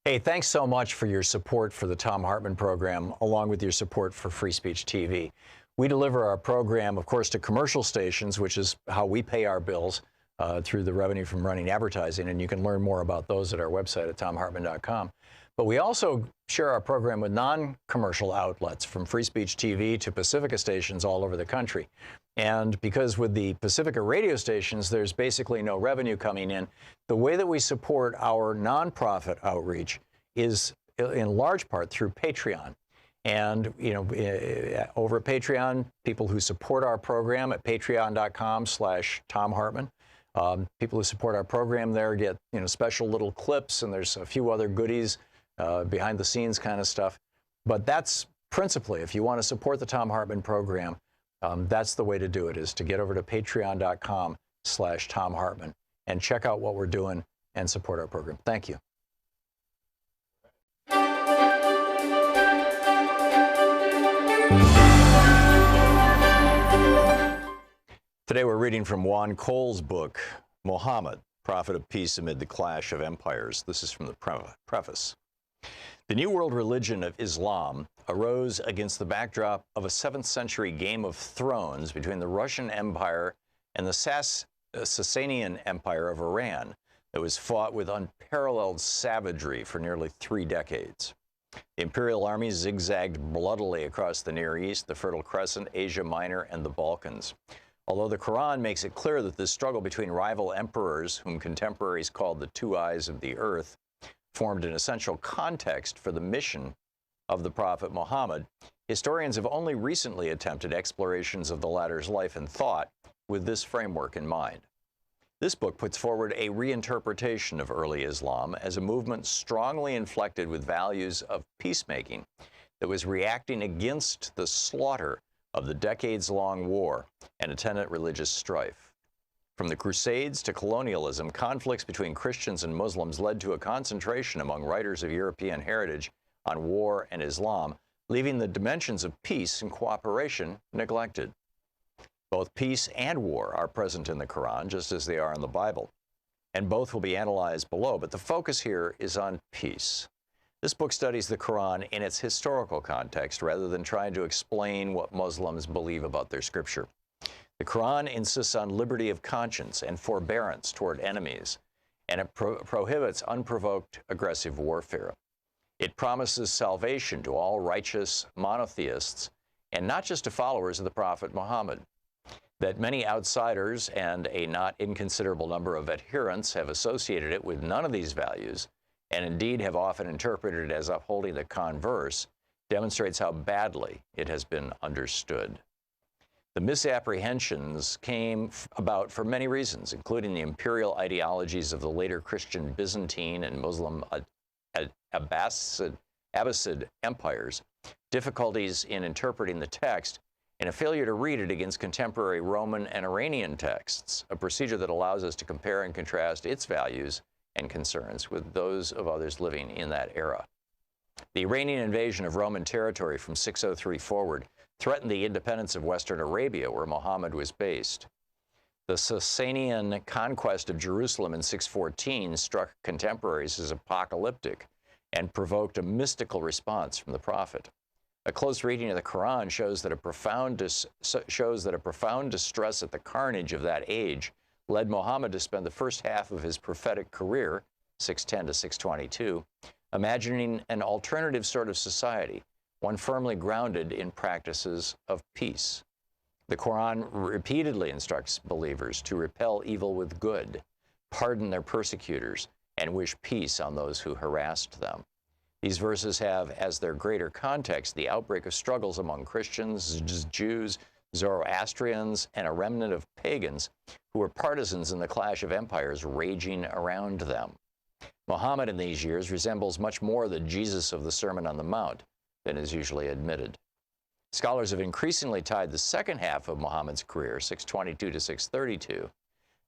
Hey, thanks so much for your support for the Thom Hartmann Program, along with your support for Free Speech TV. We deliver our program, of course, to commercial stations, which is how we pay our bills through the revenue from running advertising, and you can learn more about those at our website at thomhartmann.com. But we also share our program with non-commercial outlets, from Free Speech TV to Pacifica stations all over the country. And because with the Pacifica radio stations, there's basically no revenue coming in, the way that we support our nonprofit outreach is in large part through Patreon. And, you know, over at Patreon, people who support our program at patreon.com/Thom Hartmann. People who support our program there get, you know, special little clips, and there's a few other goodies, behind the scenes kind of stuff. But that's principally, if you want to support the Thom Hartmann Program, that's the way to do it, is to get over to patreon.com/Thom Hartmann and check out what we're doing and support our program. Thank you. Today we're reading from Juan Cole's book, Muhammad, Prophet of Peace Amid the Clash of Empires. This is from the preface. The New World religion of Islam arose against the backdrop of a 7th century Game of Thrones between the Russian Empire and the Sasanian Empire of Iran that was fought with unparalleled savagery for nearly 3 decades. The imperial armies zigzagged bloodily across the Near East, the Fertile Crescent, Asia Minor, and the Balkans. Although the Quran makes it clear that this struggle between rival emperors, whom contemporaries called the two eyes of the earth, formed an essential context for the mission of the Prophet Muhammad, historians have only recently attempted explorations of the latter's life and thought with this framework in mind. This book puts forward a reinterpretation of early Islam as a movement strongly inflected with values of peacemaking that was reacting against the slaughter of the decades-long war and attendant religious strife. From the Crusades to colonialism, conflicts between Christians and Muslims led to a concentration among writers of European heritage on war and Islam, leaving the dimensions of peace and cooperation neglected. Both peace and war are present in the Quran, just as they are in the Bible, and both will be analyzed below, but the focus here is on peace. This book studies the Quran in its historical context rather than trying to explain what Muslims believe about their scripture. The Quran insists on liberty of conscience and forbearance toward enemies, and it prohibits unprovoked aggressive warfare. It promises salvation to all righteous monotheists, and not just to followers of the Prophet Muhammad. That many outsiders and a not inconsiderable number of adherents have associated it with none of these values, and indeed have often interpreted it as upholding the converse, demonstrates how badly it has been understood. The misapprehensions came about for many reasons, including the imperial ideologies of the later Christian Byzantine and Muslim Abbasid empires, difficulties in interpreting the text, and a failure to read it against contemporary Roman and Iranian texts, a procedure that allows us to compare and contrast its values and concerns with those of others living in that era. The Iranian invasion of Roman territory from 603 forward threatened the independence of Western Arabia, where Muhammad was based. The Sasanian conquest of Jerusalem in 614 struck contemporaries as apocalyptic and provoked a mystical response from the prophet. A close reading of the Quran shows that a profound distress at the carnage of that age led Muhammad to spend the first half of his prophetic career, 610 to 622, imagining an alternative sort of society, one firmly grounded in practices of peace. The Quran repeatedly instructs believers to repel evil with good, pardon their persecutors, and wish peace on those who harassed them. These verses have as their greater context the outbreak of struggles among Christians, Jews, Zoroastrians, and a remnant of pagans who were partisans in the clash of empires raging around them. Muhammad in these years resembles much more the Jesus of the Sermon on the Mount than is usually admitted. Scholars have increasingly tied the second half of Muhammad's career, 622 to 632,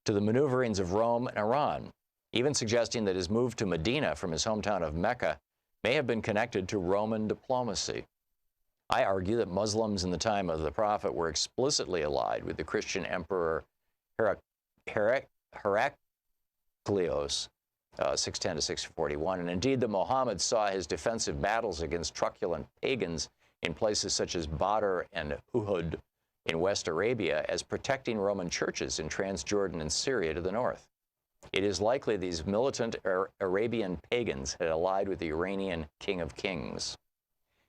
to the maneuverings of Rome and Iran, even suggesting that his move to Medina from his hometown of Mecca may have been connected to Roman diplomacy. I argue that Muslims in the time of the Prophet were explicitly allied with the Christian Emperor Heraclius, 610 to 641, and indeed that Muhammad saw his defensive battles against truculent pagans in places such as Badr and Uhud in West Arabia as protecting Roman churches in Transjordan and Syria to the north. It is likely these militant Arabian pagans had allied with the Iranian King of Kings.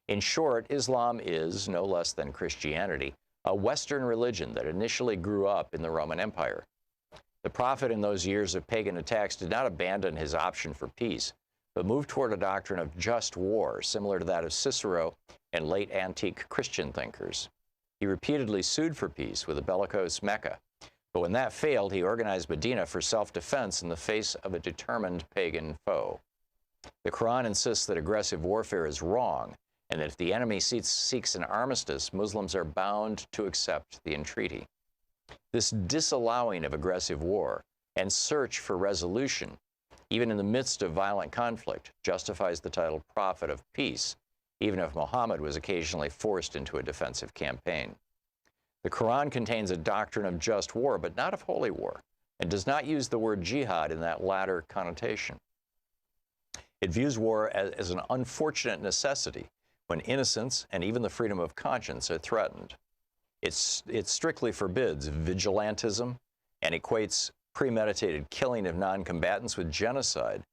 In short, Islam is, no less than Christianity, a Western religion that initially grew up in the Roman Empire. The Prophet in those years of pagan attacks did not abandon his option for peace, but moved toward a doctrine of just war, similar to that of Cicero and late antique Christian thinkers. He repeatedly sued for peace with a bellicose Mecca, but when that failed, he organized Medina for self-defense in the face of a determined pagan foe. The Quran insists that aggressive warfare is wrong, and that if the enemy seeks an armistice, Muslims are bound to accept the entreaty. This disallowing of aggressive war and search for resolution, even in the midst of violent conflict, justifies the title Prophet of Peace, even if Muhammad was occasionally forced into a defensive campaign. The Quran contains a doctrine of just war, but not of holy war, and does not use the word jihad in that latter connotation. It views war as an unfortunate necessity when innocence and even the freedom of conscience are threatened. It strictly forbids vigilantism and equates premeditated killing of non-combatants with genocide,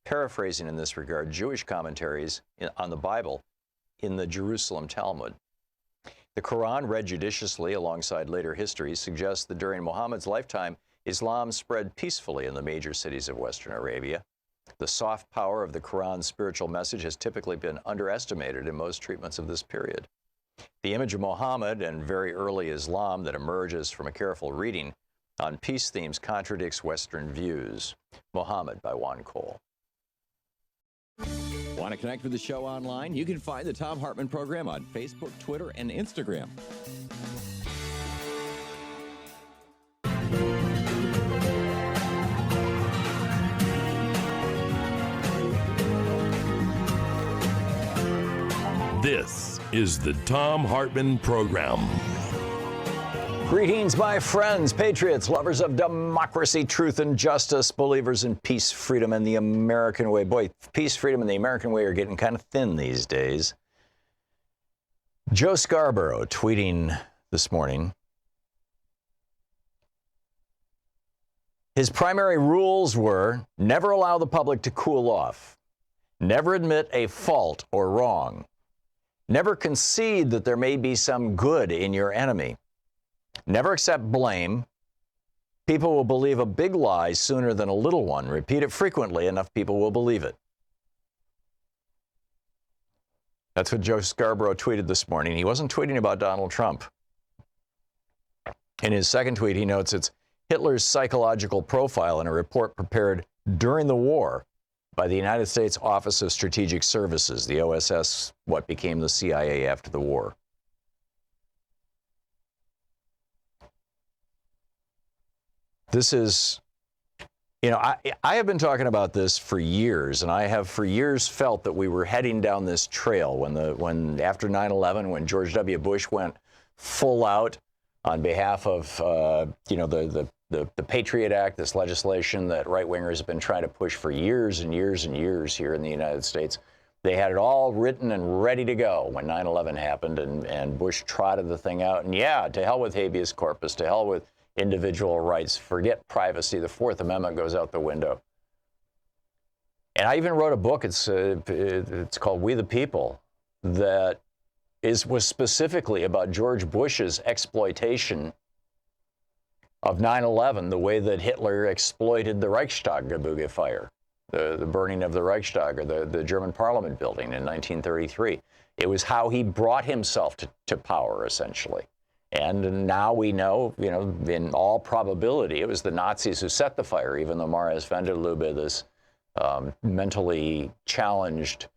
paraphrasing in this regard Jewish commentaries on the Bible in the Jerusalem Talmud. The Quran, read judiciously alongside later history, suggests that during Muhammad's lifetime, Islam spread peacefully in the major cities of Western Arabia. The soft power of the Quran's spiritual message has typically been underestimated in most treatments of this period. The image of Muhammad and very early Islam that emerges from a careful reading on peace themes contradicts Western views. Muhammad by Juan Cole. Want to connect with the show online? You can find the Thom Hartmann Program on Facebook, Twitter, and Instagram. This is the Thom Hartmann Program. Greetings, my friends, patriots, lovers of democracy, truth, and justice, believers in peace, freedom, and the American way. Boy, peace, freedom, and the American way are getting kind of thin these days. Joe Scarborough tweeting this morning. His primary rules were never allow the public to cool off, never admit a fault or wrong, never concede that there may be some good in your enemy. Never accept blame. People will believe a big lie sooner than a little one. Repeat it frequently, enough people will believe it. That's what Joe Scarborough tweeted this morning. He wasn't tweeting about Donald Trump. In his second tweet, he notes it's Hitler's psychological profile in a report prepared during the war by the United States Office of Strategic Services, the OSS, what became the CIA after the war. This is, you know, I have been talking about this for years, and I have for years felt that we were heading down this trail when after 9/11, when George W. Bush went full out on behalf of, the Patriot Act, this legislation that right-wingers have been trying to push for years and years and years here in the United States. They had it all written and ready to go when 9/11 happened, and Bush trotted the thing out. And yeah, to hell with habeas corpus, to hell with individual rights, forget privacy. The Fourth Amendment goes out the window. And I even wrote a book, it's called We the People, that was specifically about George Bush's exploitation of 9/11, the way that Hitler exploited the Reichstag fire, the burning of the Reichstag, or the German Parliament building in 1933. It was how he brought himself to power, essentially. And now we know, in all probability, it was the Nazis who set the fire, even though Maris van der Lubbe, this mentally challenged,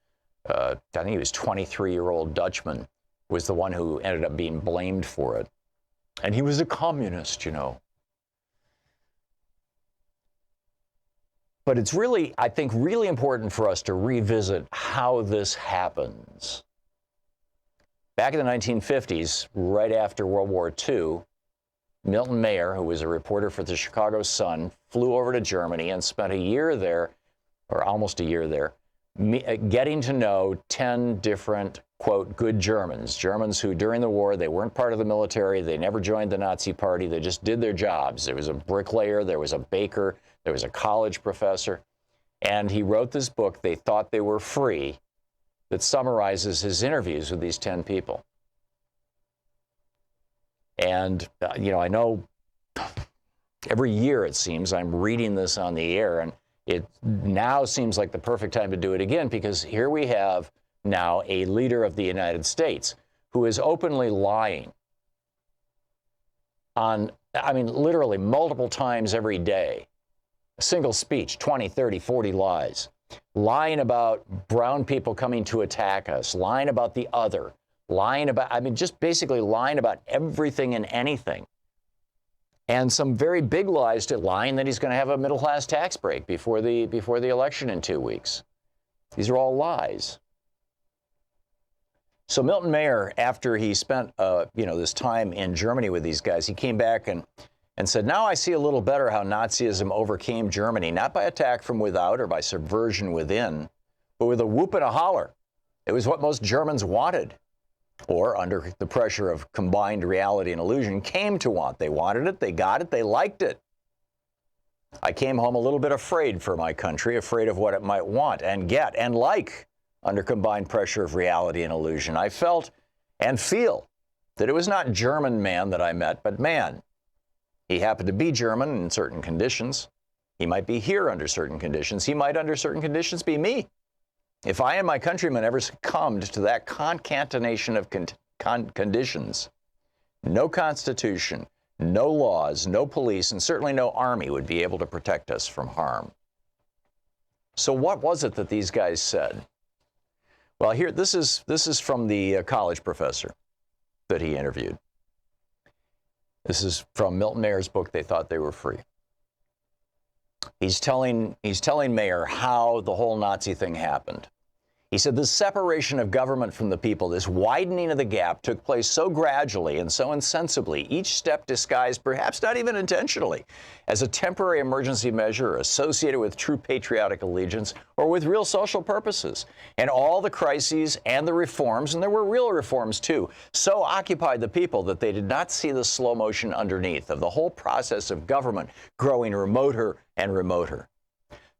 I think he was 23-year-old Dutchman, was the one who ended up being blamed for it. And he was a communist, But it's really, I think, really important for us to revisit how this happens. Back in the 1950s, right after World War II, Milton Mayer, who was a reporter for the Chicago Sun, flew over to Germany and spent a year there, or almost a year there, getting to know 10 different, quote, good Germans who during the war, they weren't part of the military, they never joined the Nazi party, they just did their jobs. There was a bricklayer, there was a baker, there was a college professor, and he wrote this book, They Thought They Were Free, that summarizes his interviews with these 10 people. And, I know every year, it seems, I'm reading this on the air, and it now seems like the perfect time to do it again, because here we have now a leader of the United States who is openly lying on, literally multiple times every day. A single speech, 20, 30, 40 lies. Lying about brown people coming to attack us, lying about the other, lying about, just basically lying about everything and anything. And some very big lies to lying that he's going to have a middle-class tax break before the election in 2 weeks. These are all lies. So Milton Mayer, after he spent, this time in Germany with these guys, he came back and said, now I see a little better how Nazism overcame Germany, not by attack from without or by subversion within, but with a whoop and a holler. It was what most Germans wanted, or under the pressure of combined reality and illusion, came to want. They wanted it, they got it, they liked it. I came home a little bit afraid for my country, afraid of what it might want and get and like under combined pressure of reality and illusion. I felt and feel that it was not German man that I met, but man. He happened to be German in certain conditions. He might be here under certain conditions. He might, under certain conditions, be me. If I and my countrymen ever succumbed to that concatenation of conditions, no constitution, no laws, no police, and certainly no army would be able to protect us from harm. So what was it that these guys said? Well, here, this is from the college professor that he interviewed. This is from Milton Mayer's book, They Thought They Were Free. He's telling Mayer how the whole Nazi thing happened. He said the separation of government from the people, this widening of the gap, took place so gradually and so insensibly, each step disguised, perhaps not even intentionally, as a temporary emergency measure associated with true patriotic allegiance or with real social purposes. And all the crises and the reforms, and there were real reforms too, so occupied the people that they did not see the slow motion underneath of the whole process of government growing remoter and remoter.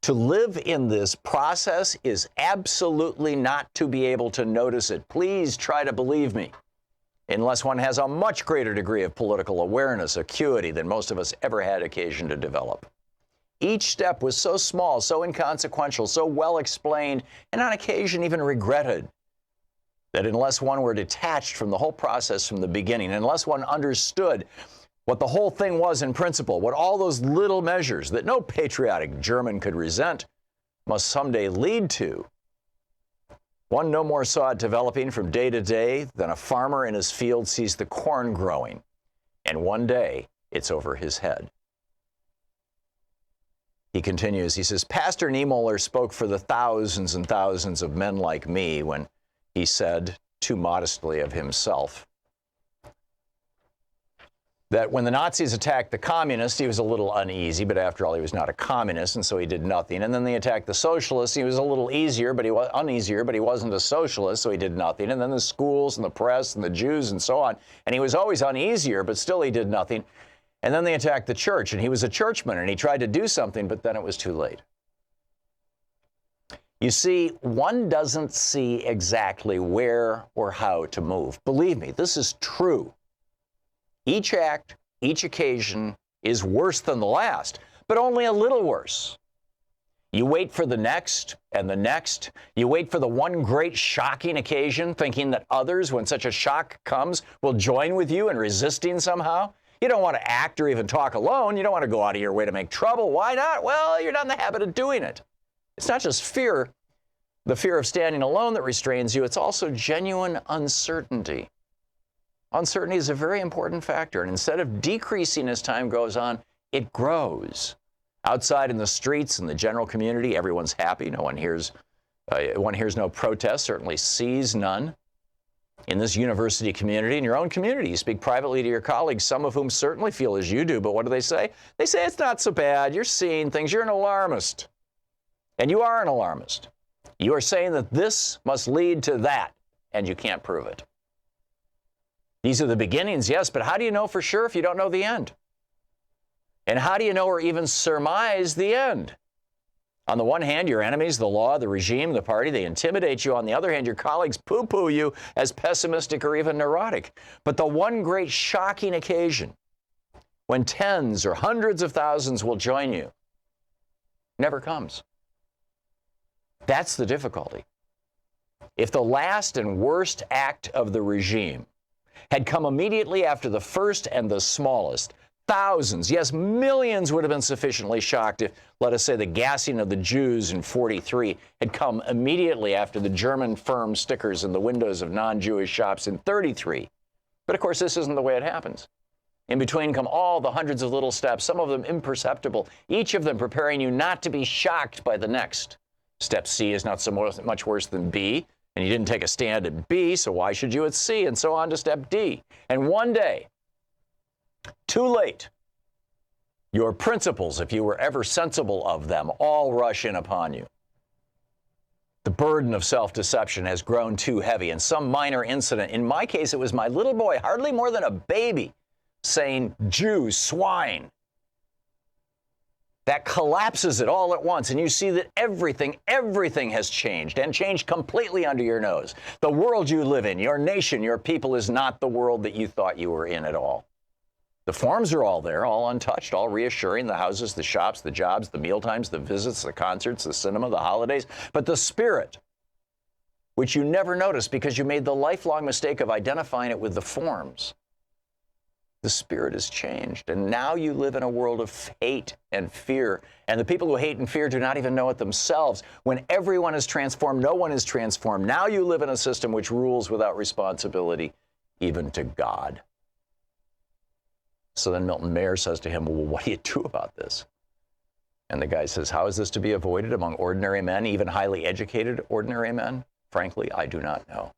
To live in this process is absolutely not to be able to notice it. Please try to believe me, unless one has a much greater degree of political awareness, acuity, than most of us ever had occasion to develop. Each step was so small, so inconsequential, so well explained, and on occasion even regretted, that unless one were detached from the whole process from the beginning, unless one understood what the whole thing was in principle, what all those little measures that no patriotic German could resent must someday lead to, one no more saw it developing from day to day than a farmer in his field sees the corn growing, and one day it's over his head. He continues, he says, Pastor Niemöller spoke for the thousands and thousands of men like me when he said, too modestly of himself, that when the Nazis attacked the communists, he was a little uneasy, but after all, he was not a communist, and so he did nothing. And then they attacked the socialists. He was a little uneasier, but he wasn't a socialist, so he did nothing. And then the schools and the press and the Jews and so on. And he was always uneasier, but still he did nothing. And then they attacked the church, and he was a churchman, and he tried to do something, but then it was too late. You see, one doesn't see exactly where or how to move. Believe me, this is true. Each act, each occasion is worse than the last, but only a little worse. You wait for the next and the next. You wait for the one great shocking occasion, thinking that others, when such a shock comes, will join with you in resisting somehow. You don't want to act or even talk alone. You don't want to go out of your way to make trouble. Why not? Well, you're not in the habit of doing it. It's not just fear, the fear of standing alone, that restrains you. It's also genuine uncertainty. Uncertainty is a very important factor, and instead of decreasing as time goes on, it grows. Outside in the streets, in the general community, everyone's happy. One hears no protests, certainly sees none. In this university community, in your own community, you speak privately to your colleagues, some of whom certainly feel as you do, but what do they say? They say it's not so bad, you're seeing things, you're an alarmist. And you are an alarmist. You are saying that this must lead to that, and you can't prove it. These are the beginnings, yes, but how do you know for sure if you don't know the end? And how do you know or even surmise the end? On the one hand, your enemies, the law, the regime, the party, they intimidate you. On the other hand, your colleagues poo-poo you as pessimistic or even neurotic. But the one great shocking occasion when tens or hundreds of thousands will join you never comes. That's the difficulty. If the last and worst act of the regime had come immediately after the first and the smallest, thousands, yes, millions would have been sufficiently shocked if, let us say, the gassing of the Jews in 1943 had come immediately after the German firm stickers in the windows of non-Jewish shops in 1933. But of course, this isn't the way it happens. In between come all the hundreds of little steps, some of them imperceptible, each of them preparing you not to be shocked by the next. Step C is not so much worse than B, and you didn't take a stand at B, so why should you at C? And so on to step D. And one day, too late, your principles, if you were ever sensible of them, all rush in upon you. The burden of self-deception has grown too heavy, and some minor incident, in my case, it was my little boy, hardly more than a baby, saying, Jews, swine. That collapses it all at once, and you see that everything has changed, and changed completely under your nose. The world you live in, your nation, your people is not the world that you thought you were in at all. The forms are all there, all untouched, all reassuring, the houses, the shops, the jobs, the mealtimes, the visits, the concerts, the cinema, the holidays. But the spirit, which you never noticed because you made the lifelong mistake of identifying it with the forms, the spirit has changed. And now you live in a world of hate and fear. And the people who hate and fear do not even know it themselves. When everyone is transformed, no one is transformed. Now you live in a system which rules without responsibility, even to God. So then Milton Mayer says to him, well, what do you do about this? And the guy says, how is this to be avoided among ordinary men, even highly educated ordinary men? Frankly, I do not know.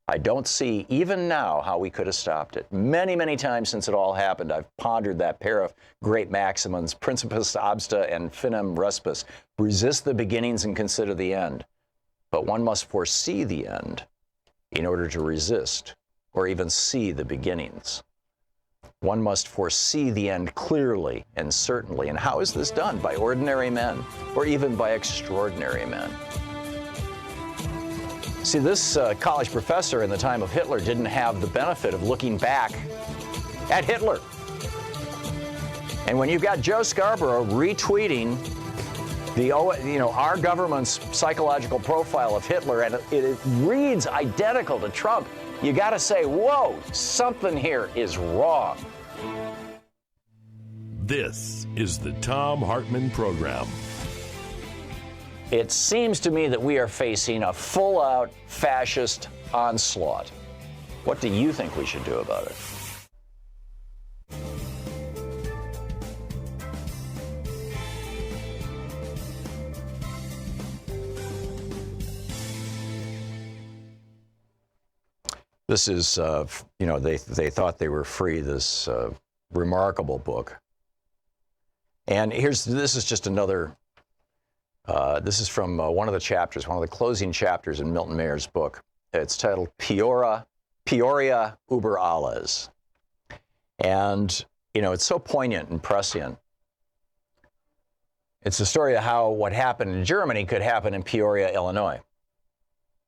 I don't see, even now, how we could have stopped it. Many, many times since it all happened, I've pondered that pair of great maxims, principis obsta and finem respis. Resist the beginnings and consider the end. But one must foresee the end in order to resist or even see the beginnings. One must foresee the end clearly and certainly. And how is this done? By ordinary men, or even by extraordinary men. See, this college professor in the time of Hitler didn't have the benefit of looking back at Hitler. And when you've got Joe Scarborough retweeting our government's psychological profile of Hitler, and it reads identical to Trump, you got to say, whoa, something here is wrong. This is the Thom Hartmann Program. It seems to me that we are facing a full-out fascist onslaught. What do you think we should do about it? This is, they thought they were free, this remarkable book. And this is just another, this is from one of the chapters, one of the closing chapters in Milton Mayer's book. It's titled Peoria über alles. And, it's so poignant and prescient. It's a story of how what happened in Germany could happen in Peoria, Illinois,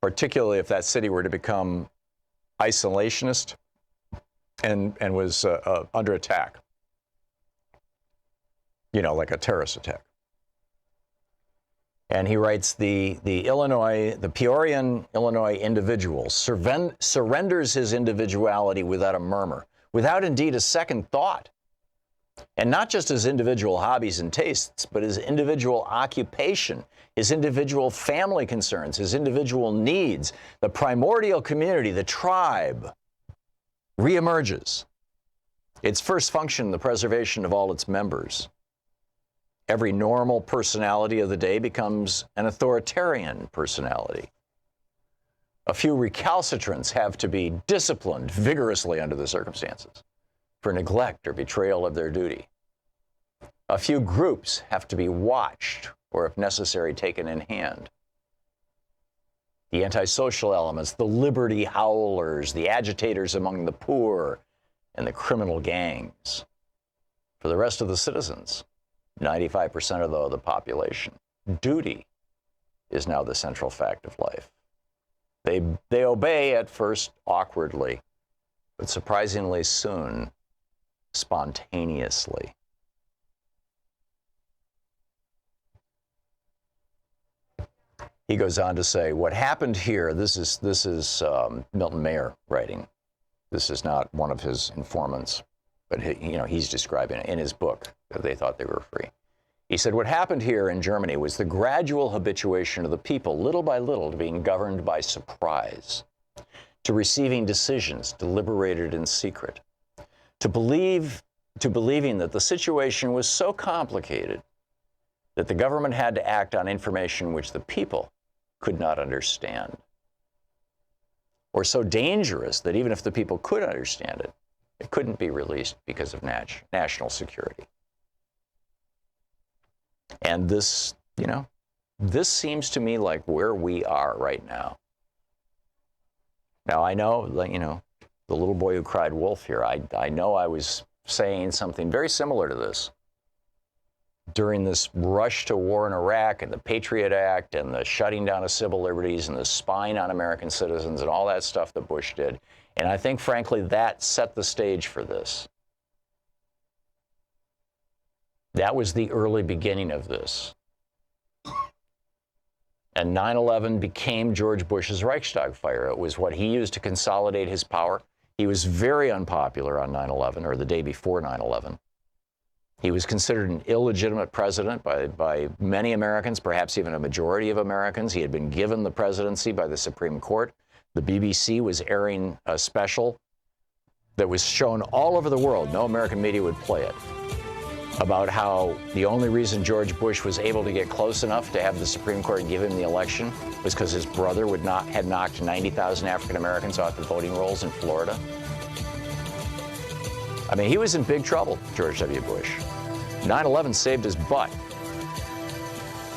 particularly if that city were to become isolationist and was under attack, like a terrorist attack. And he writes, the Peorian Illinois individual surrenders his individuality without a murmur, without indeed a second thought. And not just his individual hobbies and tastes, but his individual occupation, his individual family concerns, his individual needs. The primordial community, the tribe, reemerges. Its first function, the preservation of all its members. Every normal personality of the day becomes an authoritarian personality. A few recalcitrants have to be disciplined vigorously under the circumstances for neglect or betrayal of their duty. A few groups have to be watched or, if necessary, taken in hand. The antisocial elements, the liberty howlers, the agitators among the poor, and the criminal gangs. For the rest of the citizens, 95% of the population, duty is now the central fact of life. They obey at first awkwardly, but surprisingly soon, spontaneously. He goes on to say, what happened here, this is Milton Mayer writing. This is not one of his informants, but he's describing it in his book that they thought they were free. He said, what happened here in Germany was the gradual habituation of the people, little by little, to being governed by surprise, to receiving decisions deliberated in secret, to believing that the situation was so complicated that the government had to act on information which the people could not understand, or so dangerous that even if the people could understand it, it couldn't be released because of national security. And this, this seems to me like where we are right now. Now, I know, the little boy who cried wolf here, I know I was saying something very similar to this during this rush to war in Iraq and the Patriot Act and the shutting down of civil liberties and the spying on American citizens and all that stuff that Bush did. And I think, frankly, that set the stage for this. That was the early beginning of this. And 9/11 became George Bush's Reichstag fire. It was what he used to consolidate his power. He was very unpopular on 9/11, or the day before 9/11. He was considered an illegitimate president by many Americans, perhaps even a majority of Americans. He had been given the presidency by the Supreme Court. The BBC was airing a special that was shown all over the world. No American media would play it, about how the only reason George Bush was able to get close enough to have the Supreme Court give him the election was because his brother had knocked 90,000 African Americans off the voting rolls in Florida. I mean, he was in big trouble, George W. Bush. 9/11 saved his butt.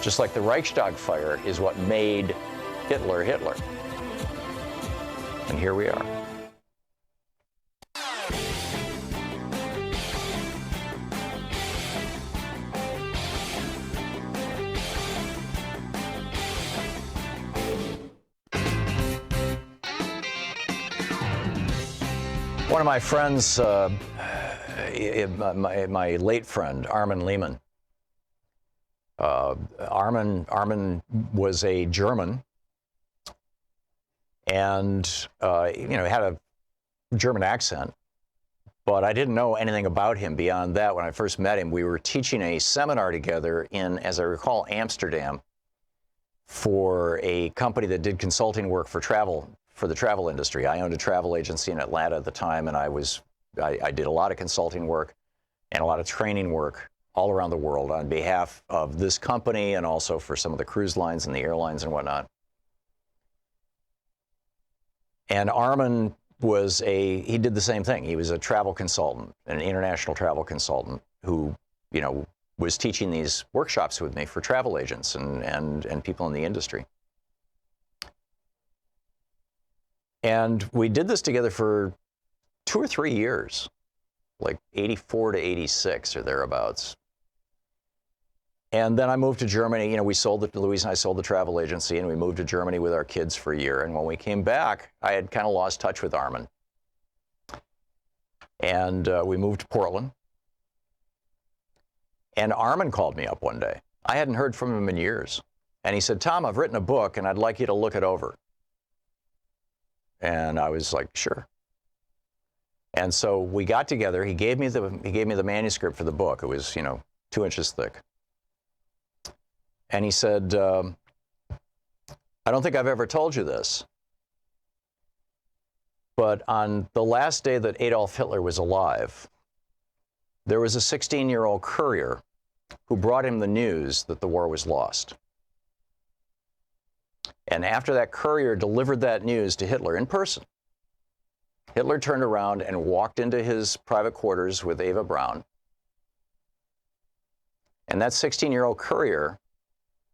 Just like the Reichstag fire is what made Hitler Hitler. And here we are. One of my friends, my late friend, Armin Lehman. Armin was a German, and had a German accent. But I didn't know anything about him beyond that. When I first met him, we were teaching a seminar together in, as I recall, Amsterdam, for a company that did consulting work for the travel industry. I owned a travel agency in Atlanta at the time, and I did a lot of consulting work and a lot of training work all around the world on behalf of this company and also for some of the cruise lines and the airlines and whatnot. And Armin he did the same thing. He was a travel consultant, an international travel consultant who, was teaching these workshops with me for travel agents and people in the industry. And we did this together for 2 or 3 years, like 84 to 86 or thereabouts. And then I moved to Germany. Louise and I sold the travel agency, and we moved to Germany with our kids for a year. And when we came back, I had kind of lost touch with Armin. And we moved to Portland. And Armin called me up one day. I hadn't heard from him in years. And he said, "Tom, I've written a book, and I'd like you to look it over." And I was like, "Sure." And so we got together. He gave me the manuscript for the book. It was, 2 inches thick. And he said, "I don't think I've ever told you this, but on the last day that Adolf Hitler was alive, there was a 16-year-old courier who brought him the news that the war was lost. And after that courier delivered that news to Hitler in person, Hitler turned around and walked into his private quarters with Eva Braun. And that 16-year-old courier,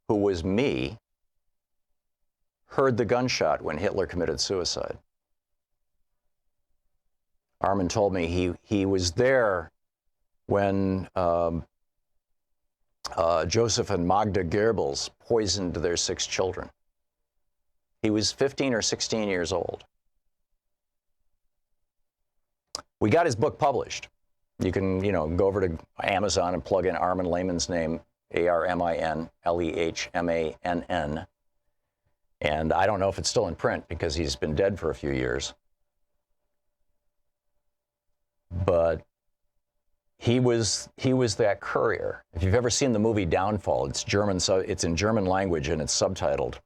who was me, heard the gunshot when Hitler committed suicide." Armin told me he was there when Joseph and Magda Goebbels poisoned their 6 children. He was 15 or 16 years old. We got his book published. You can, go over to Amazon and plug in Armin Lehman's name, Armin Lehmann. And I don't know if it's still in print because he's been dead for a few years. But he was that courier. If you've ever seen the movie Downfall, it's German, so it's in German language and it's subtitled.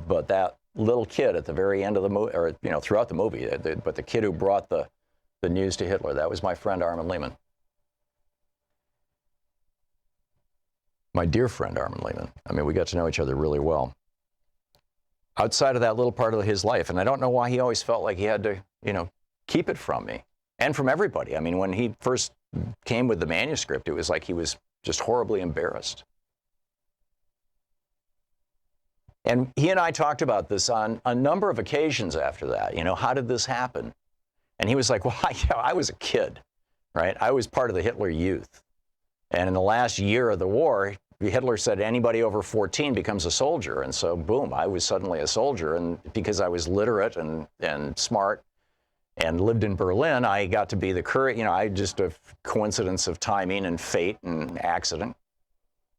But that little kid at the very end of the movie, or throughout the movie, but the kid who brought the news to Hitler, that was my friend Armin Lehmann. My dear friend Armin Lehmann. I mean, we got to know each other really well. Outside of that little part of his life, and I don't know why he always felt like he had to, keep it from me and from everybody. I mean, when he first came with the manuscript, it was like he was just horribly embarrassed. And he and I talked about this on a number of occasions after that. You know, how did this happen? And he was like, well, I was a kid, right? I was part of the Hitler Youth. And in the last year of the war, Hitler said anybody over 14 becomes a soldier. And so, boom, I was suddenly a soldier. And because I was literate and smart and lived in Berlin, I got to be the courier. You know, I just a coincidence of timing and fate and accident.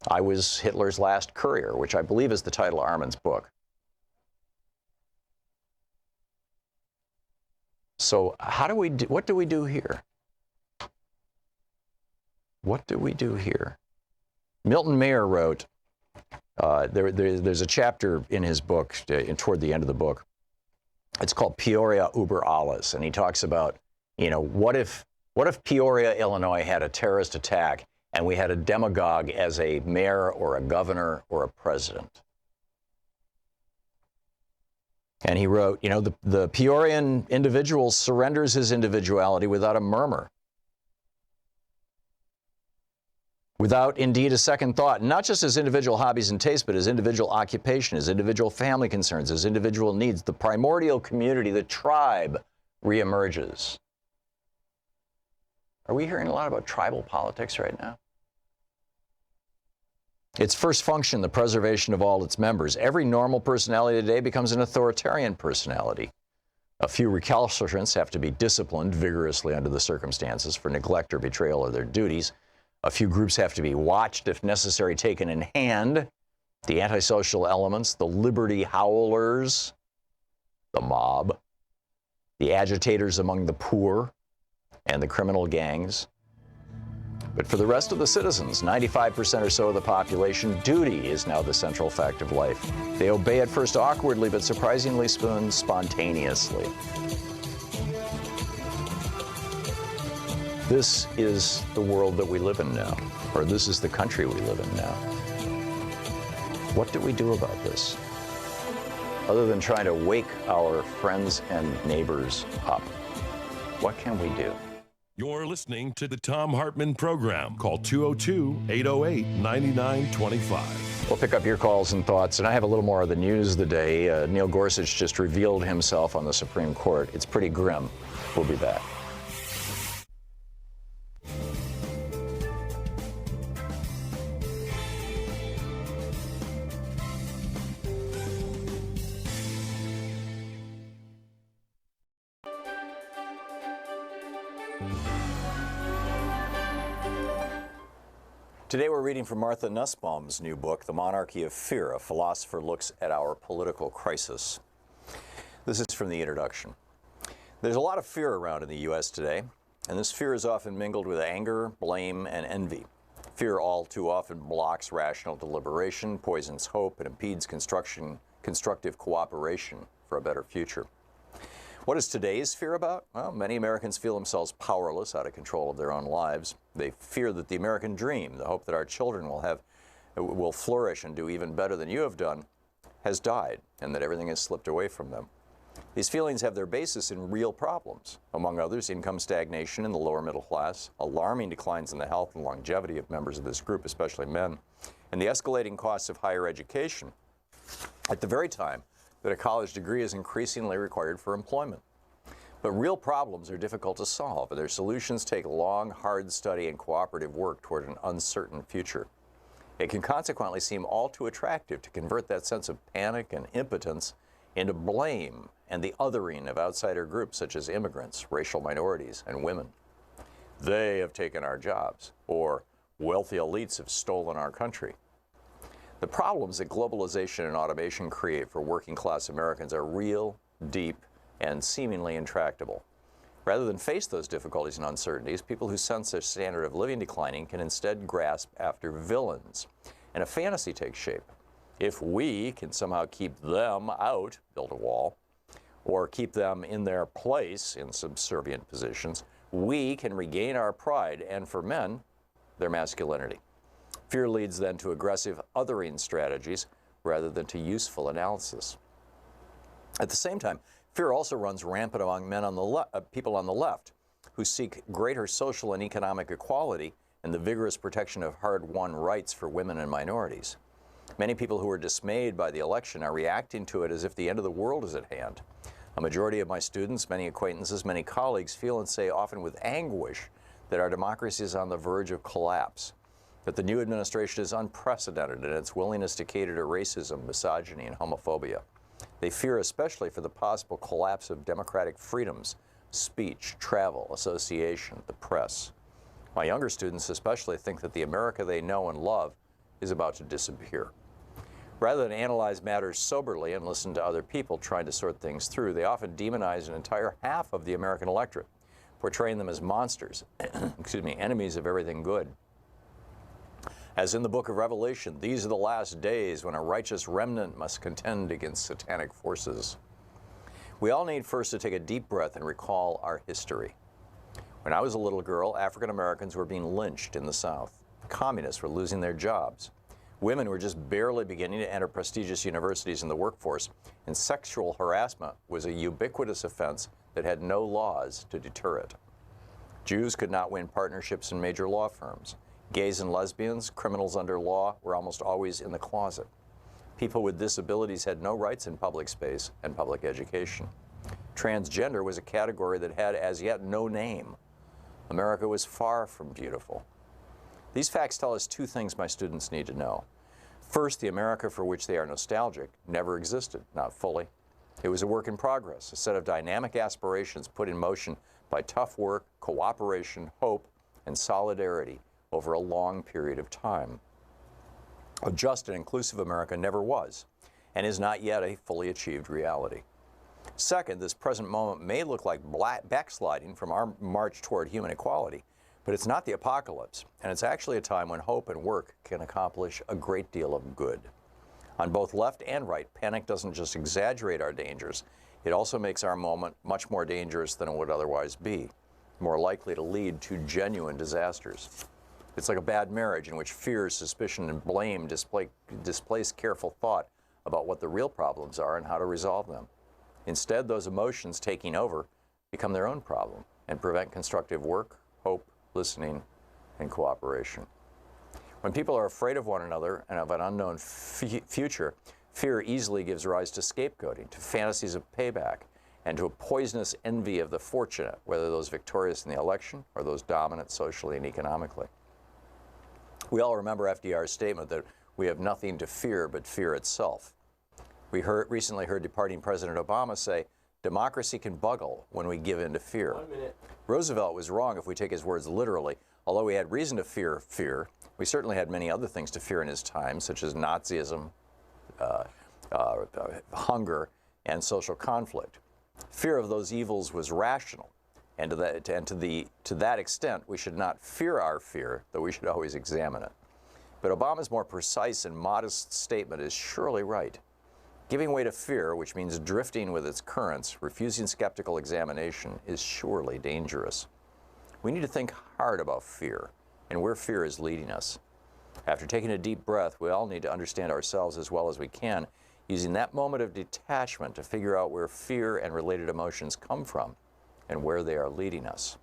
I was Hitler's last courier, which I believe is the title of Armin's book. So how do we do, what do we do here? What do we do here? Milton Mayer wrote, there's a chapter in his book, toward the end of the book. It's called Peoria über alles, and he talks about, you know, what if Peoria, Illinois had a terrorist attack and we had a demagogue as a mayor or a governor or a president? And he wrote, you know, the Peorian individual surrenders his individuality without a murmur, without indeed a second thought, not just his individual hobbies and tastes, but his individual occupation, his individual family concerns, his individual needs. The primordial community, the tribe, reemerges. Are we hearing a lot about tribal politics right now? Its first function, the preservation of all its members. Every normal personality today becomes an authoritarian personality. A few recalcitrants have to be disciplined vigorously under the circumstances for neglect or betrayal of their duties. A few groups have to be watched, if necessary, taken in hand. The antisocial elements, the liberty howlers, the mob, the agitators among the poor, and the criminal gangs. But for the rest of the citizens, 95% or so of the population, duty is now the central fact of life. They obey at first awkwardly, but surprisingly spontaneously. This is the world that we live in now, or this is the country we live in now. What do we do about this? Other than trying to wake our friends and neighbors up, what can we do? You're listening to the Thom Hartmann Program. Call 202-808-9925. We'll pick up your calls and thoughts, and I have a little more of the news of the day. Neil Gorsuch just revealed himself on the Supreme Court. It's pretty grim. We'll be back. Today we're reading from Martha Nussbaum's new book, The Monarchy of Fear, a philosopher looks at our political crisis. This is from the introduction. There's a lot of fear around in the U.S. today, and this fear is often mingled with anger, blame, and envy. Fear all too often blocks rational deliberation, poisons hope, and impedes constructive cooperation for a better future. What is today's fear about? Well, many Americans feel themselves powerless, out of control of their own lives. They fear that the American dream, the hope that our children will flourish and do even better than you have done, has died, and that everything has slipped away from them. These feelings have their basis in real problems. Among others, income stagnation in the lower middle class, alarming declines in the health and longevity of members of this group, especially men, and the escalating costs of higher education at the very time that a college degree is increasingly required for employment. But real problems are difficult to solve, and their solutions take long, hard study and cooperative work toward an uncertain future. It can consequently seem all too attractive to convert that sense of panic and impotence into blame and the othering of outsider groups such as immigrants, racial minorities, and women. They have taken our jobs, or wealthy elites have stolen our country. The problems that globalization and automation create for working-class Americans are real, deep, and seemingly intractable. Rather than face those difficulties and uncertainties, people who sense their standard of living declining can instead grasp after villains, and a fantasy takes shape. If we can somehow keep them out, build a wall, or keep them in their place in subservient positions, we can regain our pride and, for men, their masculinity. Fear leads then to aggressive othering strategies rather than to useful analysis. At the same time, fear also runs rampant among men on the people on the left who seek greater social and economic equality and the vigorous protection of hard-won rights for women and minorities. Many people who are dismayed by the election are reacting to it as if the end of the world is at hand. A majority of my students, many acquaintances, many colleagues feel and say often with anguish that our democracy is on the verge of collapse, that the new administration is unprecedented in its willingness to cater to racism, misogyny, and homophobia. They fear especially for the possible collapse of democratic freedoms, speech, travel, association, the press. My younger students especially think that the America they know and love is about to disappear. Rather than analyze matters soberly and listen to other people trying to sort things through, they often demonize an entire half of the American electorate, portraying them as monsters, enemies of everything good. As in the book of Revelation, these are the last days when a righteous remnant must contend against satanic forces. We all need first to take a deep breath and recall our history. When I was a little girl, African Americans were being lynched in the South. Communists were losing their jobs. Women were just barely beginning to enter prestigious universities in the workforce, and sexual harassment was a ubiquitous offense that had no laws to deter it. Jews could not win partnerships in major law firms. Gays and lesbians, criminals under law, were almost always in the closet. People with disabilities had no rights in public space and public education. Transgender was a category that had as yet no name. America was far from beautiful. These facts tell us two things my students need to know. First, the America for which they are nostalgic never existed, not fully. It was a work in progress, a set of dynamic aspirations put in motion by tough work, cooperation, hope, and solidarity over a long period of time. A just and inclusive America never was, and is not yet a fully achieved reality. Second, this present moment may look like backsliding from our march toward human equality, but it's not the apocalypse, and it's actually a time when hope and work can accomplish a great deal of good. On both left and right, panic doesn't just exaggerate our dangers, it also makes our moment much more dangerous than it would otherwise be, more likely to lead to genuine disasters. It's like a bad marriage in which fear, suspicion, and blame displace careful thought about what the real problems are and how to resolve them. Instead, those emotions taking over become their own problem and prevent constructive work, hope, listening, and cooperation. When people are afraid of one another and of an unknown future, fear easily gives rise to scapegoating, to fantasies of payback, and to a poisonous envy of the fortunate, whether those victorious in the election or those dominant socially and economically. We all remember FDR's statement that we have nothing to fear but fear itself. We recently heard departing President Obama say, democracy can buckle when we give in to fear. 1 minute. Roosevelt was wrong if we take his words literally. Although we had reason to fear fear, we certainly had many other things to fear in his time, such as Nazism, hunger, and social conflict. Fear of those evils was rational, and to that extent, we should not fear our fear, though we should always examine it. But Obama's more precise and modest statement is surely right. Giving way to fear, which means drifting with its currents, refusing skeptical examination, is surely dangerous. We need to think hard about fear and where fear is leading us. After taking a deep breath, we all need to understand ourselves as well as we can, using that moment of detachment to figure out where fear and related emotions come from and where they are leading us.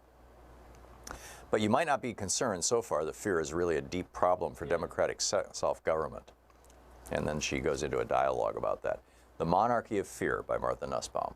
But you might not be concerned so far that fear is really a deep problem for democratic self-government. And then she goes into a dialogue about that. The Monarchy of Fear by Martha Nussbaum.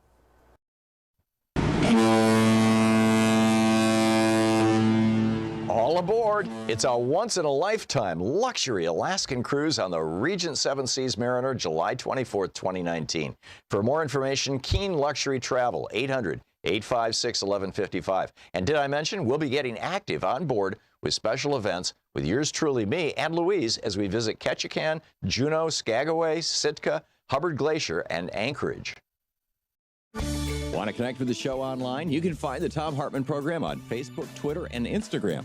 All aboard! It's a once-in-a-lifetime luxury Alaskan cruise on the Regent Seven Seas Mariner, July 24th, 2019. For more information, Keen Luxury Travel, 800-856-1155. And did I mention we'll be getting active on board with special events with yours truly, me, and Louise, as we visit Ketchikan, Juneau, Skagway, Sitka, Hubbard Glacier, and Anchorage. Want to connect with the show online? You can find the Thom Hartmann Program on Facebook, Twitter, and Instagram.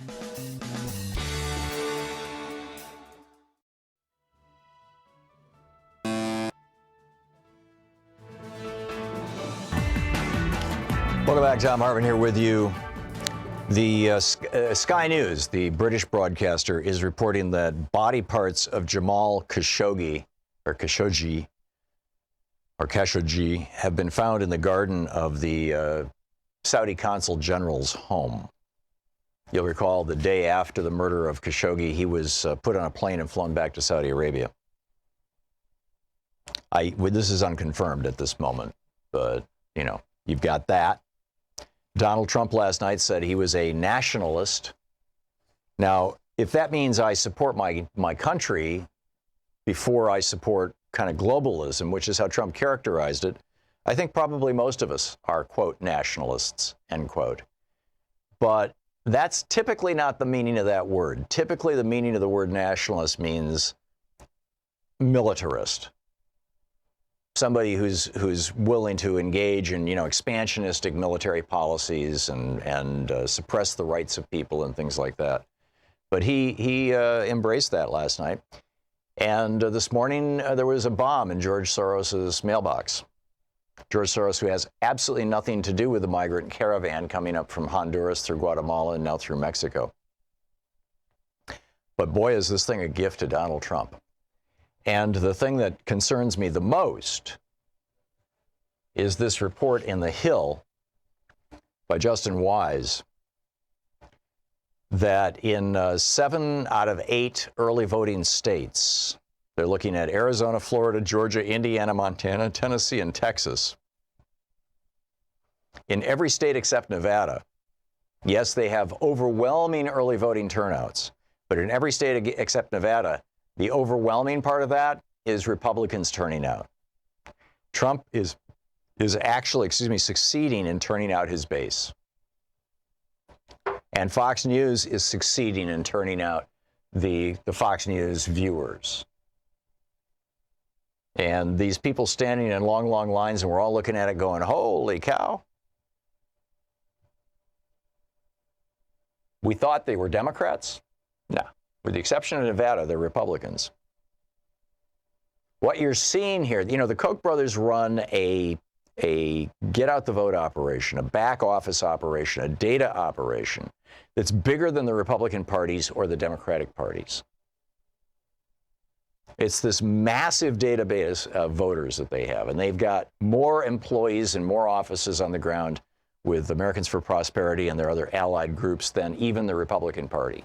Welcome back. Thom Hartmann here with you. The Sky News, the British broadcaster, is reporting that body parts of Jamal Khashoggi, have been found in the garden of the Saudi Consul General's home. You'll recall the day after the murder of Khashoggi, he was put on a plane and flown back to Saudi Arabia. This is unconfirmed at this moment, but, you know, you've got that. Donald Trump last night said he was a nationalist. Now, if that means I support my country before I support kind of globalism, which is how Trump characterized it, I think probably most of us are, quote, nationalists, end quote. But that's typically not the meaning of that word. Typically, the meaning of the word nationalist means militarist. Somebody who's willing to engage in, you know, expansionistic military policies and suppress the rights of people and things like that. But he embraced that last night. And this morning, there was a bomb in George Soros's mailbox. George Soros, who has absolutely nothing to do with the migrant caravan coming up from Honduras through Guatemala and now through Mexico. But boy, is this thing a gift to Donald Trump. And the thing that concerns me the most is this report in The Hill by Justin Wise that in 7 out of 8 early voting states, they're looking at Arizona, Florida, Georgia, Indiana, Montana, Tennessee, and Texas. In every state except Nevada, yes, they have overwhelming early voting turnouts, but in every state except Nevada, the overwhelming part of that is Republicans turning out. Trump is actually, succeeding in turning out his base. And Fox News is succeeding in turning out the Fox News viewers. And these people standing in long, long lines, and we're all looking at it going, holy cow. We thought they were Democrats? No. With the exception of Nevada, they're Republicans. What you're seeing here, you know, the Koch brothers run a get out the vote operation, a back office operation, a data operation that's bigger than the Republican parties or the Democratic parties. It's this massive database of voters that they have, and they've got more employees and more offices on the ground with Americans for Prosperity and their other allied groups than even the Republican Party.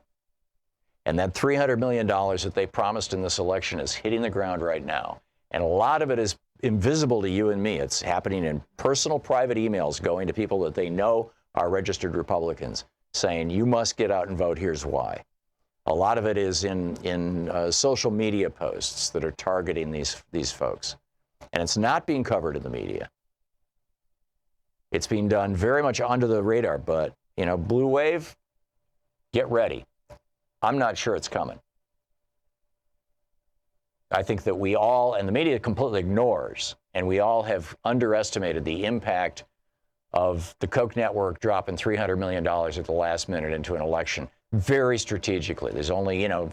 And that $300 million that they promised in this election is hitting the ground right now. And a lot of it is invisible to you and me. It's happening in personal private emails going to people that they know are registered Republicans saying, you must get out and vote, here's why. A lot of it is in social media posts that are targeting these folks. And it's not being covered in the media. It's being done very much under the radar, but, you know, blue wave, get ready. I'm not sure it's coming. I think that we all, and the media completely ignores, and we all have underestimated the impact of the Koch network dropping $300 million at the last minute into an election very strategically. There's only, you know,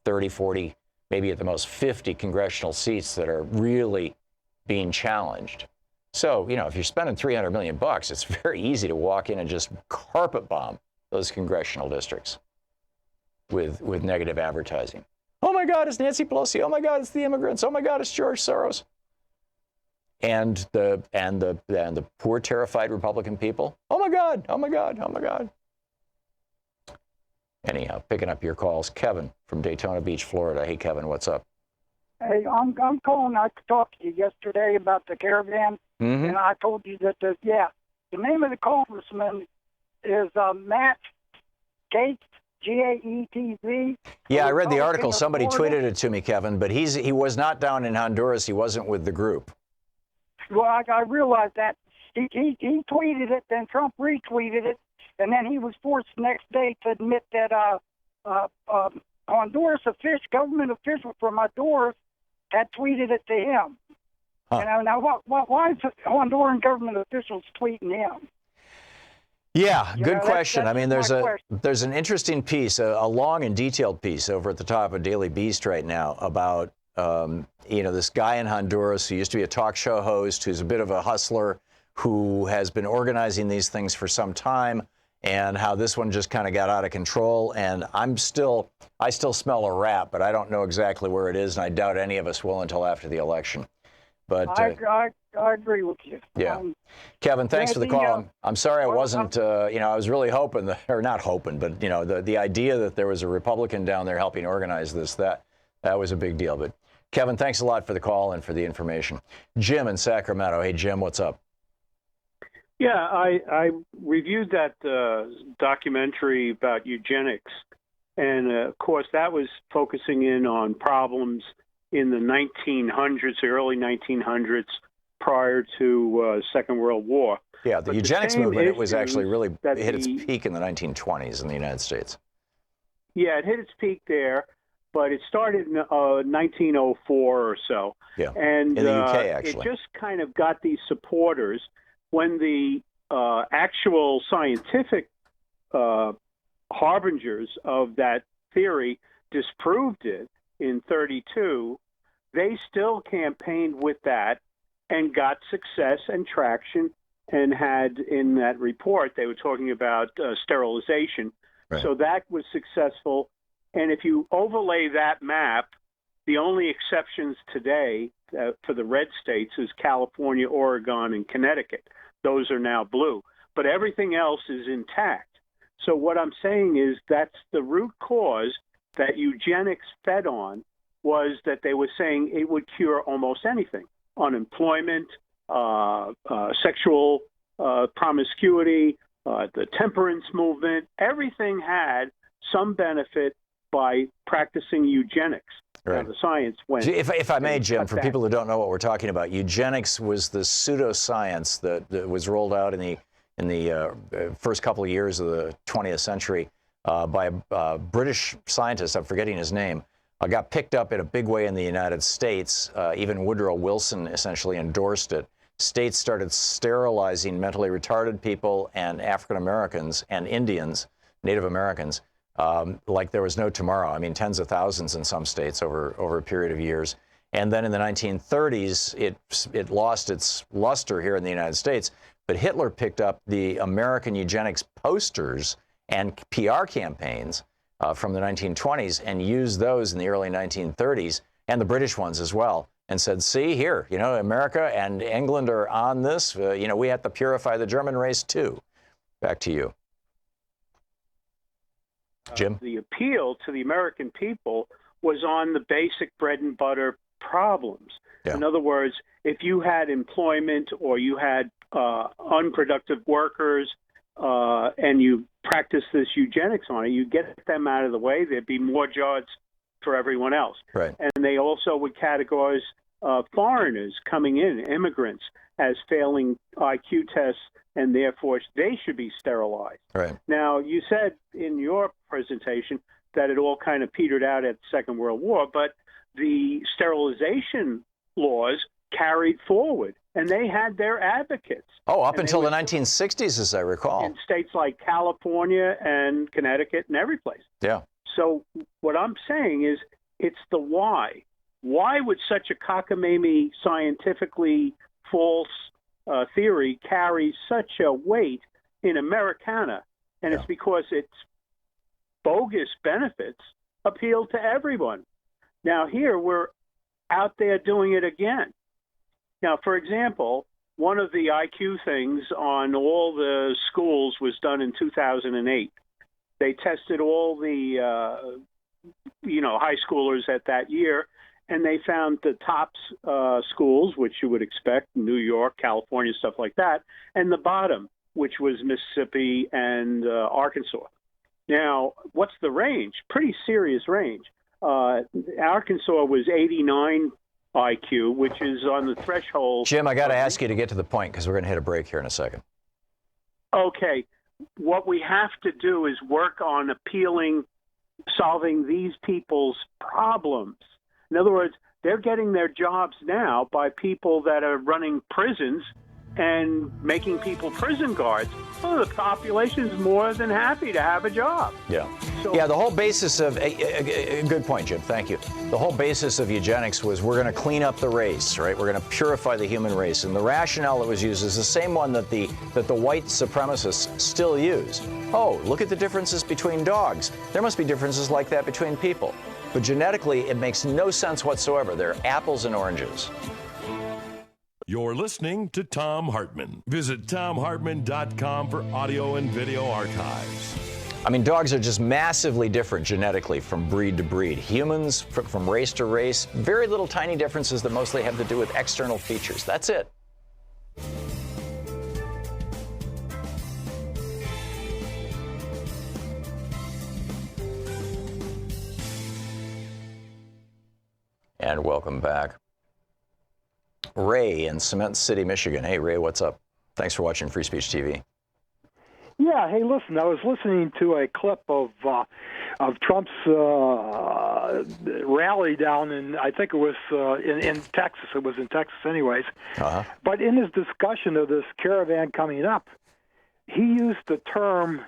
30, 40, maybe at the most 50 congressional seats that are really being challenged. So, you know, if you're spending $300 million, it's very easy to walk in and just carpet bomb those congressional districts with negative advertising. Oh my God, it's Nancy Pelosi. Oh my God, it's the immigrants. Oh my God, it's George Soros. And the poor, terrified Republican people. Oh my God, oh my God, oh my God. Anyhow, picking up your calls, Kevin from Daytona Beach, Florida. Hey, Kevin, what's up? Hey, I'm calling. I talked to you yesterday about the caravan, and I told you that the name of the congressman is Matt Gaetz, Gaetz. Yeah, I read the article. Somebody tweeted it to me, Kevin, but he was not down in Honduras. He wasn't with the group. Well, I realized that. He tweeted it, then Trump retweeted it, and then he was forced the next day to admit that Honduras government official from Honduras had tweeted it to him. Huh. And now, why is Honduran government officials tweeting him? Yeah, good question. That's I mean, question. there's an interesting piece, a long and detailed piece over at the top of Daily Beast right now about this guy in Honduras who used to be a talk show host, who's a bit of a hustler, who has been organizing these things for some time, and how this one just kind of got out of control. And I still smell a rat, but I don't know exactly where it is, and I doubt any of us will until after the election. But I agree with you. Yeah. Kevin, thanks for the call. I'm sorry I wasn't, I was really hoping, or not hoping, but, the idea that there was a Republican down there helping organize this, that was a big deal. But Kevin, thanks a lot for the call and for the information. Jim in Sacramento. Hey, Jim, what's up? Yeah, I reviewed that documentary about eugenics, and of course that was focusing in on problems in the 1900s, the early 1900s, prior to Second World War. Yeah, the eugenics movement, it was actually really hit its the peak in the 1920s in the United States. Yeah, it hit its peak there, but it started in 1904 or so. Yeah, and in the UK, actually. It just kind of got these supporters when the actual scientific harbingers of that theory disproved it in 32. They still campaigned with that and got success and traction, and had in that report, they were talking about sterilization. Right. So that was successful. And if you overlay that map, the only exceptions today for the red states is California, Oregon, and Connecticut. Those are now blue. But everything else is intact. So what I'm saying is that's the root cause that eugenics fed on, was that they were saying it would cure almost anything. Unemployment, sexual promiscuity, the temperance movement, everything had some benefit by practicing eugenics. Right. Now, the science went. If I may, Jim, for back. people who don't know what we're talking about, eugenics was the pseudoscience that was rolled out in the first couple of years of the 20th century by a British scientist. I'm forgetting his name. Got picked up in a big way in the United States. Even Woodrow Wilson essentially endorsed it. States started sterilizing mentally retarded people and African Americans and Indians, Native Americans, like there was no tomorrow. I mean, tens of thousands in some states over a period of years. And then in the 1930s, it lost its luster here in the United States. But Hitler picked up the American eugenics posters and PR campaigns from the 1920s and used those in the early 1930s, and the British ones as well, and said, see here, America and England are on this. We have to purify the German race too. Back to you. Jim? The appeal to the American people was on the basic bread and butter problems. Yeah. In other words, if you had employment or you had unproductive workers and you practice this eugenics on it, you get them out of the way, there'd be more jobs for everyone else. Right. And they also would categorize foreigners coming in, immigrants, as failing IQ tests, and therefore they should be sterilized. Right. Now, you said in your presentation that it all kind of petered out at the Second World War, but the sterilization laws carried forward, and they had their advocates. Oh, up until the 1960s, as I recall. In states like California and Connecticut and every place. Yeah. So what I'm saying is it's the why. Why would such a cockamamie, scientifically false theory carry such a weight in Americana? And it's because its bogus benefits appeal to everyone. Now here we're out there doing it again. Now, for example, one of the IQ things on all the schools was done in 2008. They tested all the, high schoolers at that year, and they found the top schools, which you would expect, New York, California, stuff like that, and the bottom, which was Mississippi and Arkansas. Now, what's the range? Pretty serious range. Arkansas was 89 IQ, which is on the threshold. Jim, I got to ask you to get to the point because we're going to hit a break here in a second. Okay. What we have to do is work on solving these people's problems. In other words, they're getting their jobs now by people that are running prisons and making people prison guards. Well, the population is more than happy to have a job. Yeah. So, the whole basis of a good point, Jim. Thank you. The whole basis of eugenics was we're going to clean up the race, right? We're going to purify the human race, and the rationale that was used is the same one that the white supremacists still use. Oh, look at the differences between dogs. There must be differences like that between people. But genetically, it makes no sense whatsoever. They're apples and oranges. You're listening to Thom Hartmann. Visit ThomHartmann.com for audio and video archives. I mean, dogs are just massively different genetically from breed to breed. Humans, from race to race, very little tiny differences that mostly have to do with external features. That's it. And welcome back. Ray in Cement City, Michigan. Hey, Ray, what's up? Thanks for watching Free Speech TV. Yeah, hey, listen, I was listening to a clip of Trump's rally down in, I think it was in Texas. It was in Texas anyways. Uh-huh. But in his discussion of this caravan coming up, he used the term,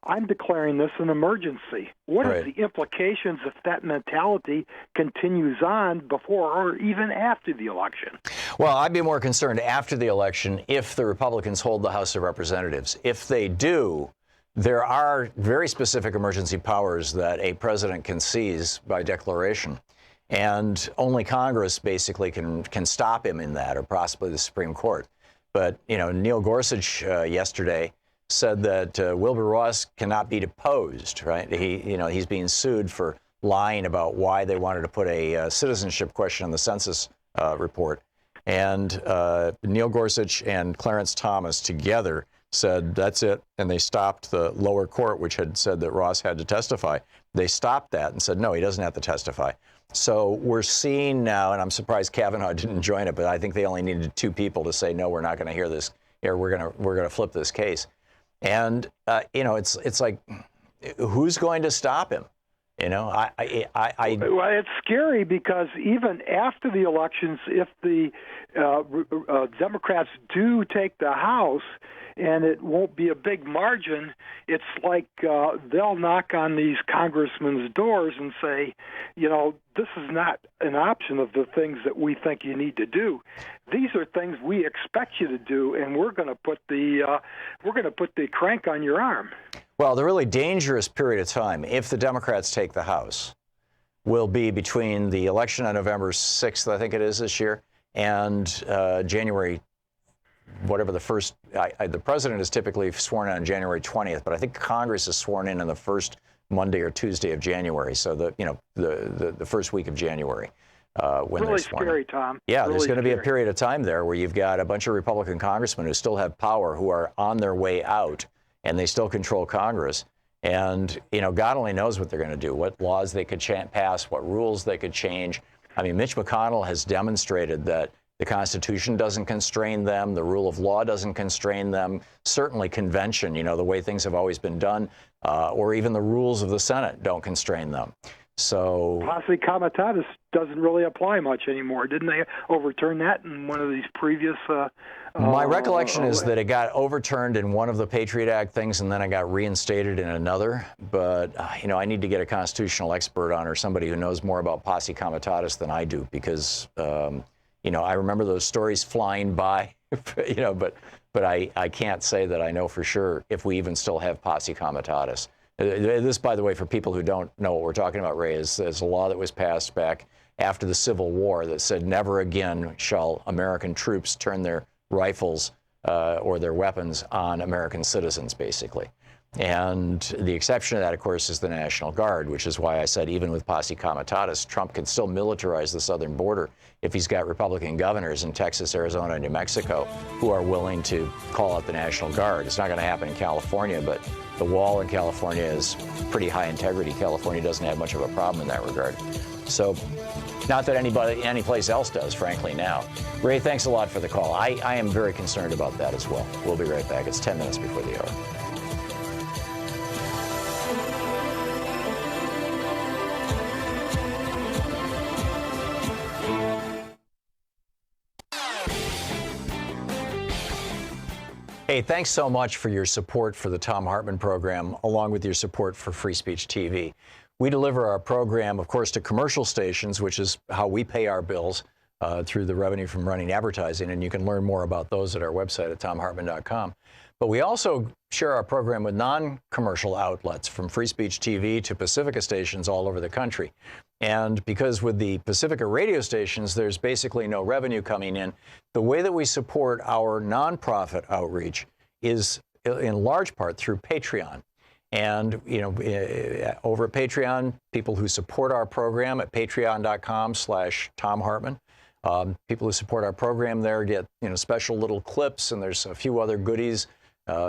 I'm declaring this an emergency. What Right. is the implications if that mentality continues on before or even after the election? Well, I'd be more concerned after the election if the Republicans hold the House of Representatives. If they do, there are very specific emergency powers that a president can seize by declaration. And only Congress basically can stop him in that, or possibly the Supreme Court. But, you know, Neil Gorsuch yesterday said that Wilbur Ross cannot be deposed, right? He's being sued for lying about why they wanted to put a citizenship question on the census report. And Neil Gorsuch and Clarence Thomas together said, that's it. And they stopped the lower court, which had said that Ross had to testify. They stopped that and said, no, he doesn't have to testify. So we're seeing now, and I'm surprised Kavanaugh didn't join it, but I think they only needed 2 people to say, no, we're not going to hear this, or we're going to flip this case. And, it's like, who's going to stop him? Well, it's scary because even after the elections, if the Democrats do take the House, and it won't be a big margin, it's like they'll knock on these congressmen's doors and say, this is not an option of the things that we think you need to do. These are things we expect you to do, and we're going to put the crank on your arm. Well, the really dangerous period of time, if the Democrats take the House, will be between the election on November 6th, I think it is this year, and January, whatever the first. The president is typically sworn in on January 20th, but I think Congress is sworn in on the first Monday or Tuesday of January. So the first week of January. When really they're sworn scary, in. Tom. Yeah, really there's going to be a scary. period of time there where you've got a bunch of Republican congressmen who still have power, who are on their way out, and they still control Congress. And, God only knows what they're going to do, what laws they could pass, what rules they could change. I mean, Mitch McConnell has demonstrated that the Constitution doesn't constrain them, the rule of law doesn't constrain them, certainly convention, the way things have always been done, or even the rules of the Senate don't constrain them. So Posse comitatus doesn't really apply much anymore. Didn't they overturn that in one of these previous? My recollection is that it got overturned in one of the Patriot Act things, and then it got reinstated in another. But I need to get a constitutional expert on, or somebody who knows more about posse comitatus than I do, because I remember those stories flying by, but I can't say that I know for sure if we even still have posse comitatus. This, by the way, for people who don't know what we're talking about, Ray, is a law that was passed back after the Civil War that said never again shall American troops turn their rifles or their weapons on American citizens, basically. And the exception to that, of course, is the National Guard, which is why I said even with posse comitatus, Trump can still militarize the southern border if he's got Republican governors in Texas, Arizona, and New Mexico who are willing to call out the National Guard. It's not going to happen in California, but the wall in California is pretty high integrity. California doesn't have much of a problem in that regard. So not that any place else does, frankly, now. Ray, thanks a lot for the call. I am very concerned about that as well. We'll be right back. It's 10 minutes before the hour. Hey, thanks so much for your support for the Thom Hartmann Program, along with your support for Free Speech TV. We deliver our program, of course, to commercial stations, which is how we pay our bills through the revenue from running advertising, and you can learn more about those at our website at thomhartmann.com. But we also share our program with non-commercial outlets, from Free Speech TV to Pacifica stations all over the country. And because with the Pacifica radio stations, there's basically no revenue coming in, the way that we support our nonprofit outreach is in large part through Patreon. And, over at Patreon, people who support our program at patreon.com/Thom Hartmann, people who support our program there get, special little clips, and there's a few other goodies,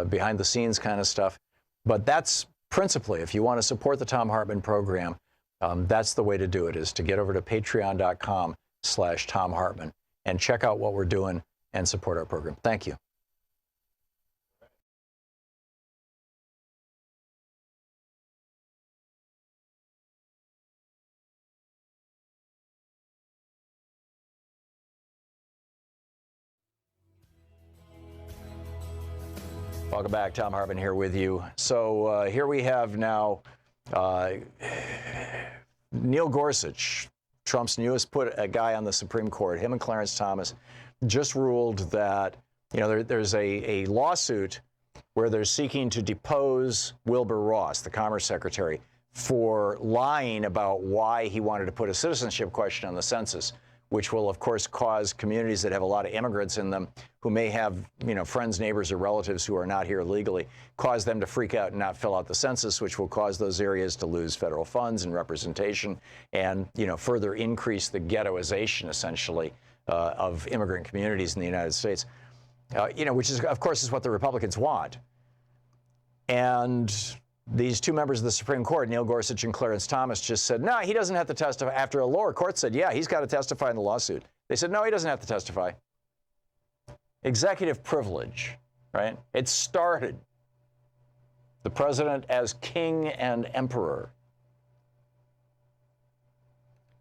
behind the scenes kind of stuff. But that's principally, if you want to support the Thom Hartmann program, that's the way to do it, is to get over to patreon.com/Thom Hartmann and check out what we're doing and support our program. Thank you. Welcome back. Thom Hartmann here with you. So here we have now Neil Gorsuch, Trump's newest guy on the Supreme Court. Him and Clarence Thomas just ruled that, there's a lawsuit where they're seeking to depose Wilbur Ross, the Commerce Secretary, for lying about why he wanted to put a citizenship question on the census, which will, of course, cause communities that have a lot of immigrants in them who may have, friends, neighbors, or relatives who are not here legally, cause them to freak out and not fill out the census, which will cause those areas to lose federal funds and representation and, further increase the ghettoization, essentially, of immigrant communities in the United States, which is, of course, is what the Republicans want. And these two members of the Supreme Court, Neil Gorsuch and Clarence Thomas, just said, no, he doesn't have to testify. After a lower court said, yeah, he's got to testify in the lawsuit. They said, no, he doesn't have to testify. Executive privilege, right? It started the president as king and emperor.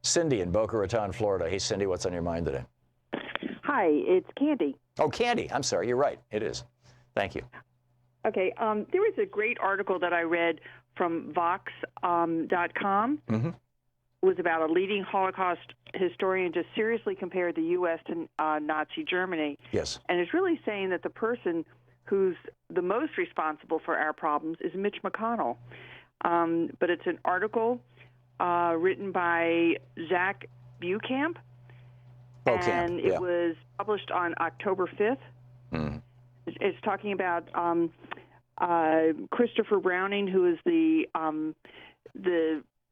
Cindy in Boca Raton, Florida. Hey, Cindy, what's on your mind today? Hi, it's Candy. Oh, Candy. I'm sorry. You're right. It is. Thank you. Okay, there was a great article that I read from Vox.com. Mm-hmm. It was about a leading Holocaust historian just seriously compared the U.S. to Nazi Germany. Yes. And it's really saying that the person who's the most responsible for our problems is Mitch McConnell. But it's an article written by Zach Beaucamp, and it was published on October 5th. Mm. It's talking about Christopher Browning, who is the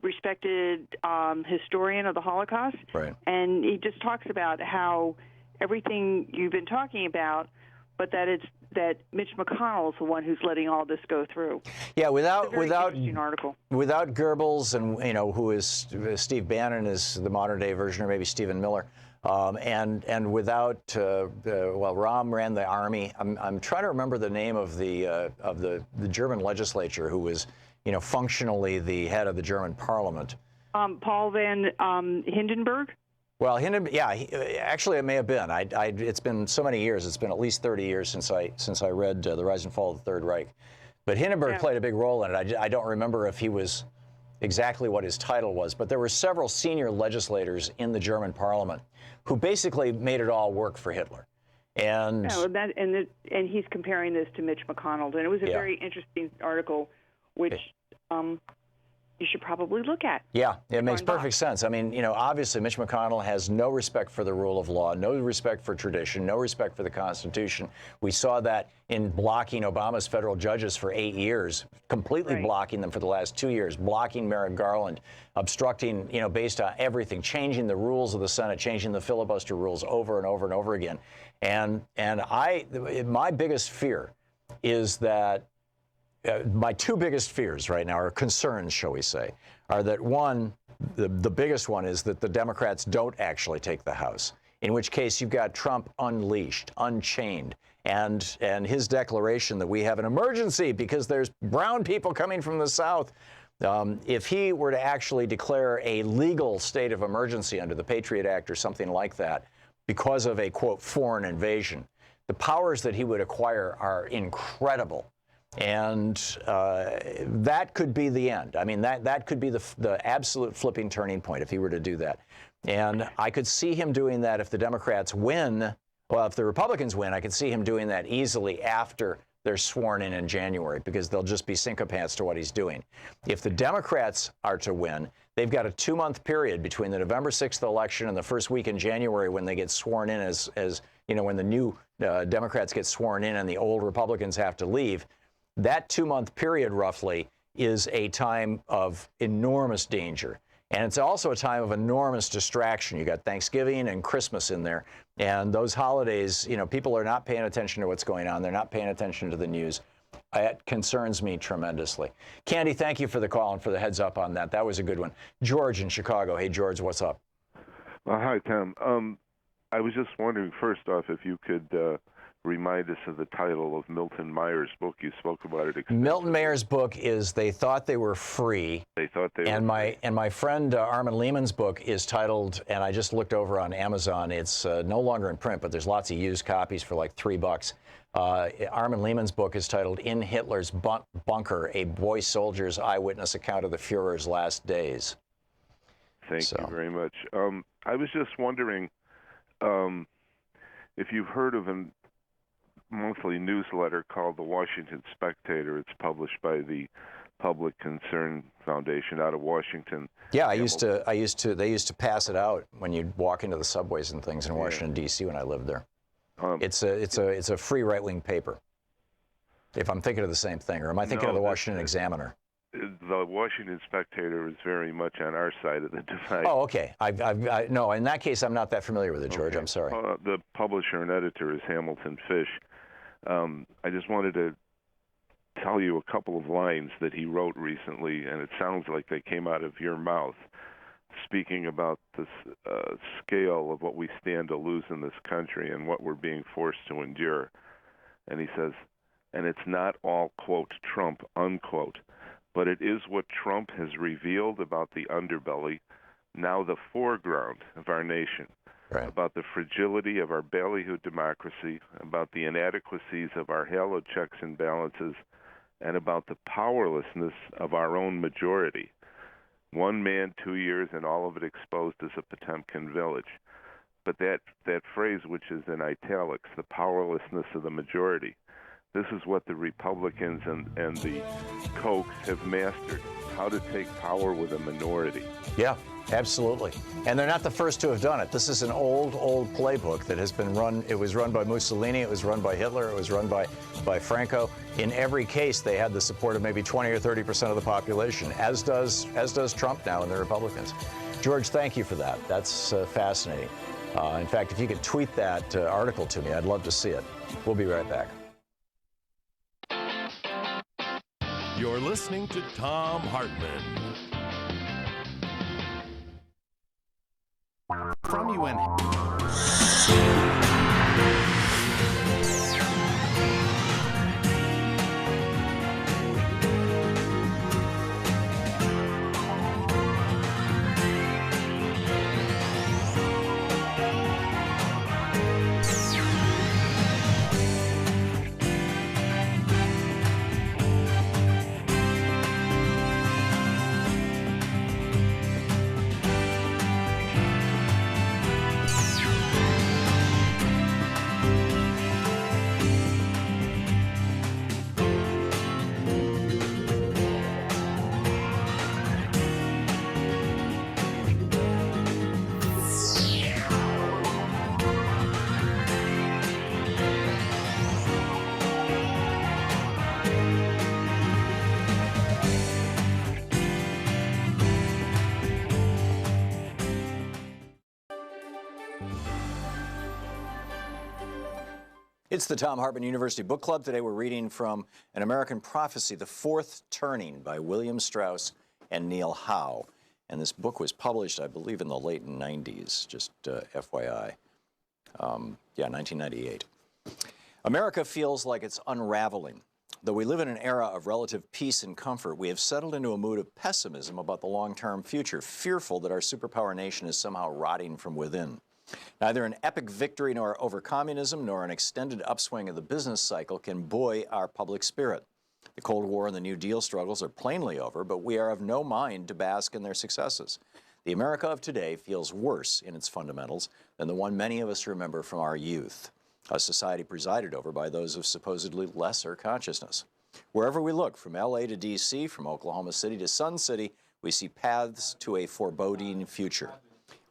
respected historian of the Holocaust. Right. And he just talks about how everything you've been talking about, but that Mitch McConnell is the one who's letting all this go through. Yeah, without interesting article. Without Goebbels and who is Steve Bannon is the modern day version, or maybe Stephen Miller. And without Rahm ran the army. I'm trying to remember the name of the German legislature who was functionally the head of the German parliament. Paul van Hindenburg. Well, actually it may have been. It's been so many years. It's been at least 30 years since I read The Rise and Fall of the Third Reich. But Hindenburg played a big role in it. I don't remember if he was exactly what his title was, but there were several senior legislators in the German parliament who basically made it all work for Hitler. And and he's comparing this to Mitch McConnell, and it was a very interesting article, which you should probably look at. Yeah, it makes perfect sense. I mean, obviously Mitch McConnell has no respect for the rule of law, no respect for tradition, no respect for the Constitution. We saw that in blocking Obama's federal judges for 8 years, completely blocking them for the last 2 years, blocking Merrick Garland, obstructing, based on everything, changing the rules of the Senate, changing the filibuster rules over and over and over again. And my biggest fear is that my two biggest fears right now, or concerns, shall we say, are that one, the biggest one is that the Democrats don't actually take the House, in which case you've got Trump unleashed, unchained, and his declaration that we have an emergency because there's brown people coming from the South. If he were to actually declare a legal state of emergency under the Patriot Act or something like that because of a, quote, foreign invasion, the powers that he would acquire are incredible. And that could be the end. I mean, that could be the absolute flipping turning point if he were to do that. And I could see him doing that if the Democrats win. Well, if the Republicans win, I could see him doing that easily after they're sworn in January, because they'll just be sycophants to what he's doing. If the Democrats are to win, they've got a 2-month period between the November 6th election and the first week in January when they get sworn in as when the new Democrats get sworn in and the old Republicans have to leave. That 2-month period, roughly, is a time of enormous danger. And it's also a time of enormous distraction. You got Thanksgiving and Christmas in there. And those holidays, you know, people are not paying attention to what's going on. They're not paying attention to the news. It concerns me tremendously. Candy, thank you for the call and for the heads up on that. That was a good one. George in Chicago. Hey, George, what's up? Hi, Tom. I was just wondering, first off, if you could remind us of the title of Milton Mayer's book. You spoke about it extensively. Milton Mayer's book is They Thought They Were Free. They thought they and were my free. And my friend Armin Lehman's book is titled, and I just looked over on Amazon, it's no longer in print, but there's lots of used copies for like $3. Armin Lehman's book is titled In Hitler's Bunker, a boy soldier's eyewitness account of the Fuhrer's last days. Thank you very much. I was just wondering if you've heard of a monthly newsletter called The Washington Spectator. It's published by the Public Concern Foundation out of Washington. Yeah, they used to pass it out when you'd walk into the subways and things in Washington, D.C. when I lived there. It's a free right-wing paper. If I'm thinking of the same thing, or am I thinking of the Washington Examiner? The Washington Spectator is very much on our side of the divide. Oh, okay. No, in that case, I'm not that familiar with it, George. Okay. I'm sorry. The publisher and editor is Hamilton Fish. I just wanted to tell you a couple of lines that he wrote recently, and it sounds like they came out of your mouth, speaking about the scale of what we stand to lose in this country and what we're being forced to endure. And he says, and it's not all, quote, Trump, unquote, but it is what Trump has revealed about the underbelly, now the foreground of our nation, right, about the fragility of our ballyhoo democracy, about the inadequacies of our hallowed checks and balances, and about the powerlessness of our own majority. 1 man, 2 years, and all of it exposed as a Potemkin village. But that phrase, which is in italics, the powerlessness of the majority, this is what the Republicans and the Kochs have mastered, how to take power with a minority. Yeah, absolutely. And they're not the first to have done it. This is an old playbook that has been run. It was run by Mussolini. It was run by Hitler. It was run by Franco. In every case, they had the support of maybe 20 or 30% of the population, as does Trump now and the Republicans. George, thank you for that. That's fascinating. In fact, if you could tweet that article to me, I'd love to see it. We'll be right back. You're listening to Thom Hartmann. From UN. It's the Thom Hartmann University Book Club. Today we're reading from An American Prophecy, The Fourth Turning by William Strauss and Neil Howe. And this book was published, I believe, in the late 90s, just FYI. 1998. America feels like it's unraveling. Though we live in an era of relative peace and comfort, we have settled into a mood of pessimism about the long-term future, fearful that our superpower nation is somehow rotting from within. Neither an epic victory nor over communism nor an extended upswing of the business cycle can buoy our public spirit. The Cold War and the New Deal struggles are plainly over, but we are of no mind to bask in their successes. The America of today feels worse in its fundamentals than the one many of us remember from our youth, a society presided over by those of supposedly lesser consciousness. Wherever we look, from L.A. to D.C., from Oklahoma City to Sun City, we see paths to a foreboding future.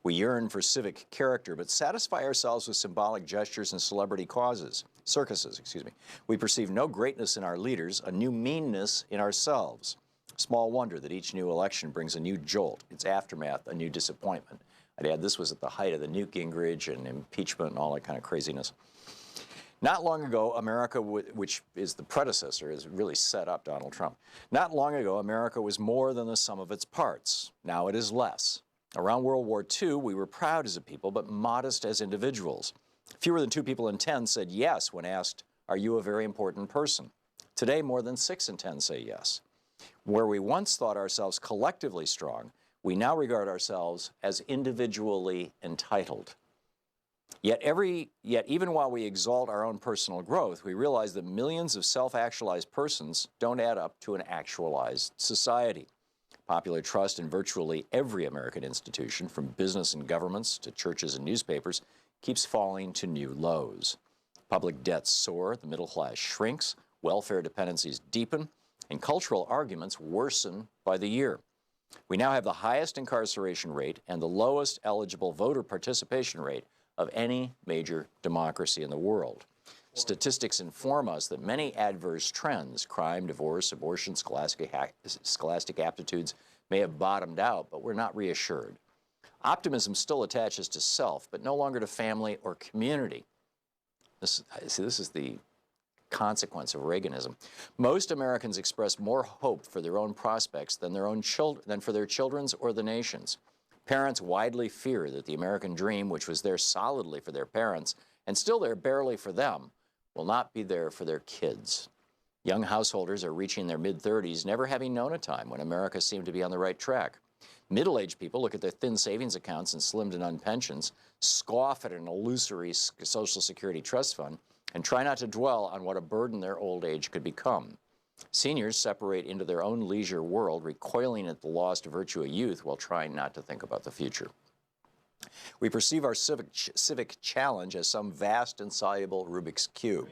We yearn for civic character, but satisfy ourselves with symbolic gestures and celebrity circuses. We perceive no greatness in our leaders, a new meanness in ourselves. Small wonder that each new election brings a new jolt, its aftermath, a new disappointment. I'd add this was at the height of the Newt Gingrich and impeachment and all that kind of craziness. Not long ago, America, which is the predecessor, has really set up Donald Trump. Not long ago, America was more than the sum of its parts. Now it is less. Around World War II, we were proud as a people, but modest as individuals. Fewer than 2 people in 10 said yes when asked, "Are you a very important person?" Today, more than 6 in 10 say yes. Where we once thought ourselves collectively strong, we now regard ourselves as individually entitled. Yet even while we exalt our own personal growth, we realize that millions of self-actualized persons don't add up to an actualized society. Popular trust in virtually every American institution, from business and governments to churches and newspapers, keeps falling to new lows. Public debts soar, the middle class shrinks, welfare dependencies deepen, and cultural arguments worsen by the year. We now have the highest incarceration rate and the lowest eligible voter participation rate of any major democracy in the world. Statistics inform us that many adverse trends, crime, divorce, abortion, scholastic aptitudes, may have bottomed out, but we're not reassured. Optimism still attaches to self, but no longer to family or community. This is the consequence of Reaganism. Most Americans express more hope for their own prospects than for their children's or the nation's. Parents widely fear that the American dream, which was there solidly for their parents and still there barely for them, will not be there for their kids. Young householders are reaching their mid-30s, never having known a time when America seemed to be on the right track. Middle-aged people look at their thin savings accounts and slimmed-in pensions, scoff at an illusory Social Security trust fund, and try not to dwell on what a burden their old age could become. Seniors separate into their own leisure world, recoiling at the lost virtue of youth while trying not to think about the future. We perceive our civic challenge as some vast, insoluble Rubik's Cube.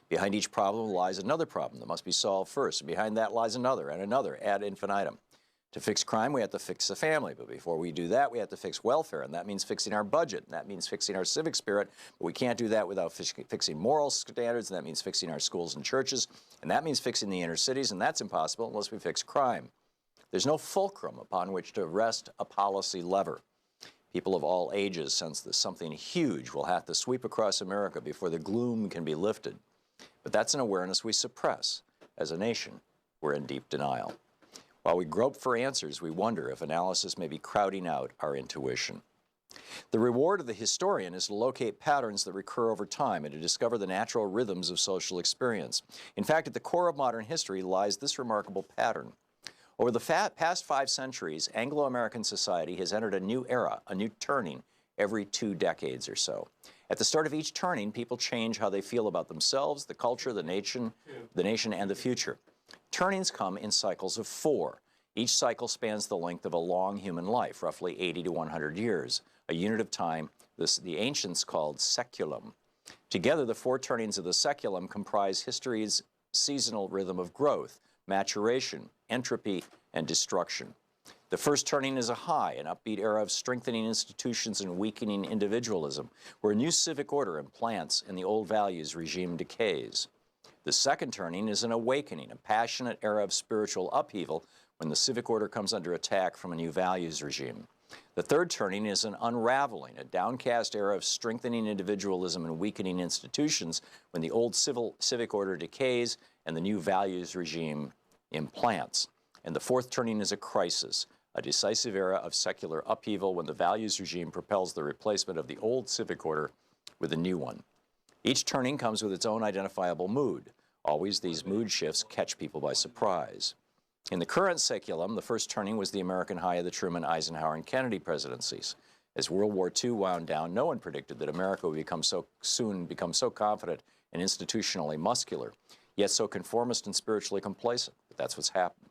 Behind each problem lies another problem that must be solved first, and behind that lies another and another ad infinitum. To fix crime, we have to fix the family, but before we do that, we have to fix welfare, and that means fixing our budget, and that means fixing our civic spirit, but we can't do that without fixing moral standards, and that means fixing our schools and churches, and that means fixing the inner cities, and that's impossible unless we fix crime. There's no fulcrum upon which to rest a policy lever. People of all ages sense that something huge will have to sweep across America before the gloom can be lifted. But that's an awareness we suppress. As a nation, we're in deep denial. While we grope for answers, we wonder if analysis may be crowding out our intuition. The reward of the historian is to locate patterns that recur over time and to discover the natural rhythms of social experience. In fact, at the core of modern history lies this remarkable pattern. Over the past 5 centuries, Anglo-American society has entered a new era, a new turning, every 2 decades or so. At the start of each turning, people change how they feel about themselves, the culture, the nation, and the future. Turnings come in cycles of 4. Each cycle spans the length of a long human life, roughly 80 to 100 years, a unit of time the ancients called seculum. Together, the 4 turnings of the seculum comprise history's seasonal rhythm of growth, maturation, entropy, and destruction. The first turning is a high, an upbeat era of strengthening institutions and weakening individualism, where a new civic order implants and the old values regime decays. The second turning is an awakening, a passionate era of spiritual upheaval when the civic order comes under attack from a new values regime. The third turning is an unraveling, a downcast era of strengthening individualism and weakening institutions when the old civic order decays and the new values regime implants. And the fourth turning is a crisis, a decisive era of secular upheaval when the values regime propels the replacement of the old civic order with a new one. Each turning comes with its own identifiable mood. Always these mood shifts catch people by surprise. In the current seculum, the first turning was the American high of the Truman, Eisenhower, and Kennedy presidencies. As World War II wound down, no one predicted that America would soon become so confident and institutionally muscular, yet so conformist and spiritually complacent. But that's what's happened.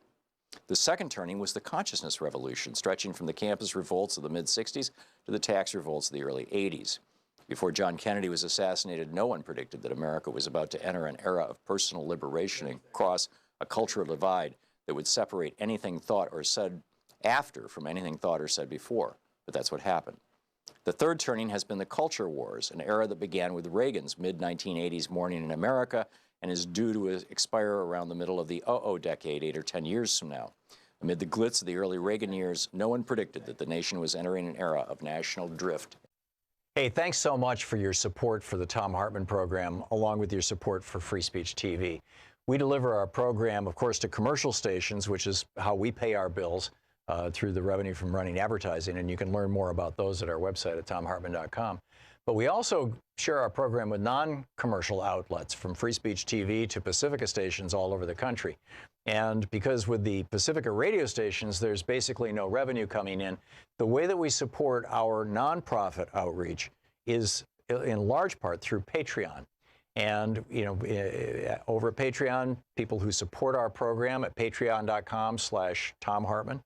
The second turning was the consciousness revolution, stretching from the campus revolts of the mid-60s to the tax revolts of the early 80s. Before John Kennedy was assassinated, no one predicted that America was about to enter an era of personal liberation and cross a cultural divide that would separate anything thought or said after from anything thought or said before. But that's what happened. The third turning has been the culture wars, an era that began with Reagan's mid-1980s Morning in America and is due to expire around the middle of the decade, 8 or 10 years from now. Amid the glitz of the early Reagan years, no one predicted that the nation was entering an era of national drift. Hey, thanks so much for your support for the Thom Hartmann Program, along with your support for Free Speech TV. We deliver our program, of course, to commercial stations, which is how we pay our bills through the revenue from running advertising, and you can learn more about those at our website at thomhartmann.com. But we also share our program with non-commercial outlets, from Free Speech TV to Pacifica stations all over the country. And because with the Pacifica radio stations, there's basically no revenue coming in, the way that we support our nonprofit outreach is in large part through Patreon. And, you know, over at Patreon, people who support our program at patreon.com/Thom Hartmann.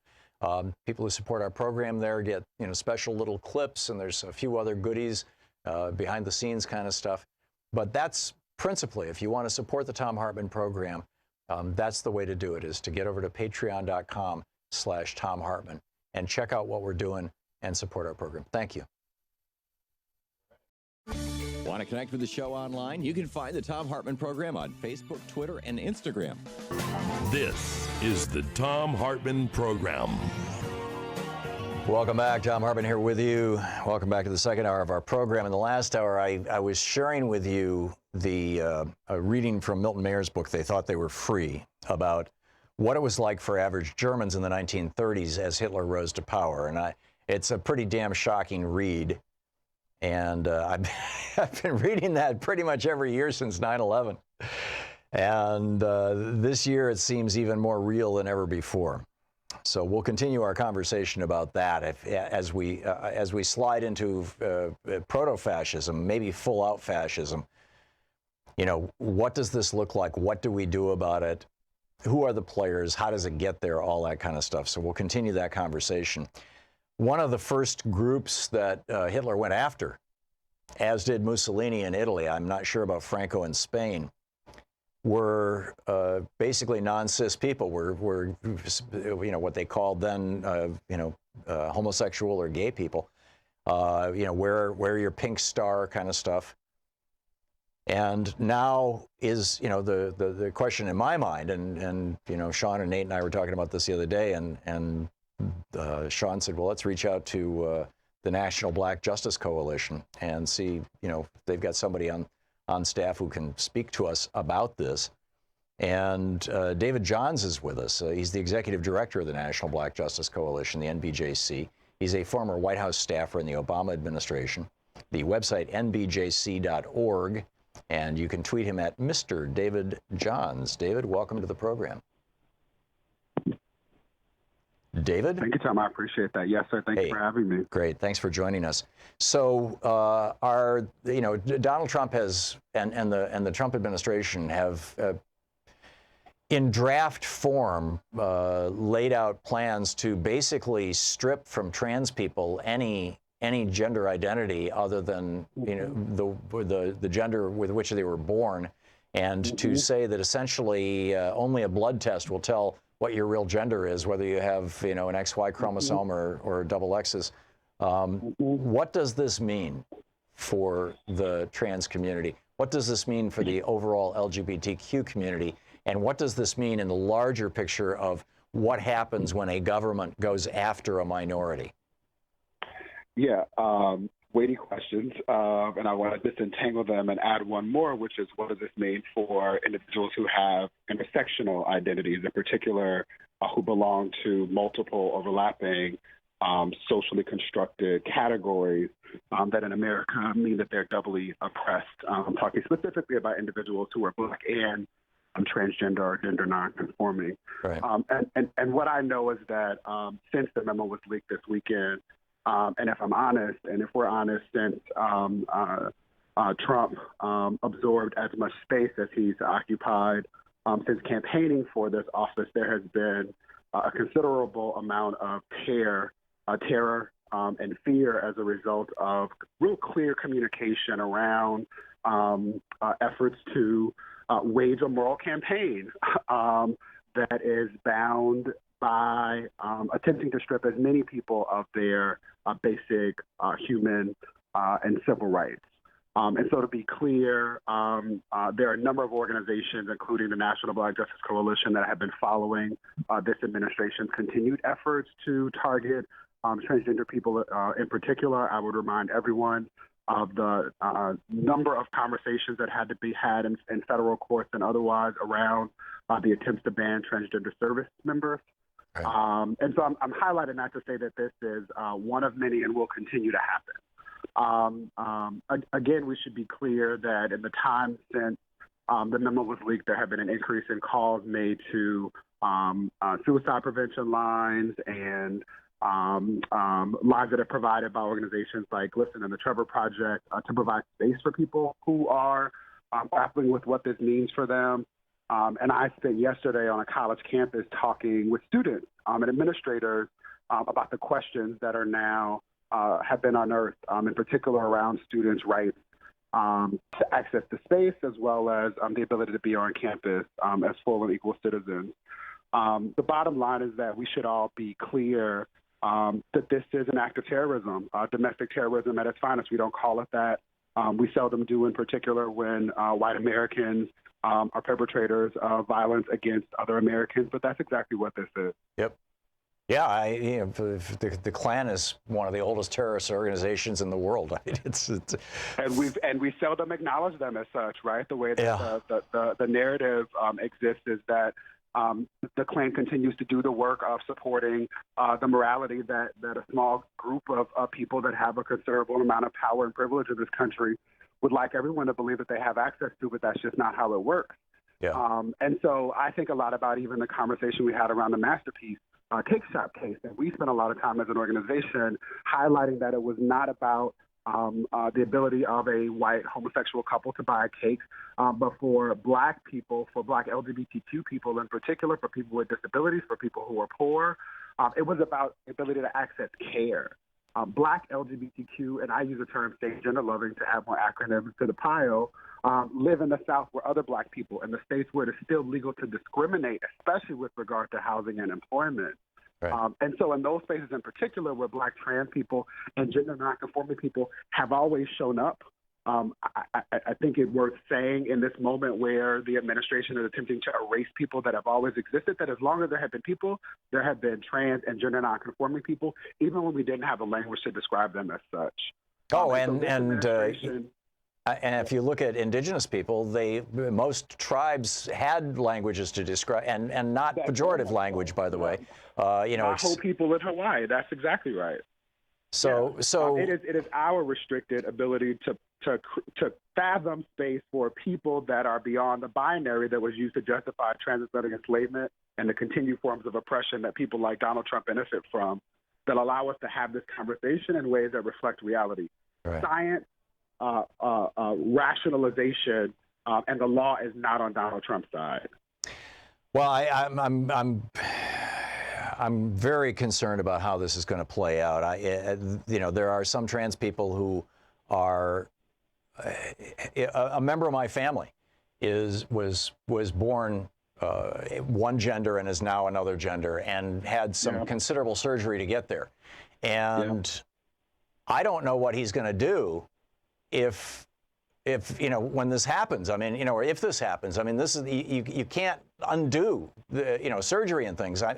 People who support our program there get, you know, special little clips, and there's a few other goodies, behind the scenes kind of stuff. But that's principally, if you want to support the Thom Hartmann Program, that's the way to do it, is to get over to patreon.com/Thom Hartmann and check out what we're doing and support our program. Thank you. Want to connect with the show online? You can find the Thom Hartmann Program on Facebook, Twitter, and Instagram. This is the Thom Hartmann Program. Welcome back. Thom Hartmann here with you. Welcome back to the second hour of our program. In the last hour, I was sharing with you the reading from Milton Mayer's book, They Thought They Were Free, about what it was like for average Germans in the 1930s as Hitler rose to power. And it's a pretty damn shocking read. And I've been reading that pretty much every year since 9/11. And this year it seems even more real than ever before. So we'll continue our conversation about that as we slide into proto-fascism, maybe full-out fascism. You know, what does this look like? What do we do about it? Who are the players? How does it get there? All that kind of stuff. So we'll continue that conversation. One of the first groups that Hitler went after, as did Mussolini in Italy, I'm not sure about Franco in Spain, were basically non-cis people. Were you know, what they called then homosexual or gay people. You know, wear your pink star kind of stuff. And now is, you know, the question in my mind, and you know, Sean and Nate and I were talking about this the other day, and Sean said, well, let's reach out to the National Black Justice Coalition and see, you know, if they've got somebody on staff who can speak to us about this. And David Johns is with us. He's the executive director of the National Black Justice Coalition, the NBJC. He's a former White House staffer in the Obama administration. The website, nbjc.org, and you can tweet him at Mr. David Johns. David, welcome to the program. David? Thank you, Tom. I appreciate that. Yes, sir. Thank you for having me. Great. Thanks for joining us. So, Donald Trump has, and the Trump administration have, in draft form, laid out plans to basically strip from trans people any gender identity other than, you know, the gender with which they were born, and to say that essentially only a blood test will tell what your real gender is, whether you have, you know, an XY chromosome or double X's. What does this mean for the trans community? What does this mean for the overall LGBTQ community? And what does this mean in the larger picture of what happens when a government goes after a minority? Yeah, weighty questions, and I want to disentangle them and add one more, which is, what does this mean for individuals who have intersectional identities, in particular, who belong to multiple overlapping socially constructed categories that in America mean that they're doubly oppressed. I'm talking specifically about individuals who are Black and transgender or gender nonconforming. Right. And what I know is that since the memo was leaked this weekend, and if I'm honest, and if we're honest, since Trump absorbed as much space as he's occupied since campaigning for this office, there has been a considerable amount of terror and fear as a result of real clear communication around efforts to wage a moral campaign that is bound by attempting to strip as many people of their basic human and civil rights. And so to be clear, there are a number of organizations, including the National Black Justice Coalition, that have been following this administration's continued efforts to target transgender people in particular. I would remind everyone of the number of conversations that had to be had in federal courts and otherwise around the attempts to ban transgender service members. Right. And so I'm highlighting that to say that this is one of many and will continue to happen. Again, we should be clear that in the time since the memo was leaked, there have been an increase in calls made to suicide prevention lines and lines that are provided by organizations like Listen and the Trevor Project to provide space for people who are grappling with what this means for them. And I spent yesterday on a college campus talking with students and administrators about the questions that are now have been unearthed, in particular around students' rights to access the space as well as the ability to be on campus as full and equal citizens. The bottom line is that we should all be clear that this is an act of terrorism, domestic terrorism at its finest. We don't call it that. We seldom do, in particular, when white Americans are perpetrators of violence against other Americans, but that's exactly what this is. Yep. Yeah, the Klan is one of the oldest terrorist organizations in the world. I mean, it's and we seldom acknowledge them as such, right? The way that the narrative exists is that the Klan continues to do the work of supporting the morality that a small group of people that have a considerable amount of power and privilege in this country would like everyone to believe that they have access to, but that's just not how it works. Yeah. And so I think a lot about even the conversation we had around the Masterpiece cake shop case. And we spent a lot of time as an organization highlighting that it was not about the ability of a white homosexual couple to buy a cake, but for Black people, for Black LGBTQ people in particular, for people with disabilities, for people who are poor, it was about the ability to access care. Black LGBTQ, and I use the term stay gender loving to add more acronyms to the pile, live in the South where other Black people, in the states where it is still legal to discriminate, especially with regard to housing and employment. Right. And so in those spaces in particular where Black trans people and gender nonconforming people have always shown up, I think it's worth saying in this moment where the administration is attempting to erase people that have always existed, that as long as there have been people, there have been trans and gender nonconforming people, even when we didn't have a language to describe them as such. And if you look at indigenous people, most tribes had languages to describe, and not pejorative language, by the way. Navajo people in Hawaii. That's exactly right. So it is our restricted ability to fathom space for people that are beyond the binary that was used to justify transatlantic enslavement and the continued forms of oppression that people like Donald Trump benefit from, that allow us to have this conversation in ways that reflect reality. Right. Science, rationalization, and the law is not on Donald Trump's side. Well, I'm very concerned about how this is going to play out. There are some trans people who are a member of my family was born one gender and is now another gender and had some considerable surgery to get there, and I don't know what he's going to do if when this happens. I mean, or if this happens. I mean, this is you can't undo the surgery and things. Not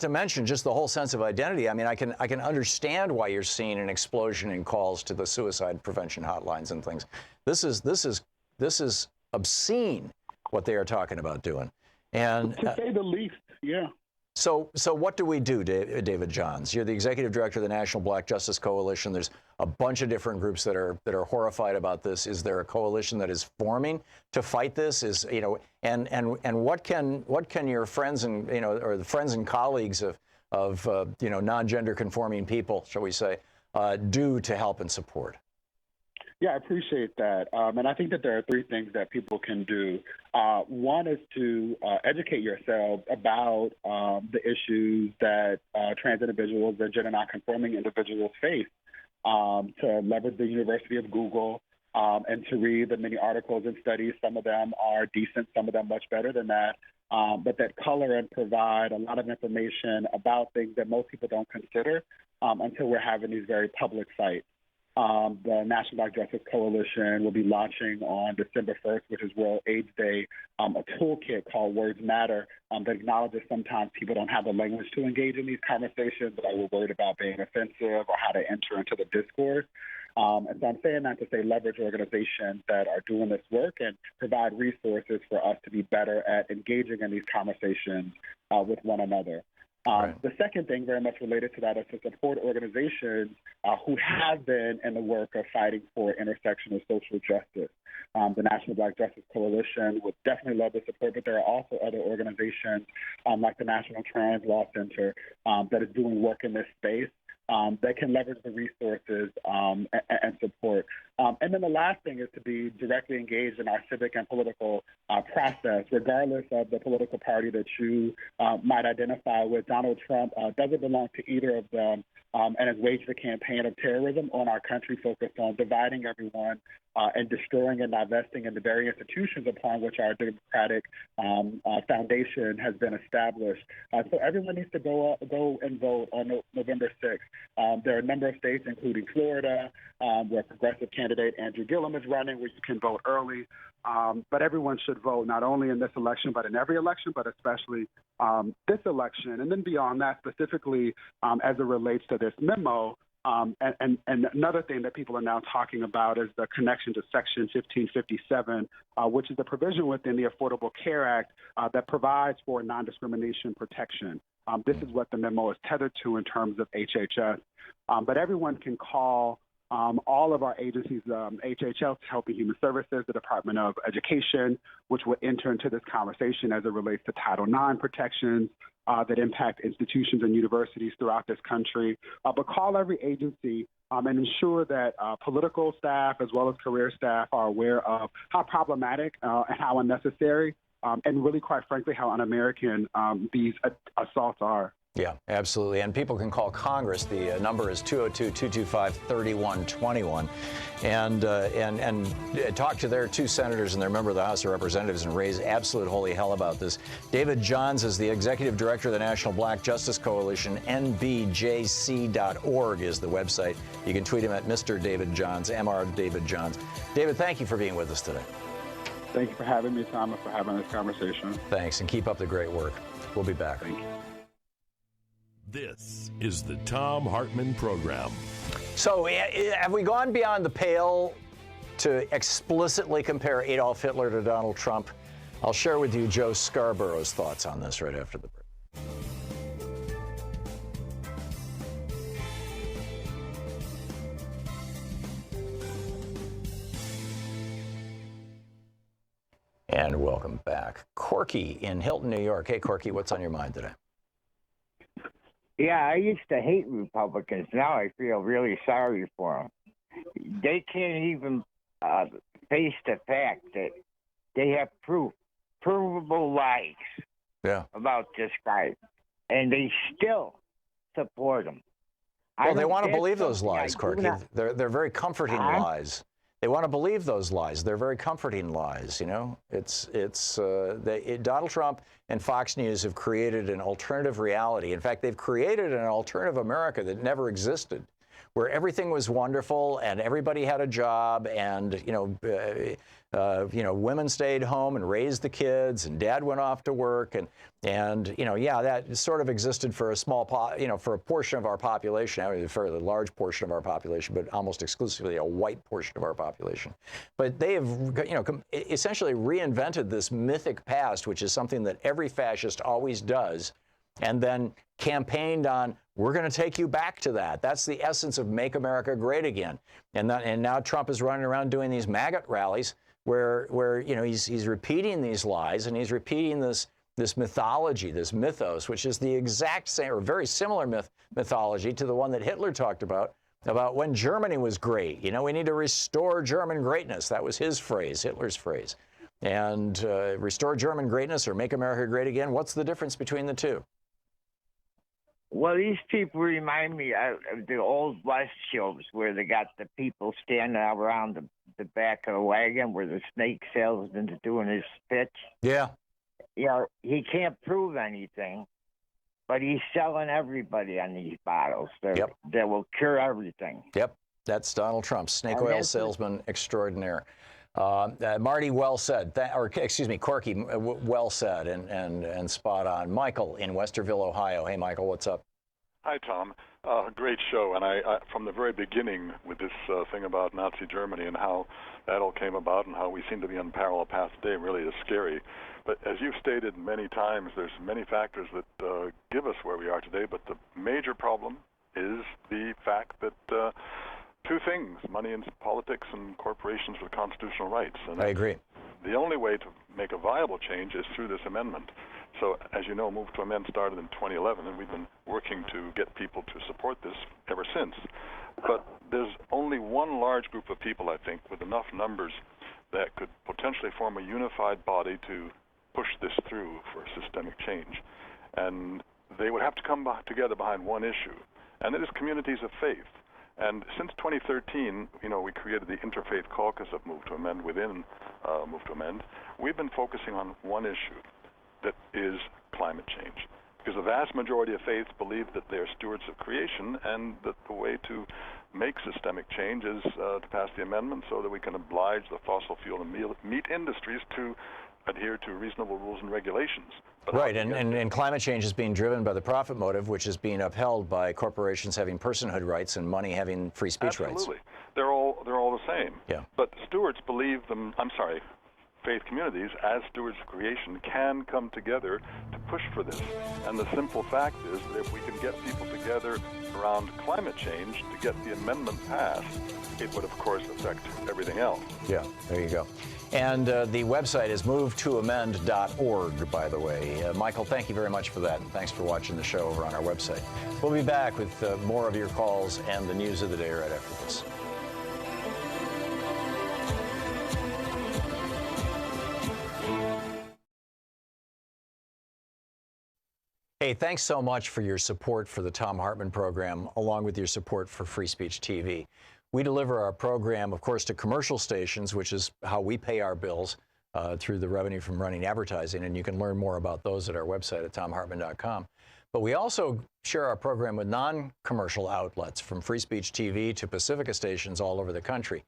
to mention just the whole sense of identity. I mean, I can understand why you're seeing an explosion in calls to the suicide prevention hotlines and things. This is obscene what they are talking about doing. And to say the least, yeah. So what do we do, David Johns? You're the executive director of the National Black Justice Coalition. There's a bunch of different groups that are horrified about this. Is there a coalition that is forming to fight this? And what can your friends and or the friends and colleagues of non-gender conforming people, shall we say, do to help and support? Yeah, I appreciate that. And I think that there are three things that people can do. One is to educate yourselves about the issues that trans individuals and gender nonconforming individuals face, to leverage the University of Google and to read the many articles and studies. Some of them are decent, some of them much better than that, but that color and provide a lot of information about things that most people don't consider until we're having these very public fights. the National Black Justice Coalition will be launching on December 1st, which is World AIDS Day, a toolkit called Words Matter that acknowledges sometimes people don't have the language to engage in these conversations, but we're worried about being offensive or how to enter into the discourse. And so I'm saying that to say leverage organizations that are doing this work and provide resources for us to be better at engaging in these conversations with one another. Right. The second thing very much related to that is to support organizations who have been in the work of fighting for intersectional social justice. The National Black Justice Coalition would definitely love the support, but there are also other organizations like the National Trans Law Center that is doing work in this space. That can leverage the resources and support. And then the last thing is to be directly engaged in our civic and political process, regardless of the political party that you might identify with. Donald Trump doesn't belong to either of them and has waged a campaign of terrorism on our country focused on dividing everyone and destroying and divesting in the very institutions upon which our democratic foundation has been established. So everyone needs to go and vote on November 6th. There are a number of states, including Florida, where progressive candidate Andrew Gillum is running, where you can vote early. But everyone should vote, not only in this election, but in every election, but especially this election. And then beyond that, specifically as it relates to this memo, and another thing that people are now talking about is the connection to Section 1557, which is the provision within the Affordable Care Act that provides for non-discrimination protection. This is what the memo is tethered to in terms of HHS. But everyone can call all of our agencies, HHS, Health and Human Services, the Department of Education, which will enter into this conversation as it relates to Title IX protections that impact institutions and universities throughout this country. But call every agency and ensure that political staff as well as career staff are aware of how problematic and how unnecessary and really, quite frankly, how un-American these assaults are. Yeah, absolutely. And people can call Congress. The number is 202-225-3121. And talk to their two senators and their member of the House of Representatives and raise absolute holy hell about this. David Johns is the executive director of the National Black Justice Coalition. NBJC.org is the website. You can tweet him at Mr. David Johns, Mr. David Johns. David, thank you for being with us today. Thank you for having me, Thomas, for having this conversation. Thanks, and keep up the great work. We'll be back. Thank you. This is the Thom Hartmann Program. So have we gone beyond the pale to explicitly compare Adolf Hitler to Donald Trump? I'll share with you Joe Scarborough's thoughts on this right after the break. And welcome back. Corky in Hilton, New York. Hey, Corky, what's on your mind today? Yeah, I used to hate Republicans. Now I feel really sorry for them. They can't even face the fact that they have provable lies about this guy, and they still support him. Well, they want to believe those lies, Corky. They're very comforting lies. They want to believe those lies. They're very comforting lies, you know. Donald Trump and Fox News have created an alternative reality. In fact, they've created an alternative America that never existed, where everything was wonderful and everybody had a job, and women stayed home and raised the kids, and dad went off to work, and that sort of existed for a small for a portion of our population, I mean, a fairly large portion of our population, but almost exclusively a white portion of our population. But they have essentially reinvented this mythic past, which is something that every fascist always does, and then campaigned on, we're going to take you back to that. That's the essence of Make America Great Again. And now Trump is running around doing these maggot rallies where he's repeating these lies, and he's repeating this mythology, this mythos, which is the exact same or very similar mythology to the one that Hitler talked about when Germany was great. You know, we need to restore German greatness. That was his phrase, Hitler's phrase. And restore German greatness or Make America Great Again, what's the difference between the two? Well, these people remind me of the old West shows where they got the people standing around the back of the wagon where the snake salesman's doing his pitch. Yeah. He can't prove anything, but he's selling everybody on these bottles that will cure everything. Yep. That's Donald Trump, snake And oil that's- salesman extraordinaire. Marty, well said. Corky, well said and spot on. Michael in Westerville, Ohio. Hey, Michael, what's up? Hi, Tom. Great show. And I from the very beginning with this thing about Nazi Germany and how that all came about and how we seem to be on parallel paths today really is scary. But as you've stated many times, there's many factors that give us where we are today. But the major problem is the fact that two things, money in politics and corporations with constitutional rights. And I agree. The only way to make a viable change is through this amendment. So, as you know, Move to Amend started in 2011, and we've been working to get people to support this ever since. But there's only one large group of people, I think, with enough numbers that could potentially form a unified body to push this through for systemic change. And they would have to come together behind one issue, and it is communities of faith. And since 2013, we created the Interfaith Caucus of Move to Amend within Move to Amend. We've been focusing on one issue, that is climate change. Because the vast majority of faiths believe that they are stewards of creation and that the way to make systemic change is to pass the amendment so that we can oblige the fossil fuel and meat industries to adhere to reasonable rules and regulations. But right, and climate change is being driven by the profit motive, which is being upheld by corporations having personhood rights and money having free speech rights. Absolutely. They're all the same. Yeah. But stewards believe faith communities, as stewards of creation, can come together to push for this. And the simple fact is that if we can get people together around climate change to get the amendment passed, it would, of course, affect everything else. Yeah, there you go. And the website is movetoamend.org, by the way. Michael, thank you very much for that, and thanks for watching the show over on our website. We'll be back with more of your calls and the news of the day right after this. Hey, thanks so much for your support for the Thom Hartmann Program, along with your support for Free Speech TV. We deliver our program, of course, to commercial stations, which is how we pay our bills through the revenue from running advertising, and you can learn more about those at our website at thomhartmann.com. But we also share our program with non-commercial outlets, from Free Speech TV to Pacifica stations all over the country.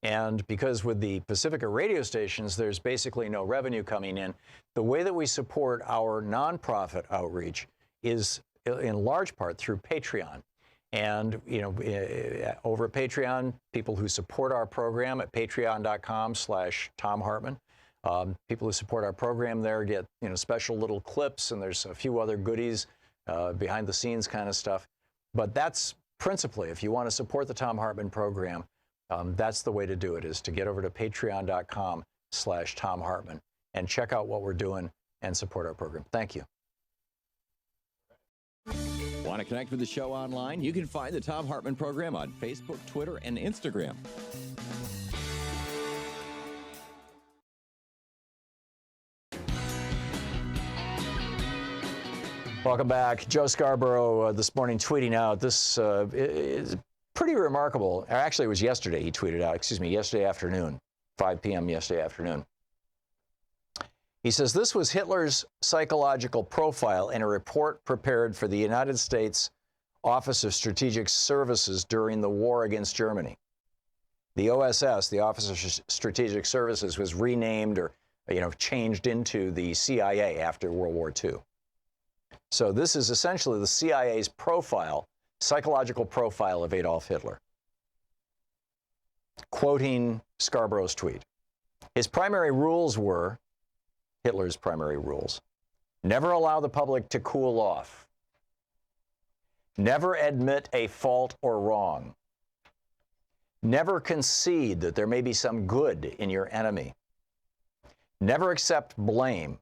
And because with the Pacifica radio stations, there's basically no revenue coming in, the way that we support our nonprofit outreach is in large part through Patreon. And, over at Patreon, people who support our program at patreon.com/Thom Hartmann, people who support our program there get, special little clips, and there's a few other goodies, behind the scenes kind of stuff. But that's principally, if you want to support the Thom Hartmann Program, that's the way to do it, is to get over to patreon.com/Thom Hartmann and check out what we're doing and support our program. Thank you. Want to connect with the show online? You can find the Thom Hartmann Program on Facebook, Twitter, and Instagram. Welcome back. Joe Scarborough this morning tweeting out, this is pretty remarkable. Actually, it was yesterday he tweeted out, yesterday afternoon, 5 p.m. yesterday afternoon. He says, this was Hitler's psychological profile in a report prepared for the United States Office of Strategic Services during the war against Germany. The OSS, the Office of Strategic Services, was renamed or, changed into the CIA after World War II. So this is essentially the CIA's profile, psychological profile of Adolf Hitler. Quoting Scarborough's tweet, his primary rules were, Hitler's primary rules, never allow the public to cool off, never admit a fault or wrong, never concede that there may be some good in your enemy, never accept blame.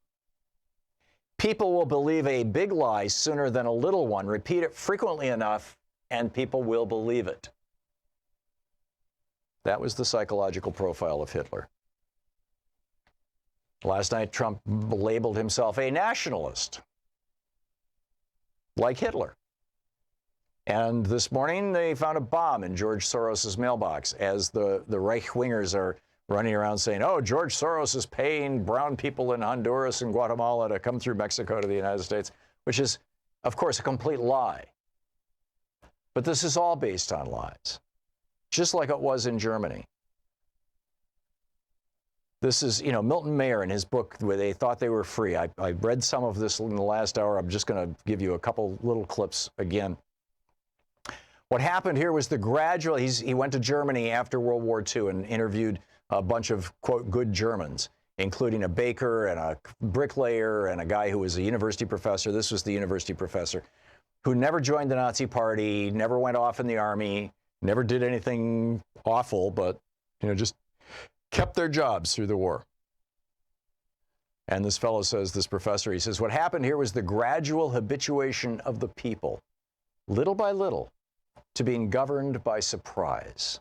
People will believe a big lie sooner than a little one. Repeat it frequently enough, and people will believe it. That was the psychological profile of Hitler. Last night, Trump labeled himself a nationalist, like Hitler. And this morning, they found a bomb in George Soros' mailbox as the right-wingers are running around saying, oh, George Soros is paying brown people in Honduras and Guatemala to come through Mexico to the United States, which is, of course, a complete lie. But this is all based on lies. just like it was in Germany. This is, Milton Mayer in his book where they thought they were free. I read some of this in the last hour. I'm just going to give you a couple little clips again. What happened here was the gradual, he went to Germany after World War II and interviewed a bunch of, quote, good Germans, including a baker and a bricklayer and a guy who was a university professor. This was the university professor who never joined the Nazi Party, never went off in the army, never did anything awful, but, just kept their jobs through the war. And this fellow says, this professor, he says, what happened here was the gradual habituation of the people, little by little, to being governed by surprise,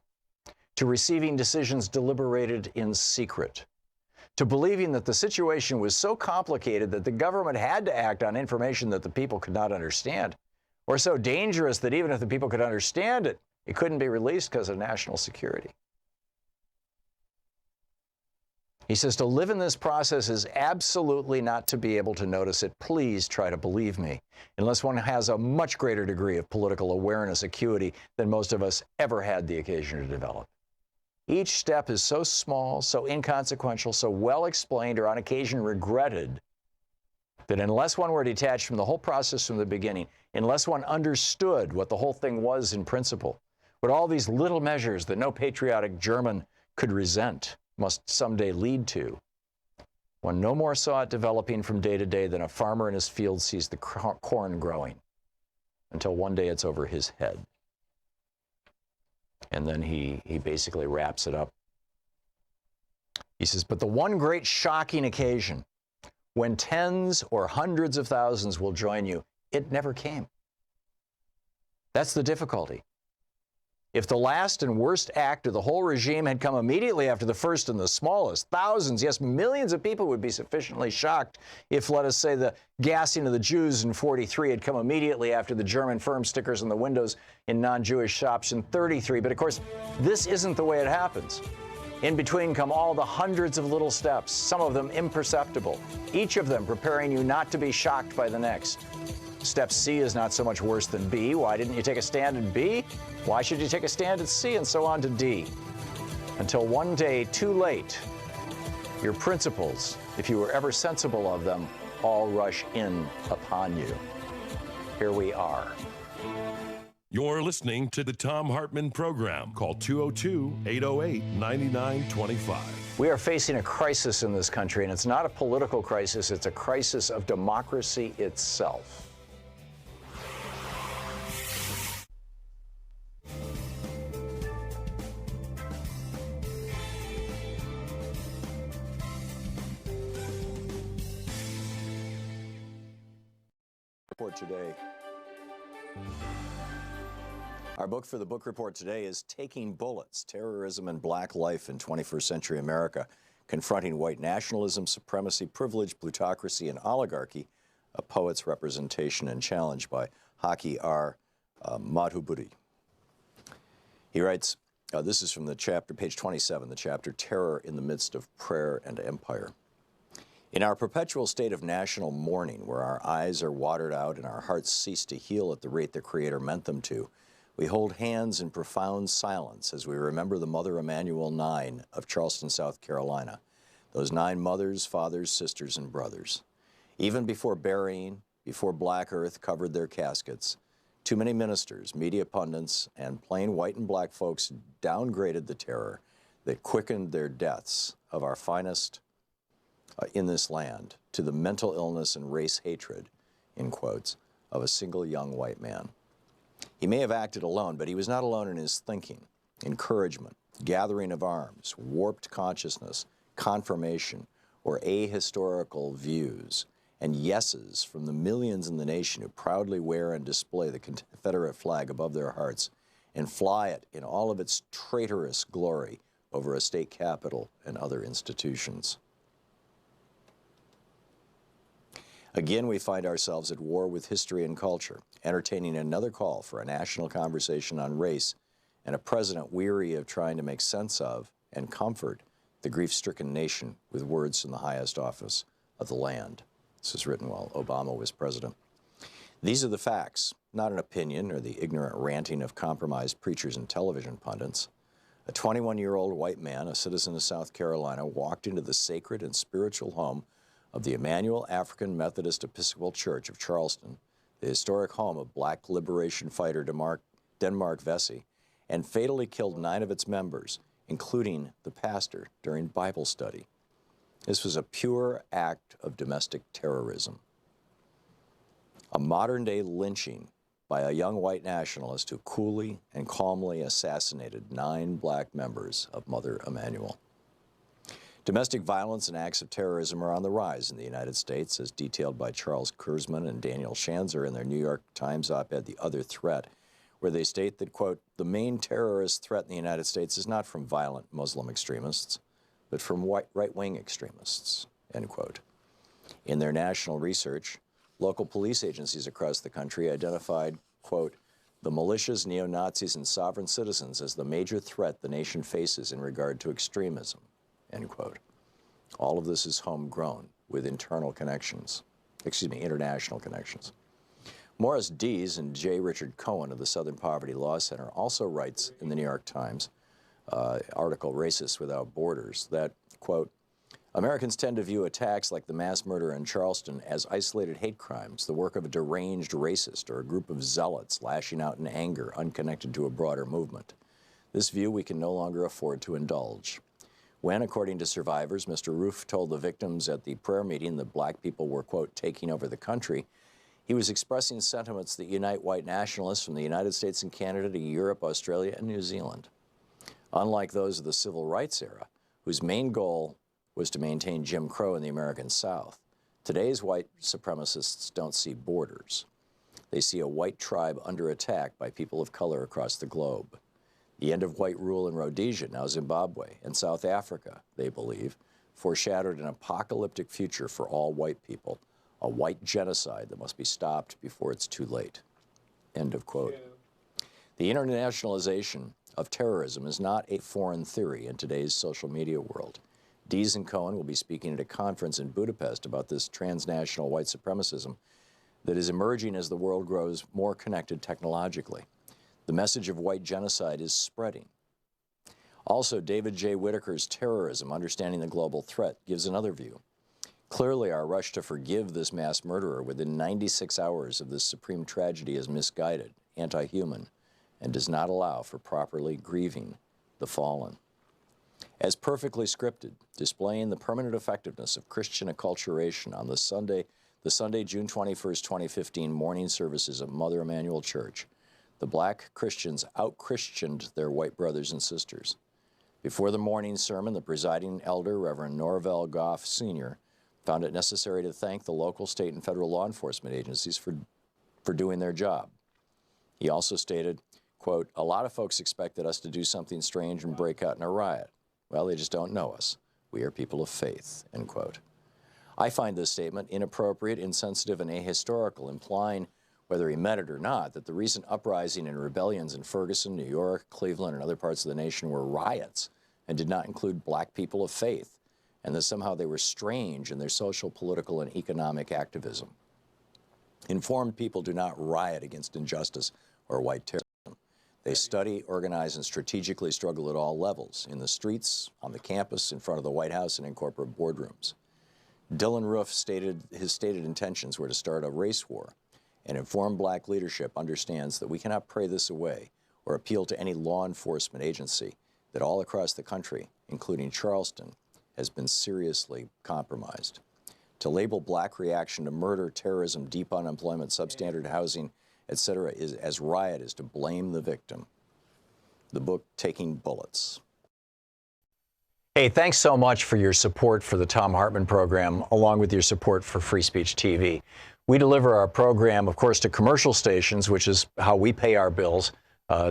to receiving decisions deliberated in secret, to believing that the situation was so complicated that the government had to act on information that the people could not understand, or so dangerous that even if the people could understand it, it couldn't be released because of national security. He says, to live in this process is absolutely not to be able to notice it. Please try to believe me, unless one has a much greater degree of political awareness, acuity, than most of us ever had the occasion to develop. Each step is so small, so inconsequential, so well explained, or on occasion regretted, that unless one were detached from the whole process from the beginning, unless one understood what the whole thing was in principle, what all these little measures that no patriotic German could resent must someday lead to, one no more saw it developing from day to day than a farmer in his field sees the corn growing, until one day it's over his head. And then he basically wraps it up. He says, but the one great shocking occasion when tens or hundreds of thousands will join you, it never came. That's the difficulty. If the last and worst act of the whole regime had come immediately after the first and the smallest, thousands, yes, millions of people would be sufficiently shocked if, let us say, the gassing of the Jews in 43 had come immediately after the German firm stickers on the windows in non-Jewish shops in 33. But of course, this isn't the way it happens. In between come all the hundreds of little steps, some of them imperceptible, each of them preparing you not to be shocked by the next. Step C is not so much worse than B. Why didn't you take a stand at B? Why should you take a stand at C, and so on to D? Until one day, too late, your principles, if you were ever sensible of them, all rush in upon you. Here we are. You're listening to the Thom Hartmann Program. Call 202-808-9925. We are facing a crisis in this country, and it's not a political crisis. It's a crisis of democracy itself. Report today. Our book for the book report today is Taking Bullets, Terrorism and Black Life in 21st Century America, Confronting White Nationalism, Supremacy, Privilege, Plutocracy, and Oligarchy, a Poet's Representation and Challenge by Haki R. Madhubuti. He writes, this is from the chapter, page 27, the chapter Terror in the Midst of Prayer and Empire. In our perpetual state of national mourning, where our eyes are watered out and our hearts cease to heal at the rate the Creator meant them to, we hold hands in profound silence as we remember the Mother Emanuel 9 of Charleston, South Carolina, those 9 mothers, fathers, sisters, and brothers. Even before burying, before black earth covered their caskets, too many ministers, media pundits, and plain white and black folks downgraded the terror that quickened their deaths of our finest in this land to the mental illness and race hatred, in quotes, of a single young white man. He may have acted alone, but he was not alone in his thinking, encouragement, gathering of arms, warped consciousness, confirmation, or ahistorical views, and yeses from the millions in the nation who proudly wear and display the Confederate flag above their hearts and fly it in all of its traitorous glory over a state capitol and other institutions. Again, we find ourselves at war with history and culture, entertaining another call for a national conversation on race and a president weary of trying to make sense of and comfort the grief-stricken nation with words from the highest office of the land. This was written while Obama was president. These are the facts, not an opinion or the ignorant ranting of compromised preachers and television pundits. A 21-year-old white man, a citizen of South Carolina, walked into the sacred and spiritual home of the Emmanuel African Methodist Episcopal Church of Charleston, the historic home of Black liberation fighter Denmark Vesey, and fatally killed 9 of its members, including the pastor, during Bible study. This was a pure act of domestic terrorism. A modern-day lynching by a young white nationalist who coolly and calmly assassinated 9 black members of Mother Emanuel. Domestic violence and acts of terrorism are on the rise in the United States, as detailed by Charles Kurzman and Daniel Schanzer in their New York Times op-ed, The Other Threat, where they state that, quote, the main terrorist threat in the United States is not from violent Muslim extremists, but from right-wing extremists, end quote. In their national research, local police agencies across the country identified, quote, the militias, neo-Nazis, and sovereign citizens as the major threat the nation faces in regard to extremism, end quote. All of this is homegrown with international connections. Morris Dees and J. Richard Cohen of the Southern Poverty Law Center also writes in the New York Times article, Racists Without Borders, that, quote, Americans tend to view attacks like the mass murder in Charleston as isolated hate crimes, the work of a deranged racist or a group of zealots lashing out in anger unconnected to a broader movement. This view we can no longer afford to indulge. When, according to survivors, Mr. Roof told the victims at the prayer meeting that black people were, quote, taking over the country, he was expressing sentiments that unite white nationalists from the United States and Canada to Europe, Australia, and New Zealand. Unlike those of the Civil Rights era, whose main goal was to maintain Jim Crow in the American South, today's white supremacists don't see borders. They see a white tribe under attack by people of color across the globe. The end of white rule in Rhodesia, now Zimbabwe, and South Africa, they believe, foreshadowed an apocalyptic future for all white people, a white genocide that must be stopped before it's too late. End of quote. The internationalization of terrorism is not a foreign theory in today's social media world. Dees and Cohen will be speaking at a conference in Budapest about this transnational white supremacism that is emerging as the world grows more connected technologically. The message of white genocide is spreading. Also, David J. Whitaker's Terrorism, Understanding the Global Threat, gives another view. Clearly, our rush to forgive this mass murderer within 96 hours of this supreme tragedy is misguided, anti-human, and does not allow for properly grieving the fallen. As perfectly scripted, displaying the permanent effectiveness of Christian acculturation on the Sunday, June 21st, 2015 morning services of Mother Emanuel Church, the black Christians out-Christianed their white brothers and sisters. Before the morning sermon, the presiding elder, Reverend Norvell Goff Sr., found it necessary to thank the local, state, and federal law enforcement agencies for doing their job. He also stated, quote, a lot of folks expected us to do something strange and break out in a riot. Well, they just don't know us. We are people of faith, end quote. I find this statement inappropriate, insensitive, and ahistorical, implying, whether he meant it or not, that the recent uprising and rebellions in Ferguson, New York, Cleveland, and other parts of the nation were riots and did not include black people of faith, and that somehow they were strange in their social, political, and economic activism. Informed people do not riot against injustice or white terrorism. They study, organize, and strategically struggle at all levels, in the streets, on the campus, in front of the White House, and in corporate boardrooms. Dylan Roof his stated intentions were to start a race war, and informed black leadership understands that we cannot pray this away or appeal to any law enforcement agency that all across the country, including Charleston, has been seriously compromised. To label black reaction to murder, terrorism, deep unemployment, substandard housing, etc., as riot is to blame the victim. The book, Taking Bullets. Hey, thanks so much for your support for the Thom Hartmann Program, along with your support for Free Speech TV. We deliver our program, of course, to commercial stations, which is how we pay our bills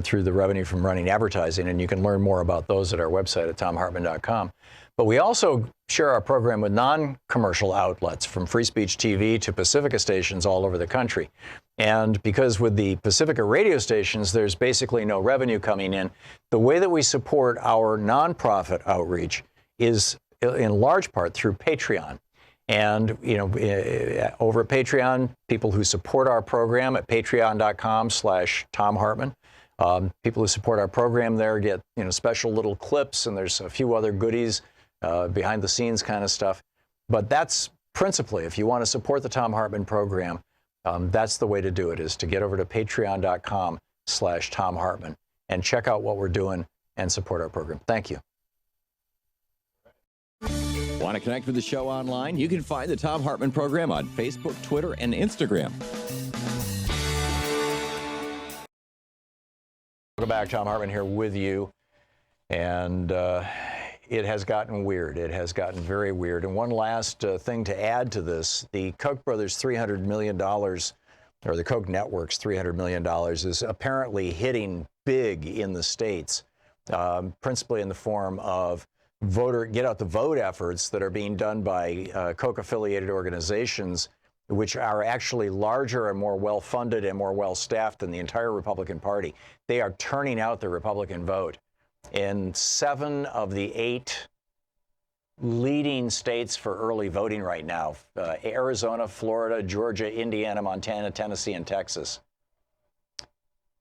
through the revenue from running advertising, and you can learn more about those at our website at thomhartmann.com. But we also share our program with non-commercial outlets, from Free Speech TV to Pacifica stations all over the country. And because with the Pacifica radio stations, there's basically no revenue coming in, the way that we support our nonprofit outreach is in large part through Patreon. And, you know, over at Patreon, people who support our program at patreon.com/Thom Hartmann People who support our program there get, special little clips, and there's a few other goodies, behind the scenes kind of stuff. But that's principally, if you want to support the Thom Hartmann program, that's the way to do it, is to get over to patreon.com/Thom Hartmann and check out what we're doing and support our program. Thank you. Want to connect with the show online? You can find the Thom Hartmann Program on Facebook, Twitter, and Instagram. Welcome back. Thom Hartmann here with you. And it has gotten weird. It has gotten very weird. And one last thing to add to this, the Koch brothers' $300 million, or the Koch network's $300 million, is apparently hitting big in the States, principally in the form of get out the vote efforts that are being done by Koch-affiliated organizations, which are actually larger and more well-funded and more well-staffed than the entire Republican Party. They are turning out the Republican vote. In 7 of the 8 leading states for early voting right now, Arizona, Florida, Georgia, Indiana, Montana, Tennessee, and Texas,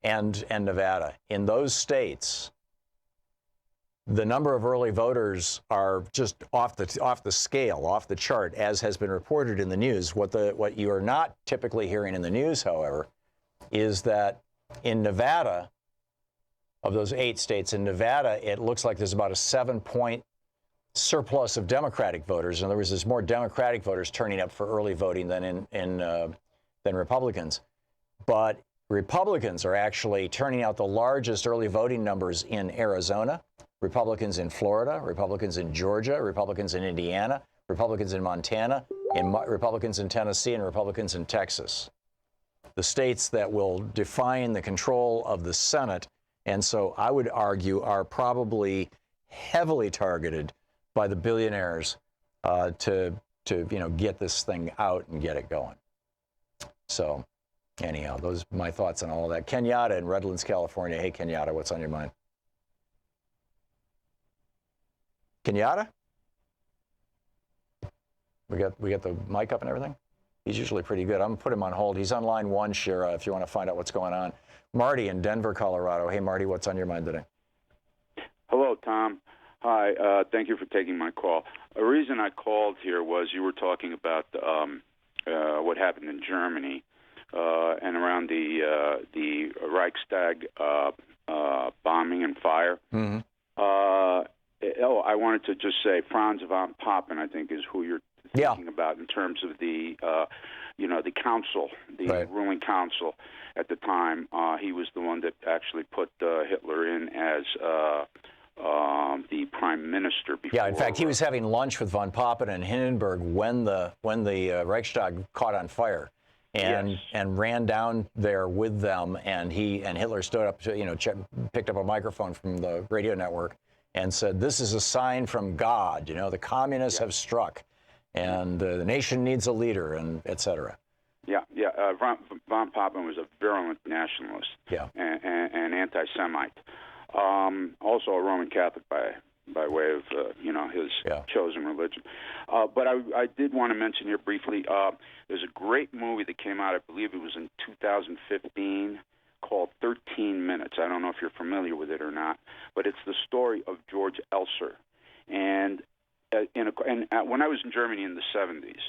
and Nevada. In those states, the number of early voters are just off the scale, off the chart, as has been reported in the news. What you are not typically hearing in the news, however, is that in Nevada, of those 8 states, in Nevada, it looks like there's about a 7-point surplus of Democratic voters. In other words, there's more Democratic voters turning up for early voting than than Republicans. But Republicans are actually turning out the largest early voting numbers in Arizona, Republicans in Florida, Republicans in Georgia, Republicans in Indiana, Republicans in Montana, and Republicans in Tennessee, and Republicans in Texas. The states that will define the control of the Senate, and so I would argue are probably heavily targeted by the billionaires to get this thing out and get it going. So anyhow, those are my thoughts on all of that. Kenyatta in Redlands, California. Hey, Kenyatta, what's on your mind? Kenyatta? We got the mic up and everything? He's usually pretty good. I'm going to put him on hold. He's on line 1, Shira, if you want to find out what's going on. Marty in Denver, Colorado. Hey, Marty, what's on your mind today? Hello, Tom. Hi. Thank you for taking my call. The reason I called here was you were talking about what happened in Germany and around the Reichstag bombing and fire. Mm-hmm. I wanted to just say Franz von Papen, I think, is who you're thinking about in terms of the council, the ruling council at the time. He was the one that actually put Hitler in as the prime minister. Before, in fact, he was having lunch with von Papen and Hindenburg when the Reichstag caught on fire, and ran down there with them, and Hitler stood up, picked up a microphone from the radio network and said, "This is a sign from God. The communists have struck, and the nation needs a leader," and et cetera. Von Papen was a virulent nationalist and anti-Semite. Also a Roman Catholic by way of his chosen religion. But I did want to mention here briefly, there's a great movie that came out, I believe it was in 2015, called 13 Minutes. I don't know if you're familiar with it or not, but it's the story of George Elser. And when I was in Germany in the 70s,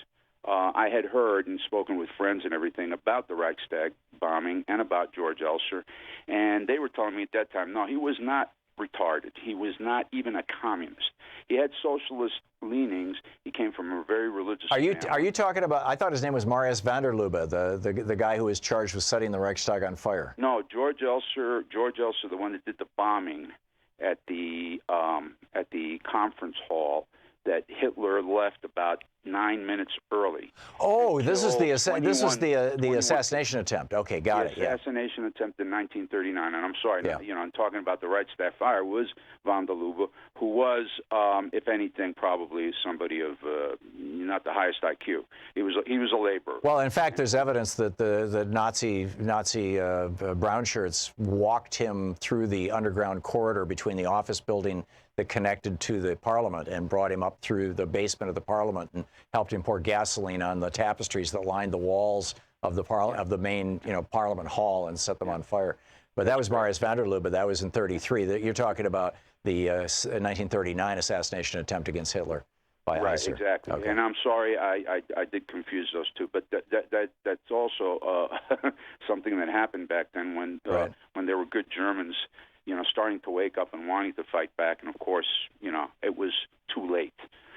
I had heard and spoken with friends and everything about the Reichstag bombing and about George Elser, and they were telling me at that time, no, he was not retarded. He was not even a communist. He had socialist leanings. He came from a very religious family. Are you talking about? I thought his name was Marius van der Lubbe, the guy who was charged with setting the Reichstag on fire. No, George Elser, the one that did the bombing at the conference hall that Hitler left about 9 minutes early. Oh, this was the assassination attempt. Okay, got it. Assassination attempt in 1939. And I'm sorry, I'm talking about the Reichstag fire was von der Lubbe, who was, if anything, probably somebody of not the highest IQ. He was a laborer. Well, in fact, there's evidence that the Nazi brown shirts walked him through the underground corridor between the office building that connected to the Parliament and brought him up through the basement of the Parliament and helped him pour gasoline on the tapestries that lined the walls of the main Parliament Hall and set them on fire. But that was Marius van der Lubbe, but that was in 33. You're talking about the 1939 assassination attempt against Hitler by Right, Iser. exactly. Okay. And I'm sorry, I did confuse those two, but that's also something that happened back then when there were good Germans, starting to wake up and wanting to fight back, and of course, it was too late.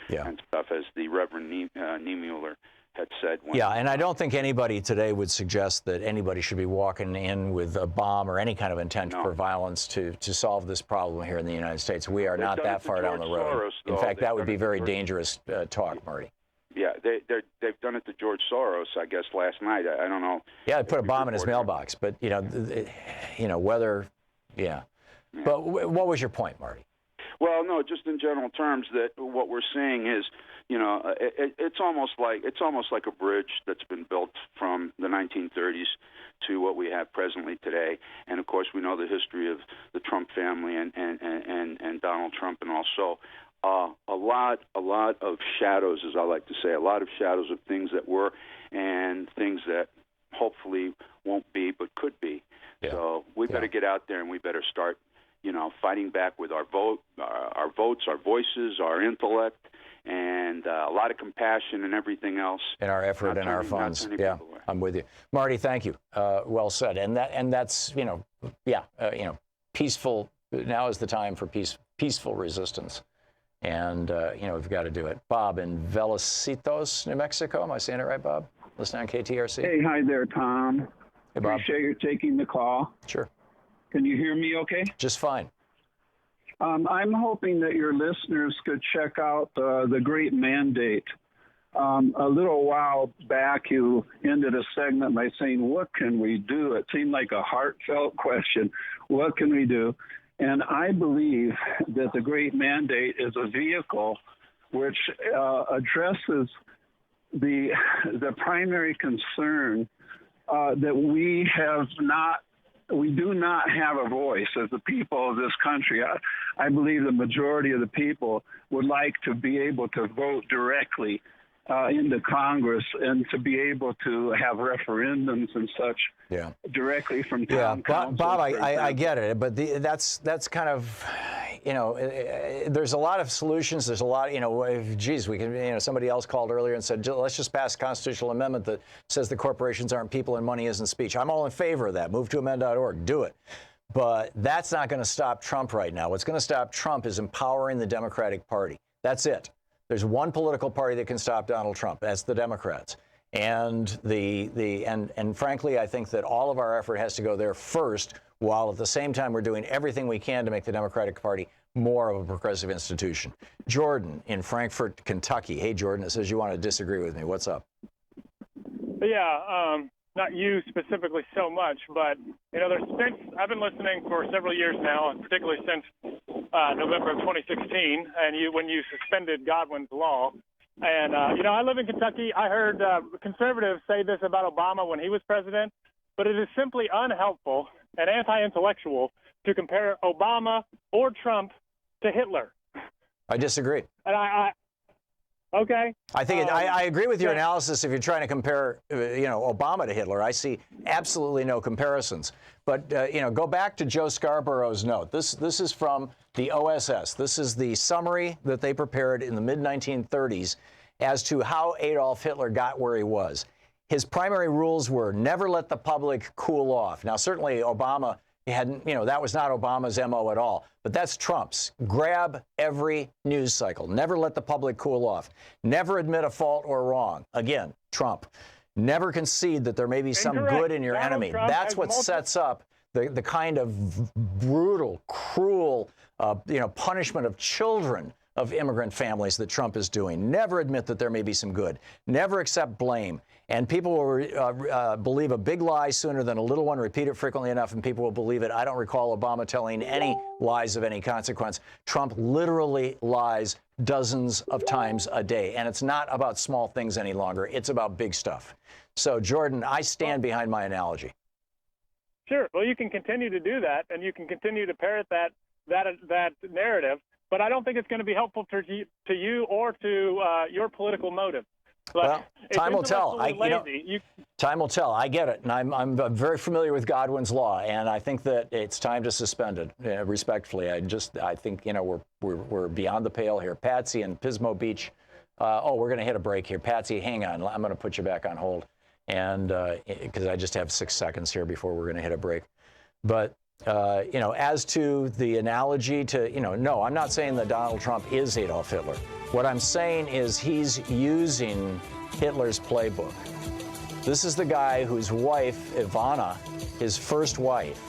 Yeah. And stuff, as the Reverend Niemöller had said. Yeah, and I don't think anybody today would suggest that anybody should be walking in with a bomb or any kind of intent for violence to solve this problem here in the United States. We are not that far down the road. In fact, that would be very dangerous talk, Marty. Yeah, they've done it to George Soros, I guess, last night. I don't know. Yeah, they put a bomb in his mailbox, but whether, yeah. But what was your point, Marty? Well, no, just in general terms, that what we're seeing is, it's almost like a bridge that's been built from the 1930s to what we have presently today. And of course, we know the history of the Trump family and Donald Trump, and also a lot of shadows, as I like to say, a lot of shadows of things that were and things that hopefully won't be but could be. Yeah. So we better get out there and we better start, fighting back with our votes, our voices, our intellect, and a lot of compassion and everything else. And our effort and our funds. Yeah, I'm with you, Marty. Thank you. Well said. And that's peaceful. Now is the time for peaceful resistance. And we've got to do it. Bob in Velocitos, New Mexico. Am I saying it right, Bob? Listening on KTRC. Hey, hi there, Tom. Hey, Bob. Appreciate you taking the call. Sure. Can you hear me okay? Just fine. I'm hoping that your listeners could check out The Great Mandate. A little while back, you ended a segment by saying, what can we do? It seemed like a heartfelt question. What can we do? And I believe that The Great Mandate is a vehicle which addresses the primary concern that we do not have a voice as the people of this country. I believe the majority of the people would like to be able to vote directly into Congress and to be able to have referendums and such directly from town council. Bob, I get it, but that's kind of, there's a lot of solutions. There's a lot, we can, somebody else called earlier and said, let's just pass a constitutional amendment that says the corporations aren't people and money isn't speech. I'm all in favor of that. Move to amend.org. Do it. But that's not going to stop Trump right now. What's going to stop Trump is empowering the Democratic Party. That's it. There's one political party that can stop Donald Trump. That's the Democrats. And and frankly, I think that all of our effort has to go there first, while at the same time we're doing everything we can to make the Democratic Party more of a progressive institution. Jordan in Frankfort, Kentucky. Hey, Jordan, it says you want to disagree with me. What's up? Yeah, not you specifically so much, but I've been listening for several years now, and particularly since November of 2016, and when you suspended Godwin's law. And I live in Kentucky. I heard conservatives say this about Obama when he was president, but it is simply unhelpful and anti-intellectual to compare Obama or Trump to Hitler. I disagree. And okay. I think I agree with your analysis if you're trying to compare, Obama to Hitler. I see absolutely no comparisons. But, go back to Joe Scarborough's note. This is from the OSS. This is the summary that they prepared in the mid-1930s as to how Adolf Hitler got where he was. His primary rules were never let the public cool off. Now, certainly Obama hadn't, that was not Obama's MO at all. But that's Trump's. Grab every news cycle. Never let the public cool off. Never admit a fault or wrong. Again, Trump. Never concede that there may be some good in your enemy. That's what sets up the kind of brutal, cruel, punishment of children of immigrant families that Trump is doing. Never admit that there may be some good. Never accept blame. And people will believe a big lie sooner than a little one. Repeat it frequently enough, and people will believe it. I don't recall Obama telling any lies of any consequence. Trump literally lies dozens of times a day. And it's not about small things any longer. It's about big stuff. So, Jordan, I stand behind my analogy. Sure. Well, you can continue to do that, and you can continue to parrot that narrative. But I don't think it's going to be helpful to you or to your political motive. Well, time will tell. Time will tell. I get it, and I'm very familiar with Godwin's law, and I think that it's time to suspend it. Respectfully, I think we're beyond the pale here. Patsy in Pismo Beach. We're going to hit a break here. Patsy, hang on. I'm going to put you back on hold, and because I just have 6 seconds here before we're going to hit a break. But as to the analogy to, no, I'm not saying that Donald Trump is Adolf Hitler. What I'm saying is he's using Hitler's playbook. This is the guy whose wife, Ivana, his first wife,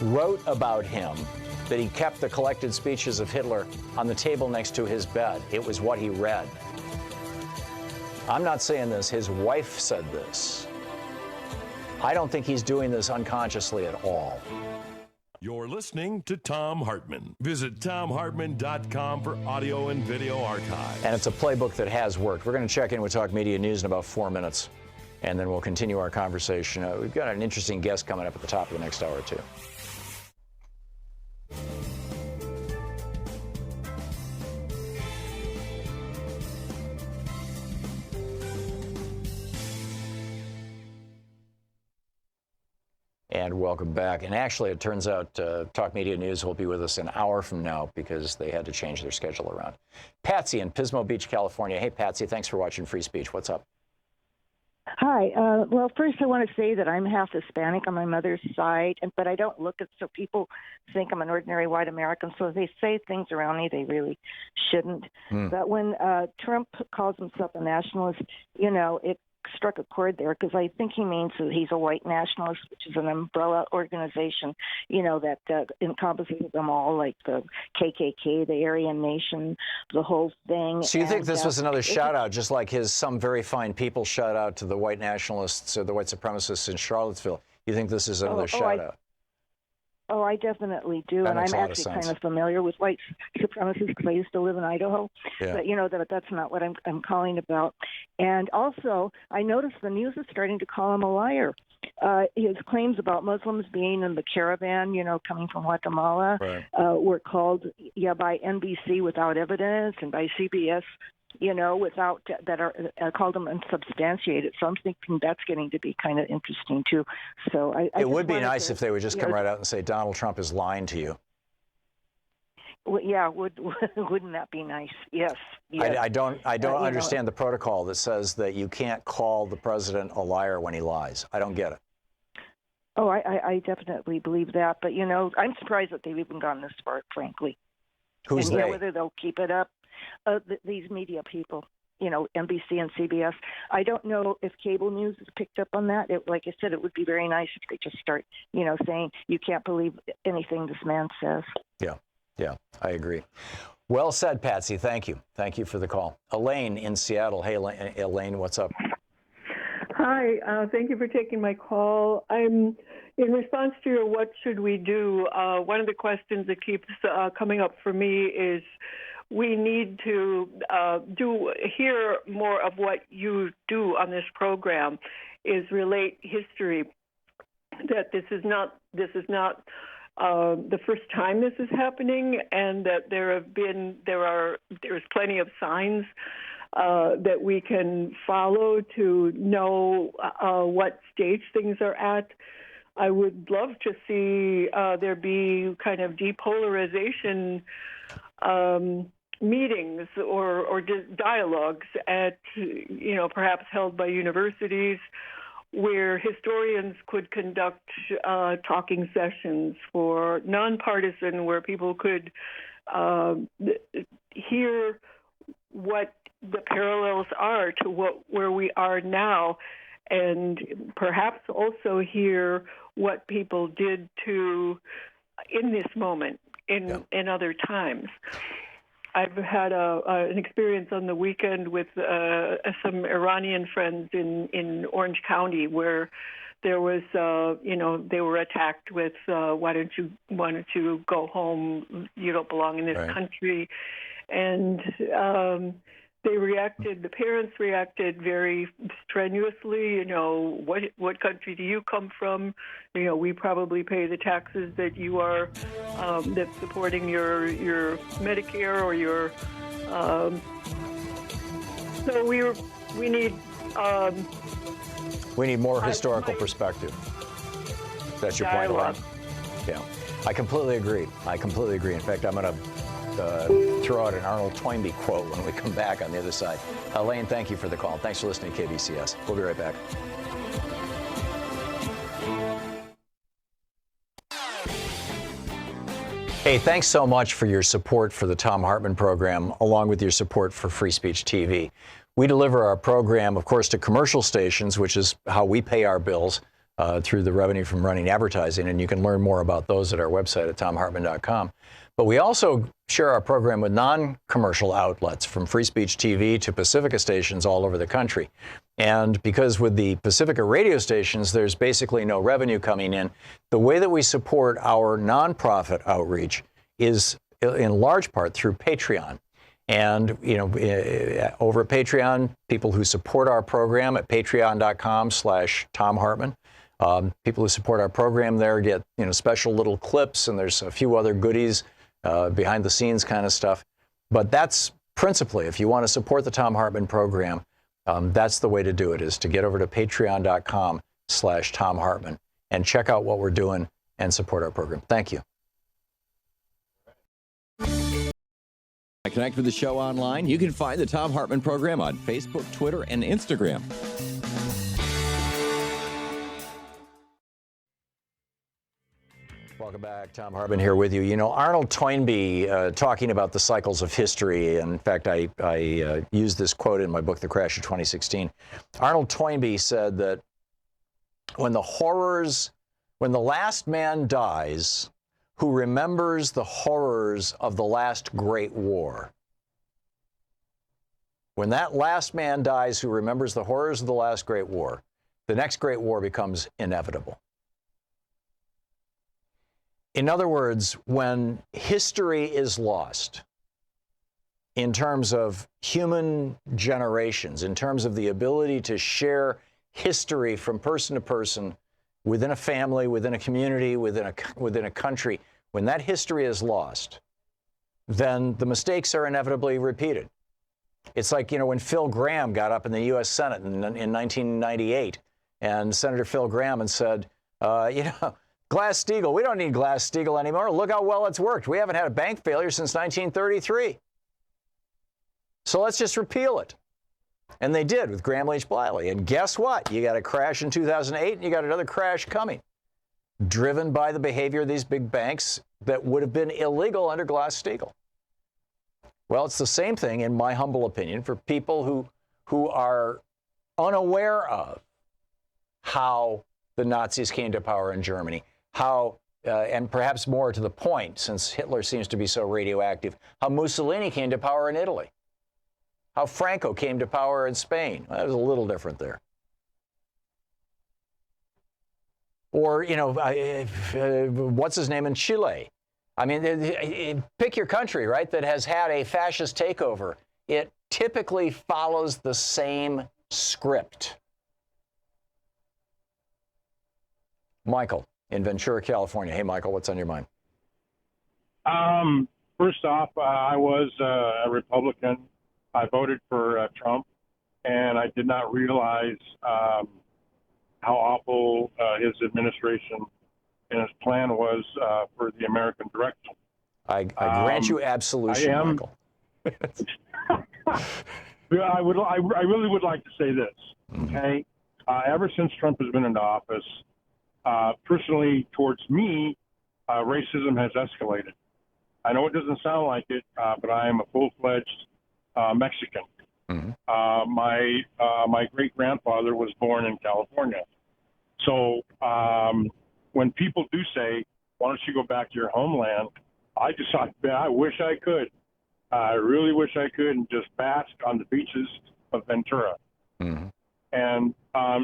wrote about him that he kept the collected speeches of Hitler on the table next to his bed. It was what he read. I'm not saying this. His wife said this. I don't think he's doing this unconsciously at all. You're listening to Thom Hartmann. Visit thomhartmann.com for audio and video archive. And it's a playbook that has worked. We're going to check in with Talk Media News in about 4 minutes, and then we'll continue our conversation. We've got an interesting guest coming up at the top of the next hour or two. And welcome back. And actually, it turns out Talk Media News will be with us an hour from now because they had to change their schedule around. Patsy in Pismo Beach, California. Hey, Patsy, thanks for watching Free Speech. What's up? Hi. Well, first I want to say that I'm half Hispanic on my mother's side, but I don't look it so people think I'm an ordinary white American. So if they say things around me, they really shouldn't. But when Trump calls himself a nationalist, it struck a chord there because I think he means that he's a white nationalist, which is an umbrella organization, that encompasses them all, like the KKK, the Aryan Nation, the whole thing. So you think this was another shout out, just like his Some Very Fine People shout out to the white nationalists or the white supremacists in Charlottesville? You think this is another shout out? Oh, I definitely do, and I'm actually kind of familiar with white supremacists because I used to live in Idaho. Yeah. But that's not what I'm calling about. And also, I noticed the news is starting to call him a liar. His claims about Muslims being in the caravan, coming from Guatemala, were called, by NBC without evidence, and by CBS, without that are called them unsubstantiated. So I'm thinking that's getting to be kind of interesting too. So it would be nice if they would just come right out and say Donald Trump is lying to you. Well, yeah, wouldn't that be nice? Yes. I don't understand the protocol that says that you can't call the president a liar when he lies. I don't get it. Oh, I definitely believe that, but I'm surprised that they've even gone this far, frankly. Who's they? Whether they'll keep it up. These media people, NBC and CBS. I don't know if cable news has picked up on that. Like I said, it would be very nice if they just start, saying you can't believe anything this man says. Yeah, I agree. Well said, Patsy. Thank you. Thank you for the call. Elaine in Seattle. Hey, Elaine, what's up? Hi. Thank you for taking my call. I'm in response to your what should we do, one of the questions that keeps coming up for me is we need to hear more of what you do on this program is relate history, that this is not the first time this is happening, and that there's plenty of signs that we can follow to know what stage things are at. I would love to see there be kind of depolarization meetings or dialogues at, perhaps held by universities, where historians could conduct talking sessions for nonpartisan, where people could hear what the parallels are to where we are now, and perhaps also hear what people did in this moment in other times. I've had an experience on the weekend with some Iranian friends in Orange County, where there was, they were attacked with, why don't you go home? You don't belong in this country. And the parents reacted very strenuously. What country do you come from? We probably pay the taxes that you are, that's supporting your Medicare or your So we need. We need more historical perspective. That's your point, Elaine? Yeah, I completely agree. In fact, I'm going to throw out an Arnold Toynbee quote when we come back on the other side. Elaine, thank you for the call. Thanks for listening to KBCS. We'll be right back. Hey, thanks so much for your support for the Thom Hartmann Program, along with your support for Free Speech TV. We deliver our program, of course, to commercial stations, which is how we pay our bills through the revenue from running advertising, and you can learn more about those at our website at thomhartmann.com. But we also share our program with non-commercial outlets, from Free Speech TV to Pacifica stations all over the country. And because with the Pacifica radio stations, there's basically no revenue coming in, the way that we support our nonprofit outreach is in large part through Patreon. And, you know, over at Patreon, people who support our program at patreon.com/Thom Hartmann, people who support our program there get, you know, special little clips, and there's a few other goodies, behind the scenes kind of stuff. But that's principally, if you want to support the Thom Hartmann Program, that's the way to do it, is to get over to patreon.com/Thom Hartmann and check out what we're doing and support our program. Thank you. Connect with the show online. You can find the Thom Hartmann Program on Facebook, Twitter, and Instagram. Welcome back. Thom Hartmann here with you. You know, Arnold Toynbee talking about the cycles of history. And in fact, I used this quote in my book, The Crash of 2016. Arnold Toynbee said that when the last man dies who remembers the horrors of the last great war, when that last man dies who remembers the horrors of the last great war, the next great war becomes inevitable. In other words, when history is lost in terms of human generations, in terms of the ability to share history from person to person, within a family, within a community, within a country, when that history is lost, then the mistakes are inevitably repeated. It's like, you know, when Phil Gramm got up in the U.S. Senate in 1998, and Senator Phil Gramm and said, you know, Glass-Steagall, we don't need Glass-Steagall anymore. Look how well it's worked. We haven't had a bank failure since 1933. So let's just repeal it. And they did with Graham Leach Bliley. And guess what? You got a crash in 2008, and you got another crash coming, driven by the behavior of these big banks that would have been illegal under Glass-Steagall. Well, it's the same thing, in my humble opinion, for people who are unaware of how the Nazis came to power in Germany, how, and perhaps more to the point, since Hitler seems to be so radioactive, how Mussolini came to power in Italy, how Franco came to power in Spain. That was a little different there. Or, you know, what's his name in Chile? I mean, pick your country, right, that has had a fascist takeover. It typically follows the same script. Michael in Ventura, California. Hey, Michael, what's on your mind? First off, I was a Republican. I voted for Trump, and I did not realize how awful his administration and his plan was for the American direction. I grant you absolution, Michael. I really would like to say this, okay? Ever since Trump has been into office, personally, towards me, racism has escalated. I know it doesn't sound like it, but I am a full-fledged Mexican. Mm-hmm. My great-grandfather was born in California. So when people do say, why don't you go back to your homeland, I just thought, I wish I could. I really wish I could, and just bask on the beaches of Ventura. Mm-hmm. And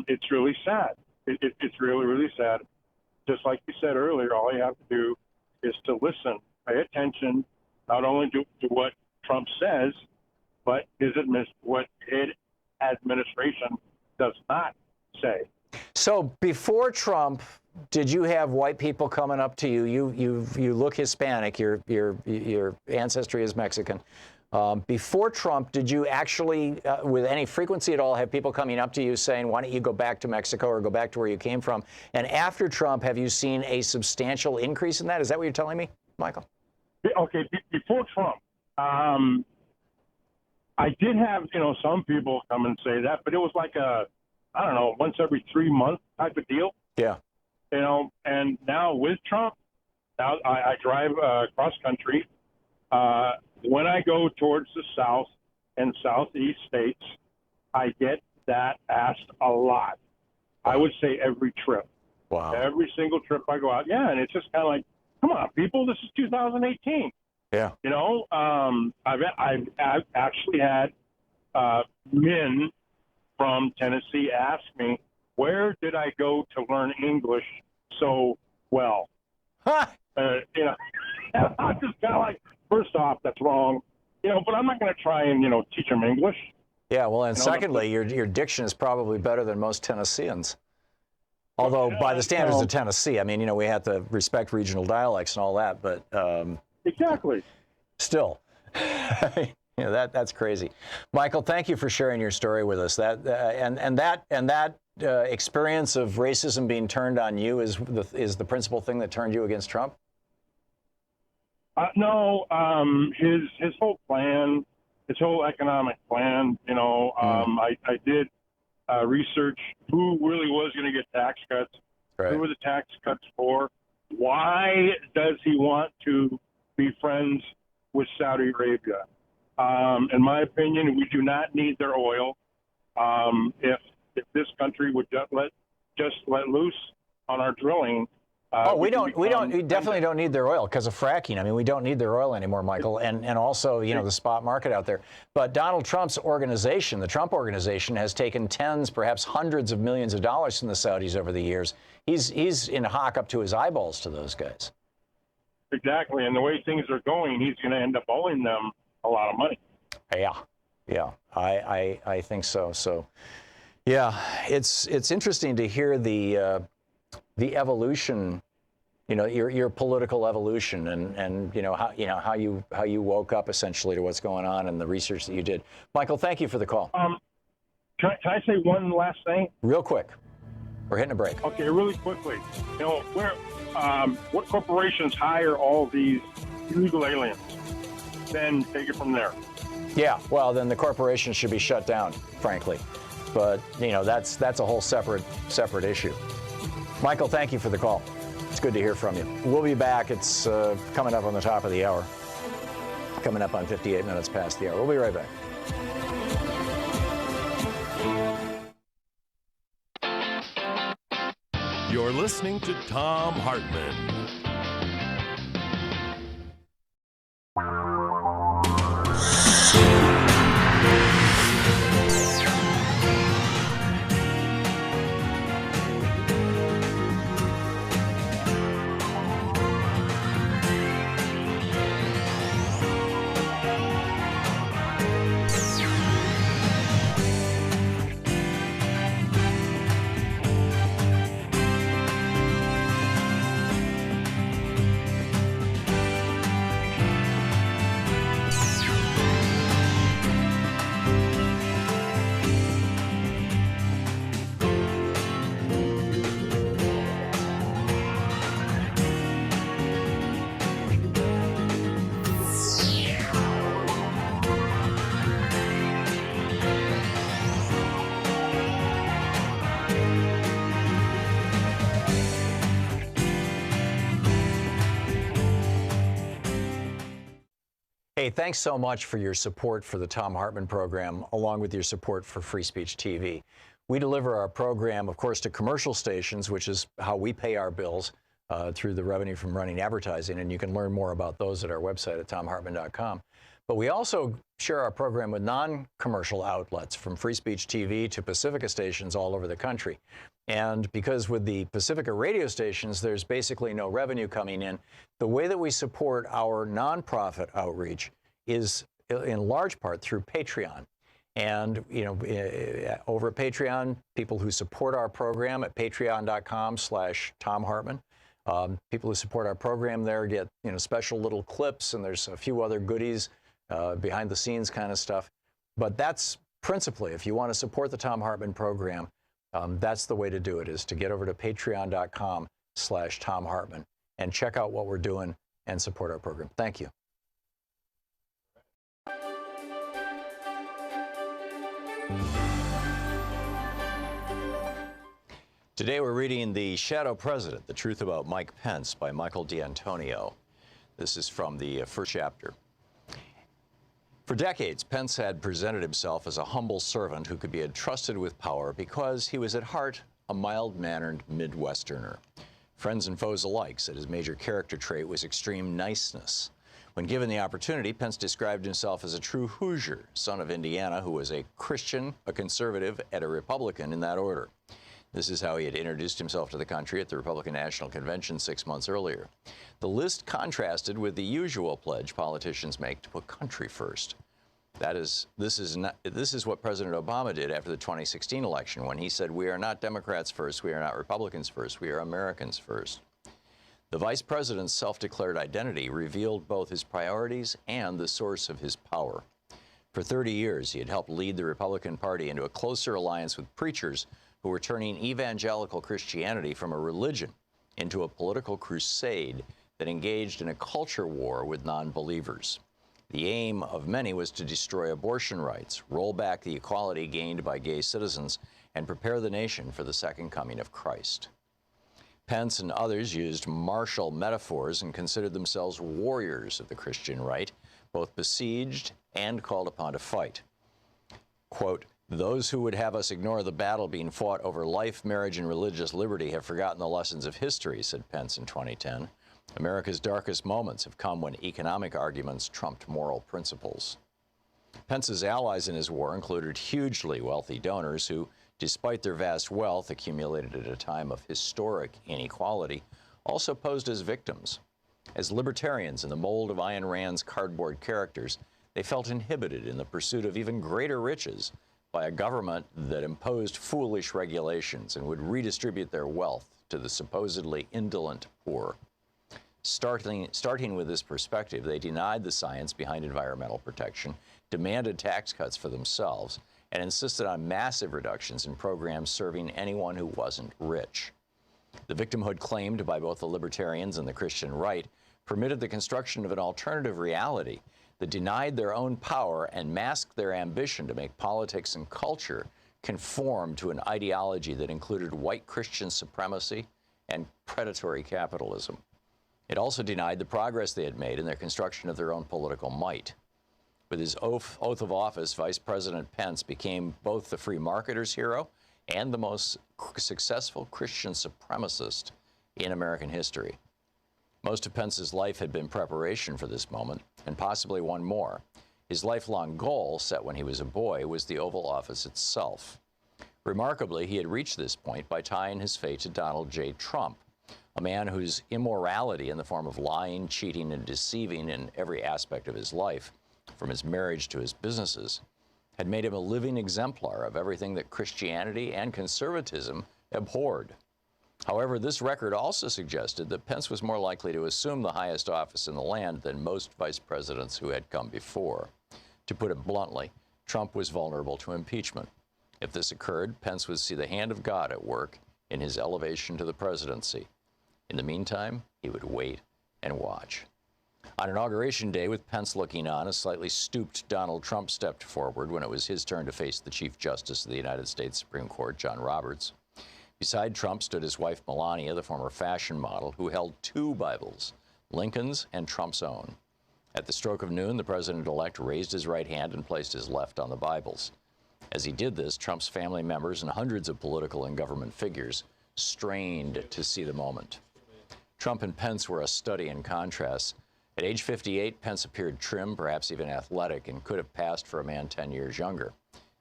it's really sad. It's really, really sad. Just like you said earlier, all you have to do is to listen, pay attention, not only to what Trump says, but what his administration does not say. So before Trump, did you have white people coming up to you? You look Hispanic. Your ancestry is Mexican. Before Trump, did you actually, with any frequency at all, have people coming up to you saying, "Why don't you go back to Mexico or go back to where you came from?" And after Trump, have you seen a substantial increase in that? Is that what you're telling me, Michael? Okay, before Trump, I did have, some people come and say that, but it was like I don't know, once every 3 months type of deal. Yeah. And now with Trump, now I drive cross country. When I go towards the South and Southeast states, I get that asked a lot. I would say every trip. Wow. Every single trip I go out. Yeah, and it's just kind of like, come on, people, this is 2018. Yeah. I've actually had men from Tennessee ask me, where did I go to learn English so well? Huh. I'm just kind of like, first off, that's wrong, but I'm not going to try and, teach them English. Yeah, well, and secondly, your diction is probably better than most Tennesseans. Although, by the standards of Tennessee, I mean, we have to respect regional dialects and all that, but exactly. Still, that's crazy. Michael, thank you for sharing your story with us. That experience of racism being turned on you is the principal thing that turned you against Trump. No, his whole plan, his whole economic plan. I did research who really was going to get tax cuts. Right. Who were the tax cuts for? Why does he want to be friends with Saudi Arabia? In my opinion, we do not need their oil. If this country would just let loose on our drilling. We definitely don't need their oil because of fracking. I mean, we don't need their oil anymore, Michael, and also, the spot market out there. But Donald Trump's organization, the Trump organization, has taken tens, perhaps hundreds of millions of dollars from the Saudis over the years. He's in hock up to his eyeballs to those guys. Exactly, and the way things are going, he's going to end up owing them a lot of money. Yeah, I think so. So, yeah, it's interesting to hear the evolution, your political evolution, and how you woke up essentially to what's going on and the research that you did. Michael, thank you for the call. Can I say one last thing? Real quick. We're hitting a break. Okay, really quickly. What corporations hire all these illegal aliens? Then take it from there. Yeah, well, then the corporation should be shut down, frankly. But that's a whole separate issue. Michael, thank you for the call. It's good to hear from you. We'll be back. It's coming up on the top of the hour. Coming up on 58 minutes past the hour. We'll be right back. You're listening to Thom Hartmann. Hey, thanks so much for your support for the Thom Hartmann Program, along with your support for Free Speech TV. We deliver our program, of course, to commercial stations, which is how we pay our bills through the revenue from running advertising, and you can learn more about those at our website at thomhartmann.com. But we also share our program with non-commercial outlets, from Free Speech TV to Pacifica stations all over the country. And because with the Pacifica radio stations, there's basically no revenue coming in, the way that we support our nonprofit outreach is in large part through Patreon. And, you know, over at Patreon, people who support our program at patreon.com/Thom Hartmann, people who support our program there get, you know, special little clips, and there's a few other goodies, behind the scenes kind of stuff. But that's principally, if you want to support the Thom Hartmann program, that's the way to do it, is to get over to patreon.com/Thom Hartmann and check out what we're doing and support our program. Thank you. Today we're reading The Shadow President, The Truth About Mike Pence by Michael D'Antonio. This is from the first chapter. For decades, Pence had presented himself as a humble servant who could be entrusted with power because he was at heart a mild-mannered Midwesterner. Friends and foes alike said his major character trait was extreme niceness. When given the opportunity, Pence described himself as a true Hoosier, son of Indiana, who was a Christian, a conservative, and a Republican in that order. This is how he had introduced himself to the country at the Republican National Convention 6 months earlier. The list contrasted with the usual pledge politicians make to put country first. This is what President Obama did after the 2016 election, when he said, "We are not Democrats first, we are not Republicans first, we are Americans first." The vice president's self-declared identity revealed both his priorities and the source of his power. For 30 years, he had helped lead the Republican Party into a closer alliance with preachers who were turning evangelical Christianity from a religion into a political crusade that engaged in a culture war with non-believers. The aim of many was to destroy abortion rights, roll back the equality gained by gay citizens, and prepare the nation for the second coming of Christ. Pence and others used martial metaphors and considered themselves warriors of the Christian right, both besieged and called upon to fight. Quote, "Those who would have us ignore the battle being fought over life, marriage, and religious liberty have forgotten the lessons of history," said Pence in 2010. "America's darkest moments have come when economic arguments trumped moral principles." Pence's allies in his war included hugely wealthy donors who, despite their vast wealth accumulated at a time of historic inequality, also posed as victims. As libertarians in the mold of Ayn Rand's cardboard characters, they felt inhibited in the pursuit of even greater riches by a government that imposed foolish regulations and would redistribute their wealth to the supposedly indolent poor. Starting with this perspective, they denied the science behind environmental protection, demanded tax cuts for themselves, and insisted on massive reductions in programs serving anyone who wasn't rich. The victimhood claimed by both the libertarians and the Christian right permitted the construction of an alternative reality that denied their own power and masked their ambition to make politics and culture conform to an ideology that included white Christian supremacy and predatory capitalism. It also denied the progress they had made in their construction of their own political might. With his oath of office, Vice President Pence became both the free marketer's hero and the most successful Christian supremacist in American history. Most of Pence's life had been preparation for this moment, and possibly one more. His lifelong goal, set when he was a boy, was the Oval Office itself. Remarkably, he had reached this point by tying his fate to Donald J. Trump, a man whose immorality in the form of lying, cheating, and deceiving in every aspect of his life, from his marriage to his businesses, had made him a living exemplar of everything that Christianity and conservatism abhorred. However, this record also suggested that Pence was more likely to assume the highest office in the land than most vice presidents who had come before. To put it bluntly, Trump was vulnerable to impeachment. If this occurred, Pence would see the hand of God at work in his elevation to the presidency. In the meantime, he would wait and watch. On Inauguration Day, with Pence looking on, a slightly stooped Donald Trump stepped forward when it was his turn to face the Chief Justice of the United States Supreme Court, John Roberts. Beside Trump stood his wife, Melania, the former fashion model, who held two Bibles, Lincoln's and Trump's own. At the stroke of noon, the president-elect raised his right hand and placed his left on the Bibles. As he did this, Trump's family members and hundreds of political and government figures strained to see the moment. Trump and Pence were a study in contrast. At age 58, Pence appeared trim, perhaps even athletic, and could have passed for a man 10 years younger.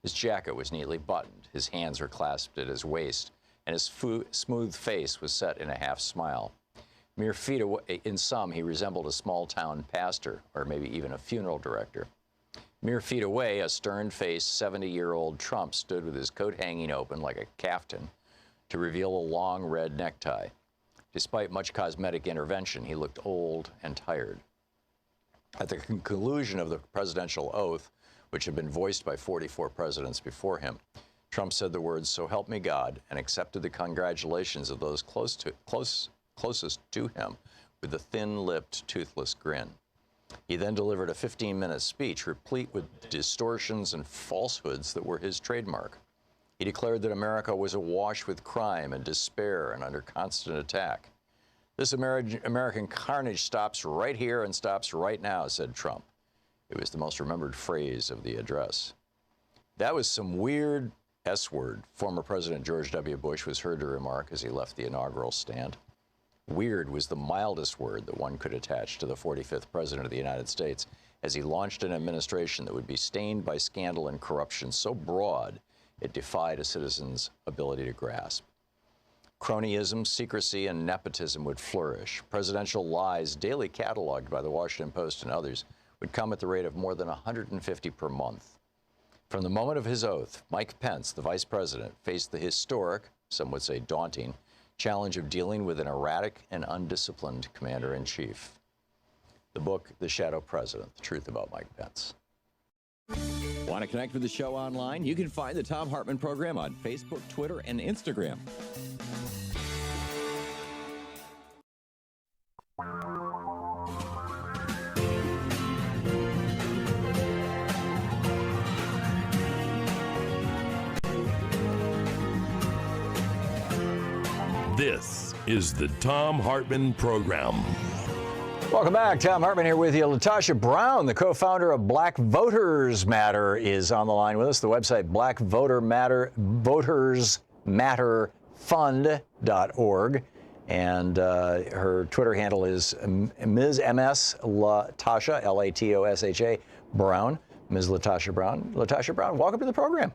His jacket was neatly buttoned, his hands were clasped at his waist, and his smooth face was set in a half smile. Mere feet away, in some, he resembled a small-town pastor, or maybe even a funeral director. Mere feet away, a stern-faced 70-year-old Trump stood with his coat hanging open like a caftan to reveal a long red necktie. Despite much cosmetic intervention, he looked old and tired. At the conclusion of the presidential oath, which had been voiced by 44 presidents before him, Trump said the words, "So help me God," and accepted the congratulations of those closest to him with a thin-lipped, toothless grin. He then delivered a 15-minute speech replete with distortions and falsehoods that were his trademark. He declared that America was awash with crime and despair and under constant attack. "This American carnage stops right here and stops right now," said Trump. It was the most remembered phrase of the address. That was some weird S-word, former President George W. Bush was heard to remark as he left the inaugural stand. Weird was the mildest word that one could attach to the 45th President of the United States as he launched an administration that would be stained by scandal and corruption so broad it defied a citizen's ability to grasp. Cronyism, secrecy, and nepotism would flourish. Presidential lies, daily cataloged by the Washington Post and others, would come at the rate of more than 150 per month. From the moment of his oath, Mike Pence, the vice president, faced the historic, some would say daunting, challenge of dealing with an erratic and undisciplined commander-in-chief. The book, The Shadow President, The Truth About Mike Pence. Want to connect with the show online? You can find the Thom Hartmann Program on Facebook, Twitter, and Instagram. This is the Thom Hartmann Program. Welcome back. Thom Hartmann here with you. LaTosha Brown, the co-founder of Black Voters Matter, is on the line with us. The website blackvotersmatterfund.org. And her Twitter handle is Ms. MS LaTosha, L-A-T-O-S-H-A, Brown. Ms. LaTosha Brown. LaTosha Brown, welcome to the program.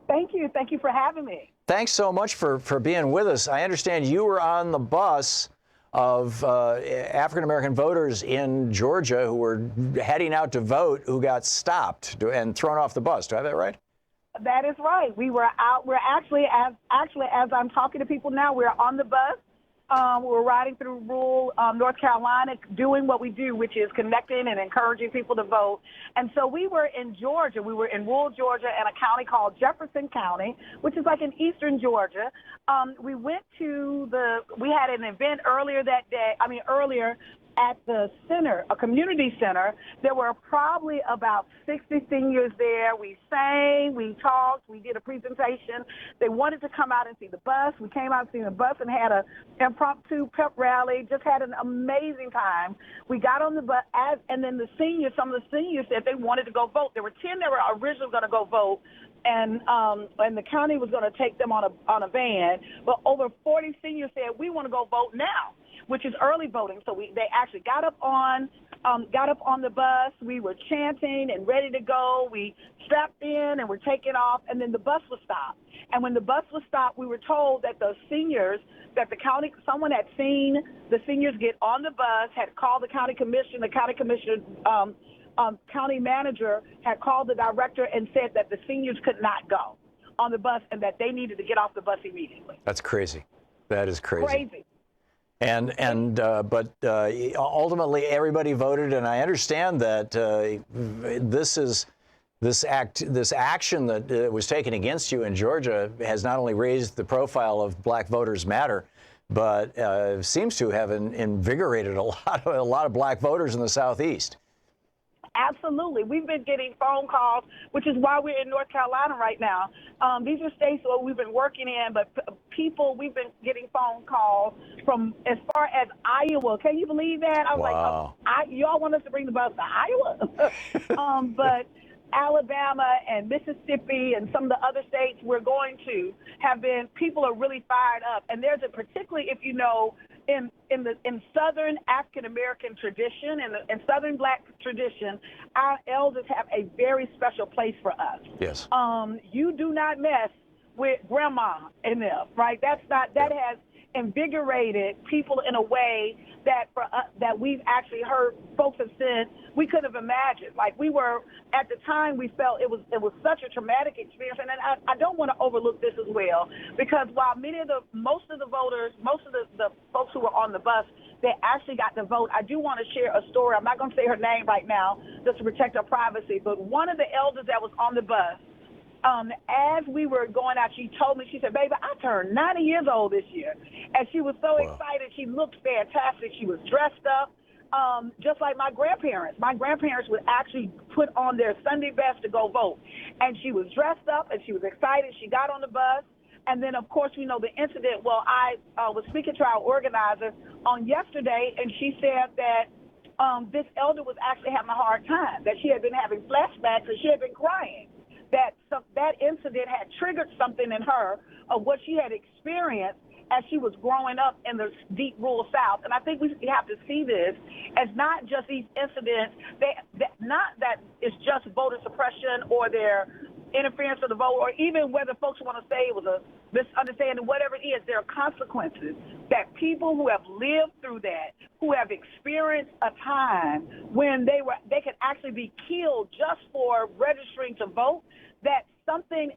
Thank you. Thank you for having me. Thanks so much for being with us. I understand you were on the bus of African-American voters in Georgia who were heading out to vote who got stopped and thrown off the bus. Do I have that right? That is right. We were out. We're actually, as I'm talking to people now, we're on the bus. We're riding through rural North Carolina, doing what we do, which is connecting and encouraging people to vote. And so we were in Georgia. We were in rural Georgia in a county called Jefferson County, which is like in eastern Georgia. We went to we had an event earlier at the center, a community center. There were probably about 60 seniors there. We sang, we talked, we did a presentation. They wanted to come out and see the bus. We came out and see the bus and had an impromptu pep rally, just had an amazing time. We got on the bus, and then some of the seniors said they wanted to go vote. There were 10 that were originally going to go vote, and the county was going to take them on a van. But over 40 seniors said, we want to go vote now, which is early voting. So they actually got up on the bus. We were chanting and ready to go. We strapped in and were taking off, and then the bus was stopped. And when the bus was stopped, we were told that someone had seen the seniors get on the bus, had called the county commission. The county commissioner, county manager had called the director and said that the seniors could not go on the bus and that they needed to get off the bus immediately. That's crazy. That is crazy. Crazy. But ultimately everybody voted, and I understand that this action that was taken against you in Georgia has not only raised the profile of Black Voters Matter, but seems to have invigorated a lot of Black voters in the Southeast. Absolutely. We've been getting phone calls, which is why we're in North Carolina right now. These are states where we've been working in, but we've been getting phone calls from as far as Iowa. Can you believe that? I was like, y'all want us to bring the bus to Iowa? But Alabama and Mississippi and some of the other states people are really fired up. And there's particularly, if you know, in Southern African American tradition and Southern Black tradition, our elders have a very special place for us. Yes. You do not mess with grandma and them, right? That has invigorated people in a way that that we've actually heard folks have said we couldn't have imagined. Like, we were, at the time, we felt it was such a traumatic experience. And I don't want to overlook this as well, because while most of the voters, most of the folks who were on the bus, they actually got to vote, I do want to share a story. I'm not going to say her name right now just to protect her privacy, but one of the elders that was on the bus, as we were going out, she told me, she said, baby, I turned 90 years old this year. And she was so excited. She looked fantastic. She was dressed up, just like my grandparents. My grandparents would actually put on their Sunday best to go vote. And she was dressed up, and she was excited. She got on the bus. And then, of course, we know the incident. Well, I was speaking to our organizer on yesterday, and she said that this elder was actually having a hard time, that she had been having flashbacks and she had been crying. That incident had triggered something in her of what she had experienced as she was growing up in the deep rural South. And I think we have to see this as not just these incidents, not that it's just voter suppression or their interference with the vote, or even whether folks want to say it was a misunderstanding, whatever it is, there are consequences that people who have lived through that, who have experienced a time when they could actually be killed just for registering to vote, that something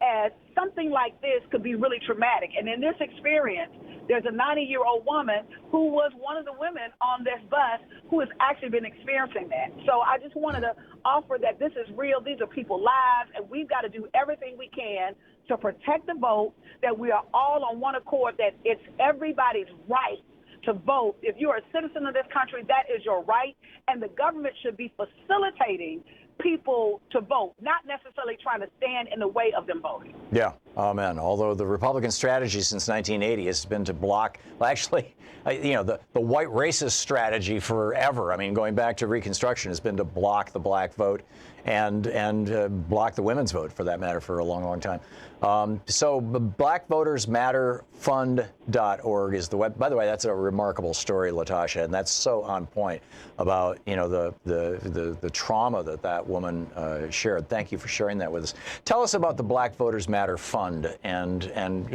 like this could be really traumatic. And in this experience, there's a 90-year-old woman who was one of the women on this bus who has actually been experiencing that. So I just wanted to offer that this is real. These are people's lives, and we've got to do everything we can to protect the vote, that we are all on one accord, that it's everybody's right to vote. If you're a citizen of this country, that is your right, and the government should be facilitating people to vote, not necessarily trying to stand in the way of them voting. Yeah, amen. Although the Republican strategy since 1980 has been to block, well, actually, the white racist strategy forever, I mean, going back to Reconstruction, has been to block the black vote and block the women's vote, for that matter, for a long, long time. So blackvotersmatterfund.org is the web. By the way, that's a remarkable story, Latasha, and that's so on point about, the trauma that woman shared. Thank you for sharing that with us. Tell us about the Black Voters Matter Fund and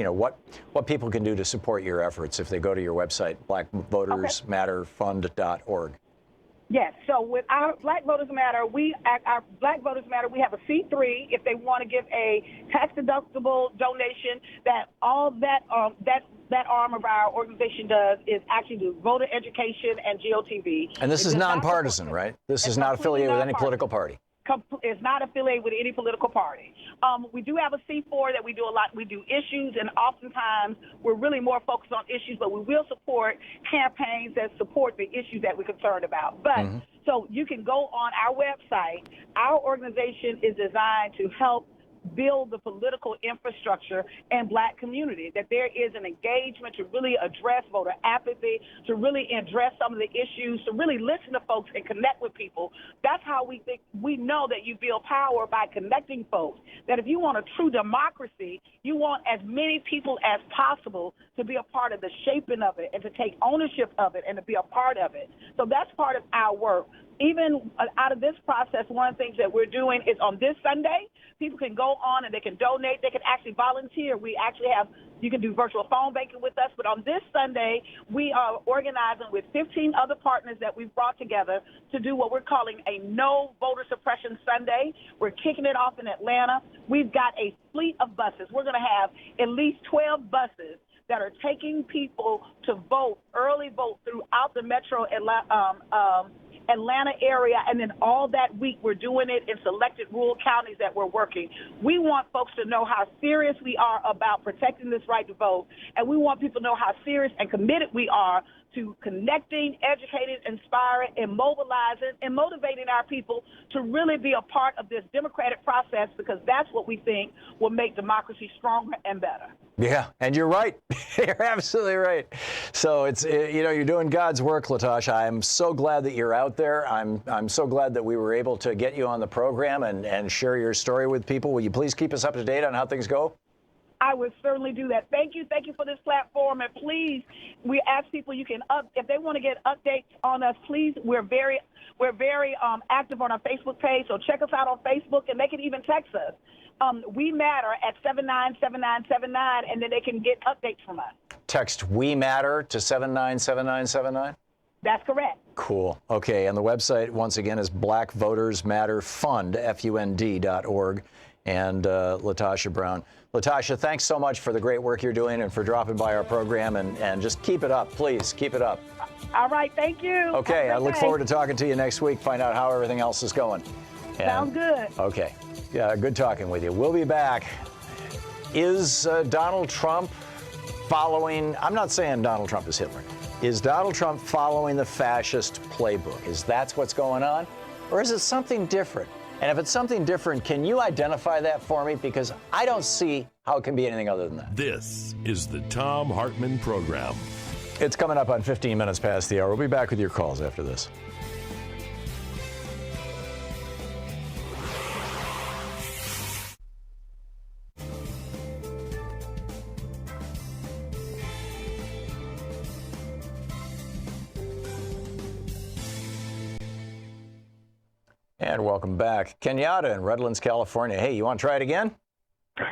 what people can do to support your efforts if they go to your website, blackvotersmatterfund.org. Yes. So with our Black Voters Matter, we have a C3 if they want to give a tax-deductible donation. That all that arm of our organization does is actually do voter education and GOTV. And this is nonpartisan, right? This is not affiliated with any political party. Is not affiliated with any political party. We do have a C4 that we do a lot. We do issues, and oftentimes we're really more focused on issues, but we will support campaigns that support the issues that we're concerned about. But so you can go on our website. Our organization is designed to help build the political infrastructure in black communities, that there is an engagement to really address voter apathy, to really address some of the issues, to really listen to folks and connect with people. That's how we know that you build power, by connecting folks. That if you want a true democracy, you want as many people as possible to be a part of the shaping of it and to take ownership of it and to be a part of it. So that's part of our work. Even out of this process, one of the things that we're doing is on this Sunday, people can go on and they can donate. They can actually volunteer. You can do virtual phone banking with us. But on this Sunday, we are organizing with 15 other partners that we've brought together to do what we're calling a No Voter Suppression Sunday. We're kicking it off in Atlanta. We've got a fleet of buses. We're going to have at least 12 buses that are taking people to vote, early vote throughout the metro Atlanta area, and then all that week we're doing it in selected rural counties that we're working. We want folks to know how serious we are about protecting this right to vote, and we want people to know how serious and committed we are to connecting, educating, inspiring, and mobilizing and motivating our people to really be a part of this democratic process, because that's what we think will make democracy stronger and better. Yeah, and you're right. You're absolutely right. So it's, you're doing God's work, Latasha. I'm so glad that you're out there. I'm so glad that we were able to get you on the program and share your story with people. Will you please keep us up to date on how things go? I would certainly do that. Thank you for this platform, and please, we ask people if they want to get updates on us. Please, we're very active on our Facebook page, so check us out on Facebook, and they can even text us. We Matter at 797979, and then they can get updates from us. Text We Matter to 797979? That's correct. Cool. Okay, and the website, once again, is Black Voters Matter Fund, FUND.org. And Latasha Brown. Latasha, thanks so much for the great work you're doing and for dropping by our program, and just keep it up, please. Keep it up. All right, thank you. Okay, I look forward to talking to you next week, find out how everything else is going. Sounds good. Okay. Yeah, good talking with you. We'll be back. Is Donald Trump following, I'm not saying Donald Trump is Hitler. Is Donald Trump following the fascist playbook? Is that what's going on? Or is it something different? And if it's something different, can you identify that for me? Because I don't see how it can be anything other than that. This is the Thom Hartmann Program. It's coming up on 15 minutes past the hour. We'll be back with your calls after this. And welcome back. Kenyatta in Redlands, California. Hey, you want to try it again?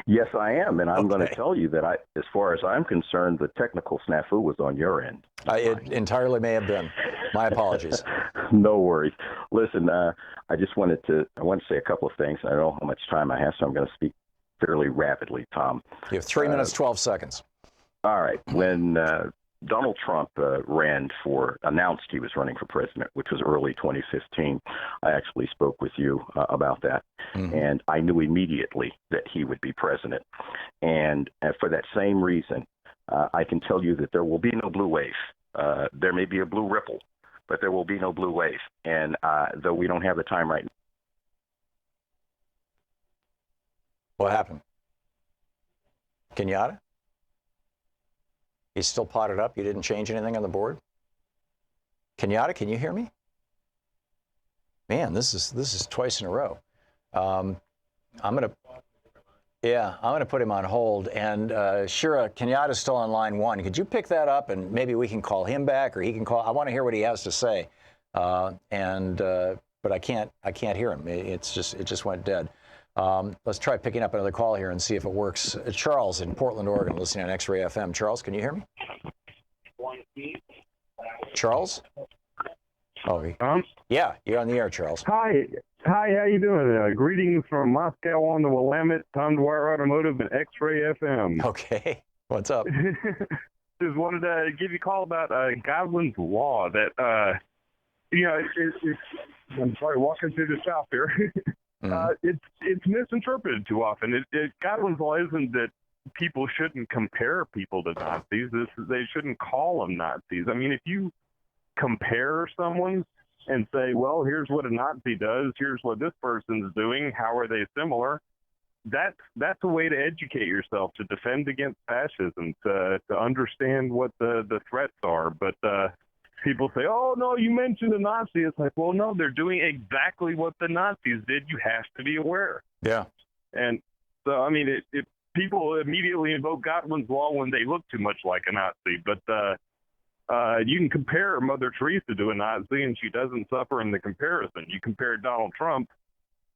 Yes, I am. And I'm going to tell you that, as far as I'm concerned, the technical snafu was on your end. It entirely may have been. My apologies. No worries. Listen, I want to say a couple of things. I don't know how much time I have, so I'm going to speak fairly rapidly, Tom. You have 3 minutes, 12 seconds. All right. When Donald Trump announced he was running for president, which was early 2015. I actually spoke with you about that, and I knew immediately that he would be president. And for that same reason, I can tell you that there will be no blue wave. There may be a blue ripple, but there will be no blue wave. And though we don't have the time right now. What happened? Kenyatta? He's still potted up? You didn't change anything on the board? Kenyatta, can you hear me? Man, this is twice in a row. I'm gonna put him on hold. And Shira, Kenyatta's still on line one. Could you pick that up and maybe we can call him back, or he can call? I want to hear what he has to say. But I can't hear him. It just went dead. Let's try picking up another call here and see if it works. Charles in Portland, Oregon, listening on X-Ray FM. Charles, can you hear me? Charles? Oh, yeah, you're on the air, Charles. Hi, how you doing? Greetings from Moscow on the Willamette, Tom Dwyer Automotive, and X-Ray FM. Okay, what's up? Just wanted to give you a call about Godwin's Law. That I'm sorry, walking through the South here. It's misinterpreted too often. Godwin's Law isn't that people shouldn't compare people to Nazis. They shouldn't call them Nazis. I mean, if you compare someone and say, well, here's what a Nazi does, here's what this person's doing, how are they similar? That's a way to educate yourself, to defend against fascism, to understand what the threats are. But people say, oh, no, you mentioned a Nazi. It's like, well, no, they're doing exactly what the Nazis did. You have to be aware. Yeah. And so, I mean, people immediately invoke Godwin's Law when they look too much like a Nazi. But you can compare Mother Teresa to a Nazi, and she doesn't suffer in the comparison. You compare Donald Trump,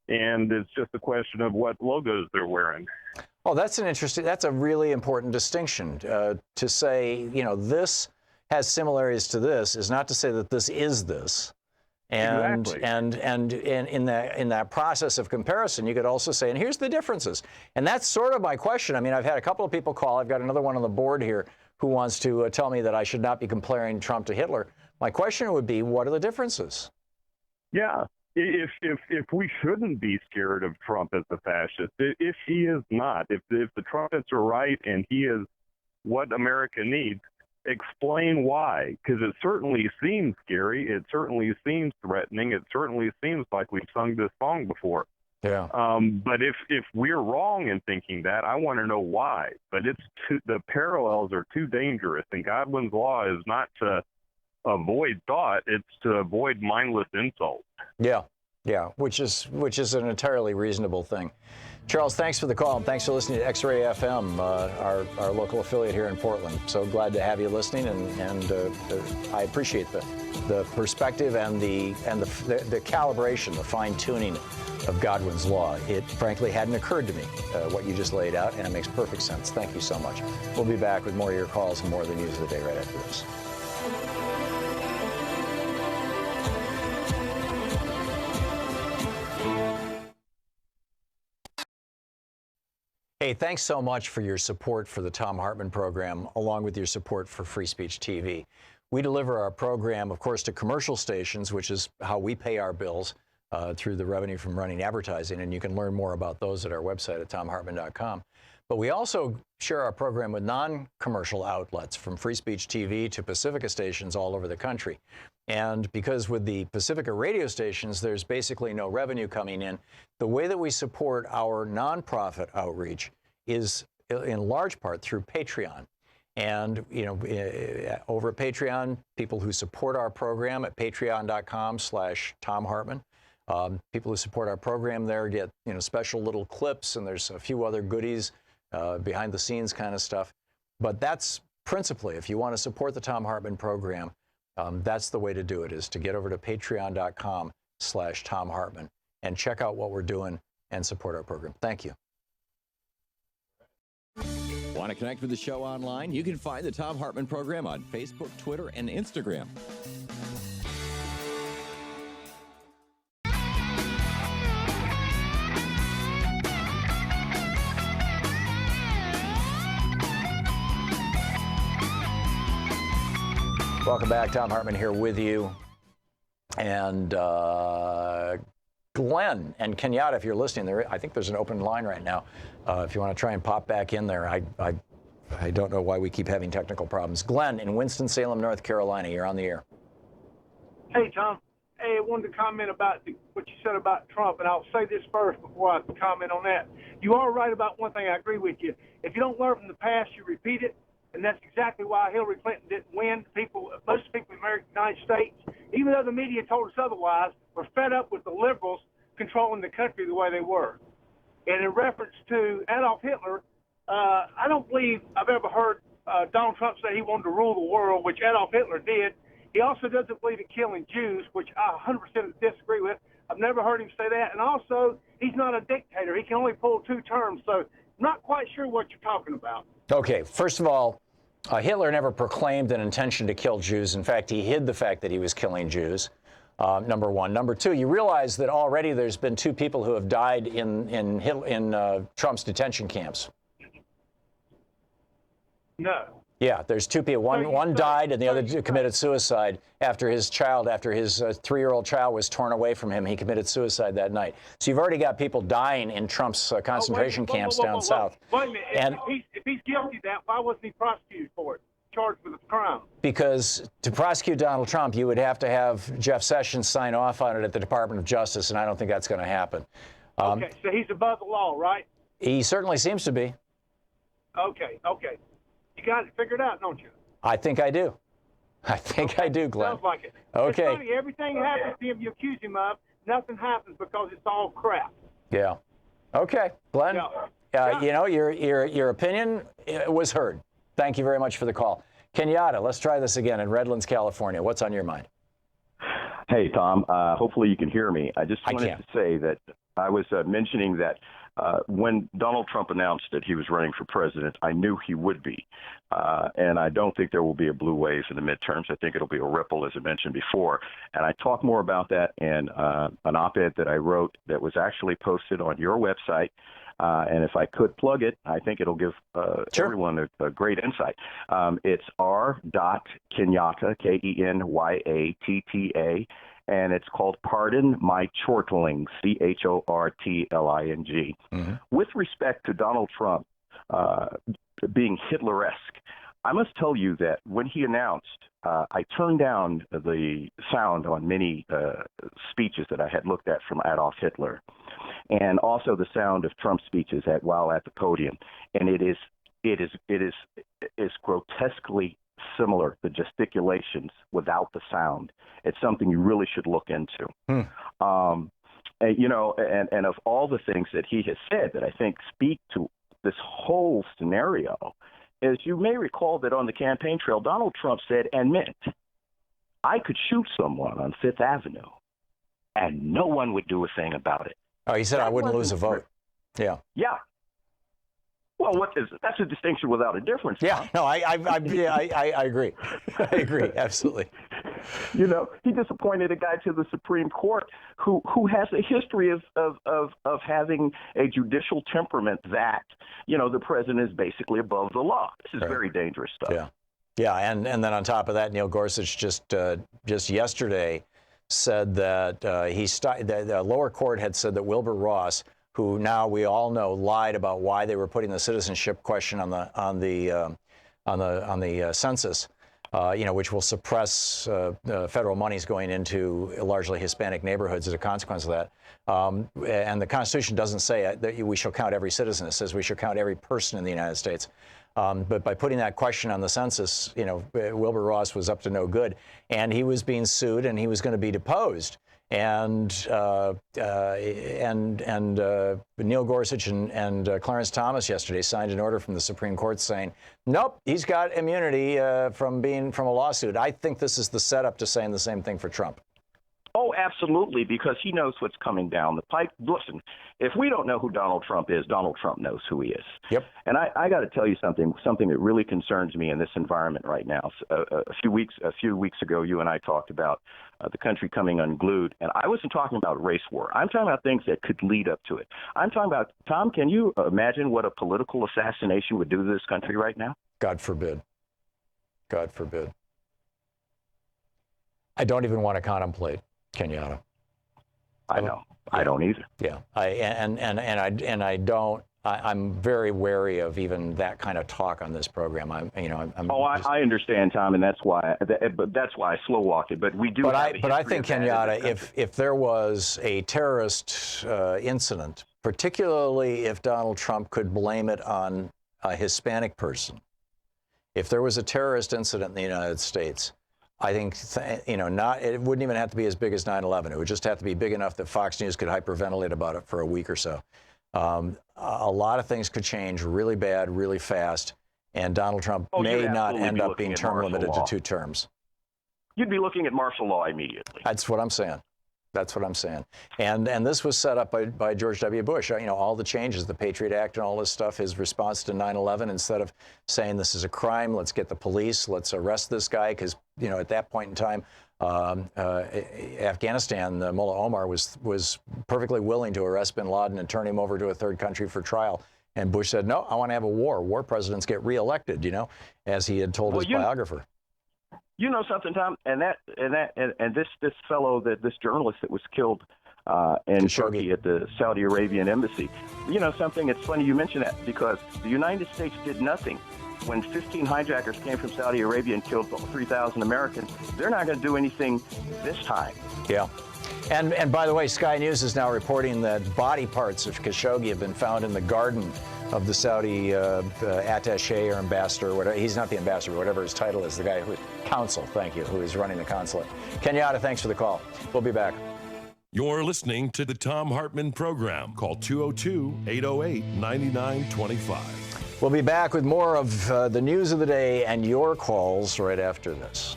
and it's just a question of what logos they're wearing. Oh, that's a really important distinction. To say, this has similarities to this is not to say that this is this. And exactly. and in that process of comparison, you could also say, and here's the differences. And that's sort of my question. I mean, I've had a couple of people call. I've got another one on the board here who wants to tell me that I should not be comparing Trump to Hitler. My question would be, what are the differences? Yeah. If we shouldn't be scared of Trump as a fascist, if he is not, if the Trumpists are right and he is what America needs, explain why, because it certainly seems scary. It certainly seems threatening. It certainly seems like we've sung this song before. Yeah. But if we're wrong in thinking that, I want to know why. But the parallels are too dangerous, and Godwin's Law is not to avoid thought; it's to avoid mindless insult. Yeah. Yeah, which is an entirely reasonable thing. Charles, thanks for the call, and thanks for listening to X-Ray FM, our local affiliate here in Portland. So glad to have you listening, and I appreciate the perspective and the calibration, the fine-tuning of Godwin's law. It frankly hadn't occurred to me what you just laid out, and it makes perfect sense. Thank you so much. We'll be back with more of your calls and more of the news of the day right after this. Hey, thanks so much for your support for the Thom Hartmann Program, along with your support for Free Speech TV. We deliver our program, of course, to commercial stations, which is how we pay our bills through the revenue from running advertising, and you can learn more about those at our website at thomhartmann.com. But we also share our program with non-commercial outlets, from Free Speech TV to Pacifica stations all over the country. And because with the Pacifica radio stations, there's basically no revenue coming in, the way that we support our nonprofit outreach is in large part through Patreon. And, you know, over at Patreon, people who support our program at patreon.com/Thom Hartmann. People who support our program there get, you know, special little clips, and there's a few other goodies, behind the scenes kind of stuff. But that's principally, if you want to support the Thom Hartmann Program, that's the way to do it, is to get over to patreon.com/Thom Hartmann and check out what we're doing and support our program. Thank you. Want to connect with the show online? You can find the Thom Hartmann Program on Facebook, Twitter, and Instagram. Welcome back. Thom Hartmann here with you. And Glenn and Kenyatta, if you're listening, I think there's an open line right now. If you want to try and pop back in there, I don't know why we keep having technical problems. Glenn in Winston-Salem, North Carolina, you're on the air. Hey, Tom. Hey, I wanted to comment about what you said about Trump, and I'll say this first before I comment on that. You are right about one thing. I agree with you. If you don't learn from the past, you repeat it. And that's exactly why Hillary Clinton didn't win. Most people in the United States, even though the media told us otherwise, were fed up with the liberals controlling the country the way they were. And in reference to Adolf Hitler, I don't believe I've ever heard Donald Trump say he wanted to rule the world, which Adolf Hitler did. He also doesn't believe in killing Jews, which I 100% disagree with. I've never heard him say that. And also, he's not a dictator. He can only pull 2 terms. So I'm not quite sure what you're talking about. Okay, first of all, Hitler never proclaimed an intention to kill Jews. In fact, he hid the fact that he was killing Jews, number one. Number two, you realize that already there's been 2 people who have died in Trump's detention camps. No. Yeah, there's 2 people. One died, and the other committed suicide after his 3-year-old child was torn away from him. He committed suicide that night. So you've already got people dying in Trump's concentration camps down south. Wait a minute. And if he's guilty of that, why wasn't he prosecuted for it, charged with a crime? Because to prosecute Donald Trump, you would have to have Jeff Sessions sign off on it at the Department of Justice, and I don't think that's going to happen. Okay, so he's above the law, right? He certainly seems to be. Okay. You got it figured out, don't you? I think I do. I do, Glenn. Sounds like it. Okay. It's funny, everything happens to him you accuse him of. Nothing happens because it's all crap. Yeah. Okay, Glenn. Yeah. You know, your opinion was heard. Thank you very much for the call. Kenyatta, let's try this again in Redlands, California. What's on your mind? Hey, Tom. Hopefully you can hear me. I just wanted to say that I was mentioning that when Donald Trump announced that he was running for president, I knew he would be. And I don't think there will be a blue wave in the midterms. I think it'll be a ripple, as I mentioned before. And I talk more about that in an op-ed that I wrote that was actually posted on your website. And if I could plug it, I think it'll give everyone a great insight. It's r.Kenyatta, Kenyatta, and it's called Pardon My Chortling, Chortling. With respect to Donald Trump being Hitler-esque, I must tell you that when he announced, I turned down the sound on many speeches that I had looked at from Adolf Hitler, and also the sound of Trump's speeches while at the podium, and it is grotesquely similar, the gesticulations without the sound. It's something you really should look into. And of all the things that he has said that I think speak to this whole scenario, is you may recall that on the campaign trail, Donald Trump said and meant, I could shoot someone on Fifth Avenue and no one would do a thing about it. Oh, he said I wouldn't lose a vote. Yeah. Yeah. Well, that's a distinction without a difference. Yeah, no, I agree. I agree, absolutely. He disappointed a guy to the Supreme Court who has a history of having a judicial temperament that, the president is basically above the law. This is very dangerous stuff. Yeah. Yeah, and then on top of that, Neil Gorsuch just yesterday said that the lower court had said that Wilbur Ross, who now we all know lied about why they were putting the citizenship question on the census, which will suppress federal monies going into largely Hispanic neighborhoods as a consequence of that. And the Constitution doesn't say that we shall count every citizen. It says we shall count every person in the United States. But by putting that question on the census, Wilbur Ross was up to no good, and he was being sued, and he was going to be deposed. And Neil Gorsuch and Clarence Thomas yesterday signed an order from the Supreme Court saying, nope, he's got immunity from a lawsuit. I think this is the setup to saying the same thing for Trump. Oh, absolutely, because he knows what's coming down the pipe. Listen, if we don't know who Donald Trump is, Donald Trump knows who he is. Yep. And I got to tell you something that really concerns me in this environment right now. A few weeks ago, you and I talked about the country coming unglued, and I wasn't talking about race war. I'm talking about things that could lead up to it. I'm talking about, Tom, can you imagine what a political assassination would do to this country right now? God forbid. God forbid. I don't even want to contemplate Kenyatta. I know. I don't either. Yeah. I'm very wary of even that kind of talk on this program. I understand, Tom, and that's why I slow walked it. But we do. But I think Kenyatta, if there was a terrorist incident, particularly if Donald Trump could blame it on a Hispanic person, if there was a terrorist incident in the United States, I think, it wouldn't even have to be as big as 9/11. It would just have to be big enough that Fox News could hyperventilate about it for a week or so. A lot of things could change really bad, really fast, and Donald Trump may not end up being term limited to 2 terms. You'd be looking at martial law immediately. That's what I'm saying. That's what I'm saying. And this was set up by George W. Bush. All the changes, the Patriot Act and all this stuff, his response to 9/11, instead of saying this is a crime, let's get the police, let's arrest this guy, because, at that point in time, Afghanistan, Mullah Omar was perfectly willing to arrest bin Laden and turn him over to a third country for trial. And Bush said, no, I want to have a war. War presidents get reelected, as he had told his biographer. You know something, Tom, and this fellow, this journalist that was killed in Turkey at the Saudi Arabian embassy. You know something? It's funny you mention that, because the United States did nothing when 15 hijackers came from Saudi Arabia and killed 3,000 Americans. They're not going to do anything this time. Yeah. And by the way, Sky News is now reporting that body parts of Khashoggi have been found in the garden of the Saudi attaché or ambassador, or whatever. He's not the ambassador, but whatever his title is, the guy consul, thank you, who is running the consulate. Kenyatta, thanks for the call. We'll be back. You're listening to the Thom Hartmann Program. Call 202-808-9925. We'll be back with more of the news of the day and your calls right after this.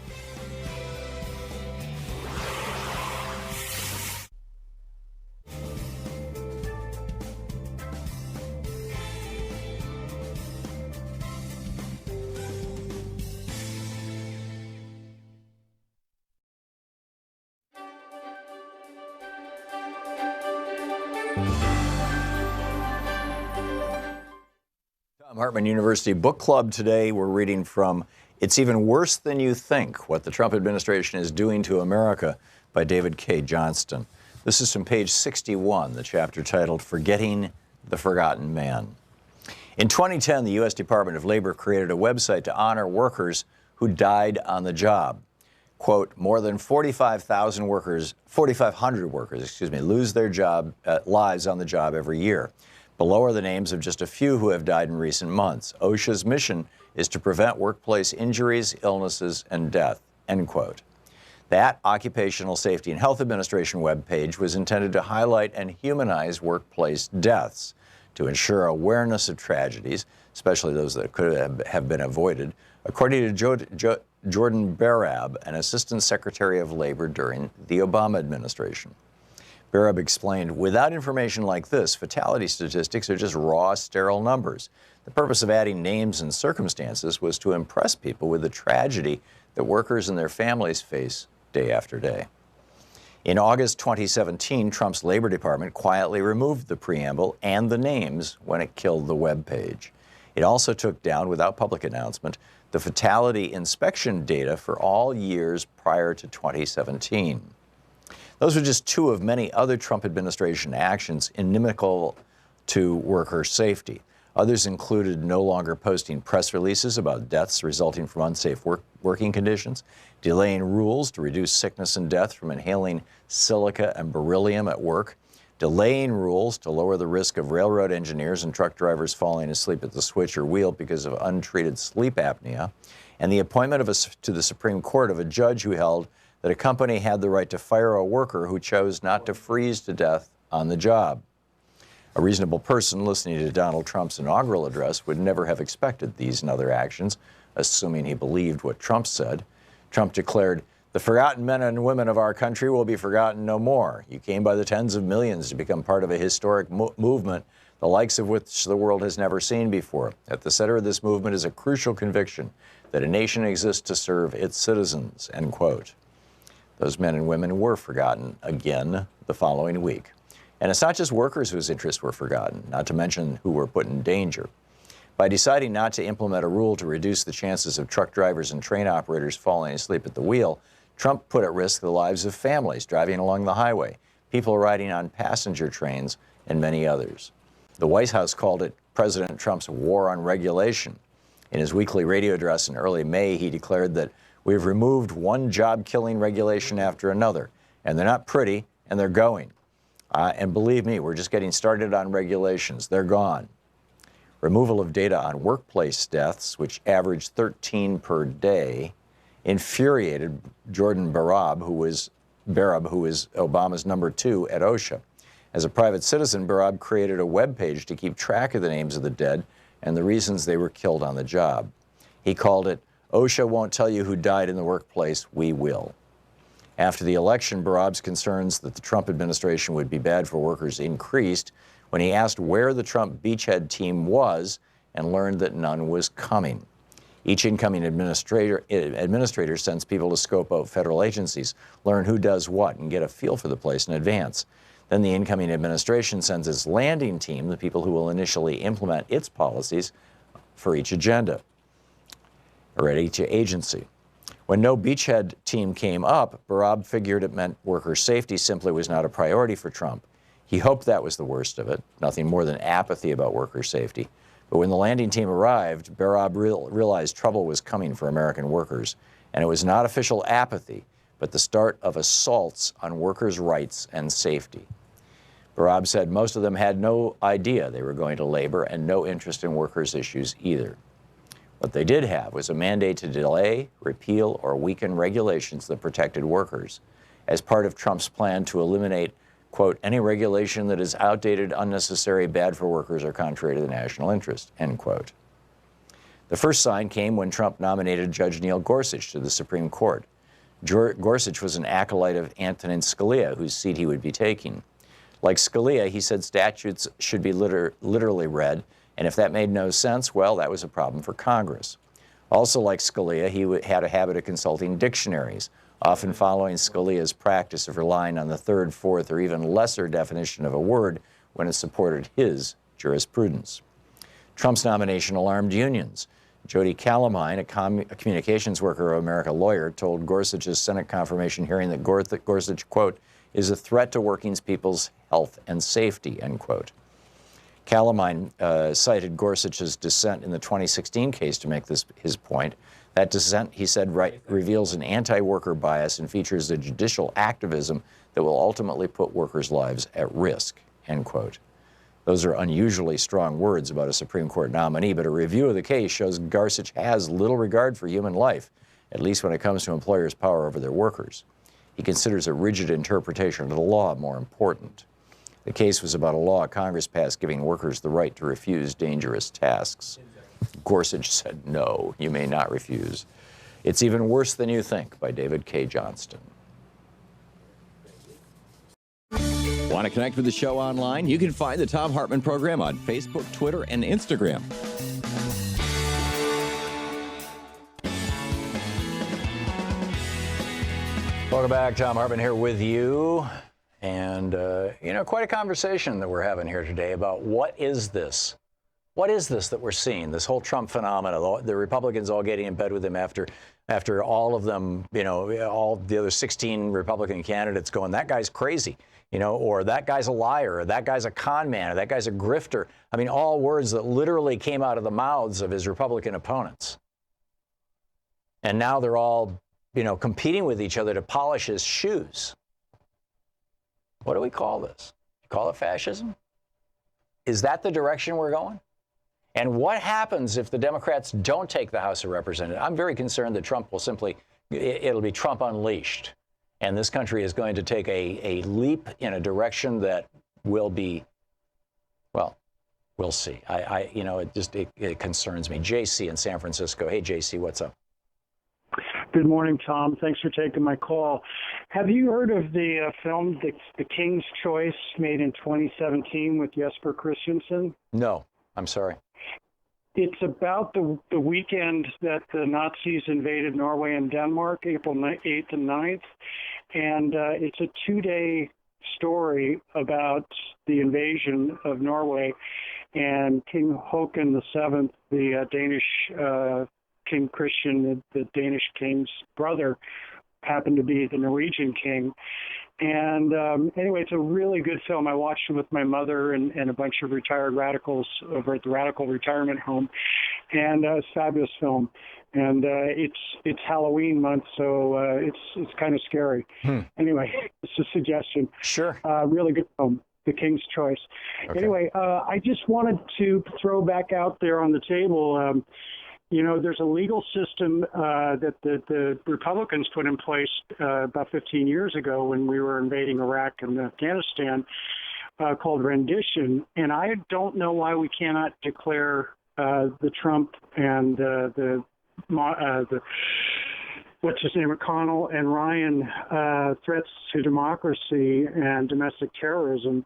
Thom Hartmann University Book Club today. We're reading from It's Even Worse Than You Think, What the Trump Administration is Doing to America by David K. Johnston. This is from page 61, the chapter titled Forgetting the Forgotten Man. In 2010, the U.S. Department of Labor created a website to honor workers who died on the job. Quote, more than 4,500 workers, lose their lives on the job every year. Below are the names of just a few who have died in recent months. OSHA's mission is to prevent workplace injuries, illnesses, and death, end quote. That Occupational Safety and Health Administration webpage was intended to highlight and humanize workplace deaths, to ensure awareness of tragedies, especially those that could have been avoided, according to Jordan Barab, an Assistant Secretary of Labor during the Obama administration. Barab explained, without information like this, fatality statistics are just raw, sterile numbers. The purpose of adding names and circumstances was to impress people with the tragedy that workers and their families face day after day. In August 2017, Trump's Labor Department quietly removed the preamble and the names when it killed the web page. It also took down, without public announcement, the fatality inspection data for all years prior to 2017. Those were just two of many other Trump administration actions inimical to worker safety. Others included no longer posting press releases about deaths resulting from unsafe working conditions, delaying rules to reduce sickness and death from inhaling silica and beryllium at work, delaying rules to lower the risk of railroad engineers and truck drivers falling asleep at the switch or wheel because of untreated sleep apnea, and the appointment to the Supreme Court of a judge who held that a company had the right to fire a worker who chose not to freeze to death on the job. A reasonable person listening to Donald Trump's inaugural address would never have expected these and other actions, assuming he believed what Trump said. Trump declared, "The forgotten men and women of our country will be forgotten no more. You came by the tens of millions to become part of a historic movement, the likes of which the world has never seen before. At the center of this movement is a crucial conviction that a nation exists to serve its citizens," end quote. Those men and women were forgotten again the following week. And it's not just workers whose interests were forgotten, not to mention who were put in danger. By deciding not to implement a rule to reduce the chances of truck drivers and train operators falling asleep at the wheel, Trump put at risk the lives of families driving along the highway, people riding on passenger trains, and many others. The White House called it President Trump's war on regulation. In his weekly radio address in early May, he declared that we've removed one job-killing regulation after another, and they're not pretty, and they're going. And believe me, we're just getting started on regulations. They're gone. Removal of data on workplace deaths, which averaged 13 per day, infuriated Jordan Barab, who was Obama's number 2 at OSHA. As a private citizen, Barab created a web page to keep track of the names of the dead and the reasons they were killed on the job. He called it, "OSHA won't tell you who died in the workplace, we will." After the election, Barab's concerns that the Trump administration would be bad for workers increased when he asked where the Trump beachhead team was and learned that none was coming. Each incoming administrator sends people to scope out federal agencies, learn who does what, and get a feel for the place in advance. Then the incoming administration sends its landing team, the people who will initially implement its policies for each agenda or at each agency. When no beachhead team came up, Barab figured it meant worker safety simply was not a priority for Trump. He hoped that was the worst of it, nothing more than apathy about worker safety. But when the landing team arrived, Barab realized trouble was coming for American workers. And it was not official apathy, but the start of assaults on workers' rights and safety. Barab said most of them had no idea they were going to labor and no interest in workers' issues either. What they did have was a mandate to delay, repeal, or weaken regulations that protected workers, as part of Trump's plan to eliminate, quote, any regulation that is outdated, unnecessary, bad for workers, or contrary to the national interest, end quote. The first sign came when Trump nominated Judge Neil Gorsuch to the Supreme Court. Gorsuch was an acolyte of Antonin Scalia, whose seat he would be taking. Like Scalia, he said statutes should be literally read, and if that made no sense, well, that was a problem for Congress. Also like Scalia, he had a habit of consulting dictionaries, often following Scalia's practice of relying on the third, fourth, or even lesser definition of a word when it supported his jurisprudence. Trump's nomination alarmed unions. Jody Calamine, a communications worker of America lawyer, told Gorsuch's Senate confirmation hearing that Gorsuch, quote, is a threat to working people's health and safety, end quote. Calamine cited Gorsuch's dissent in the 2016 case to make this his point. That dissent, he said, reveals an anti-worker bias and features the judicial activism that will ultimately put workers' lives at risk, end quote. Those are unusually strong words about a Supreme Court nominee, but a review of the case shows Gorsuch has little regard for human life, at least when it comes to employers' power over their workers. He considers a rigid interpretation of the law more important. The case was about a law Congress passed giving workers the right to refuse dangerous tasks. Gorsuch said, no, you may not refuse. It's even worse than you think, by David K. Johnston. Want to connect with the show online? You can find the Thom Hartmann Program on Facebook, Twitter, and Instagram. Welcome back. Thom Hartmann here with you. And, quite a conversation that we're having here today about what is this? What is this that we're seeing, this whole Trump phenomenon, the Republicans all getting in bed with him after all of them, all the other 16 Republican candidates going, that guy's crazy, or that guy's a liar, or that guy's a con man, or that guy's a grifter. I mean, all words that literally came out of the mouths of his Republican opponents. And now they're all, competing with each other to polish his shoes. What do we call this? You call it fascism? Is that the direction we're going? And what happens if the Democrats don't take the House of Representatives? I'm very concerned that Trump will it'll be Trump unleashed. And this country is going to take a leap in a direction that will be, well, we'll see. It concerns me. JC in San Francisco. Hey, JC, what's up? Good morning, Tom. Thanks for taking my call. Have you heard of the film, The King's Choice, made in 2017 with Jesper Christensen? No, I'm sorry. It's about the weekend that the Nazis invaded Norway and Denmark, April 8th and 9th. And it's a 2-day story about the invasion of Norway. And King Håkon VII, the Danish King Christian, the Danish king's brother, happened to be the Norwegian king. And anyway, it's a really good film. I watched it with my mother and a bunch of retired radicals over at the Radical Retirement Home. And it's a fabulous film. And it's Halloween month, so it's kind of scary. Anyway, it's a suggestion. Sure. Really good film. The King's Choice. Okay. Anyway, I just wanted to throw back out there on the table, there's a legal system that the Republicans put in place about 15 years ago when we were invading Iraq and Afghanistan called rendition. And I don't know why we cannot declare the Trump and the what's his name, McConnell and Ryan threats to democracy and domestic terrorism.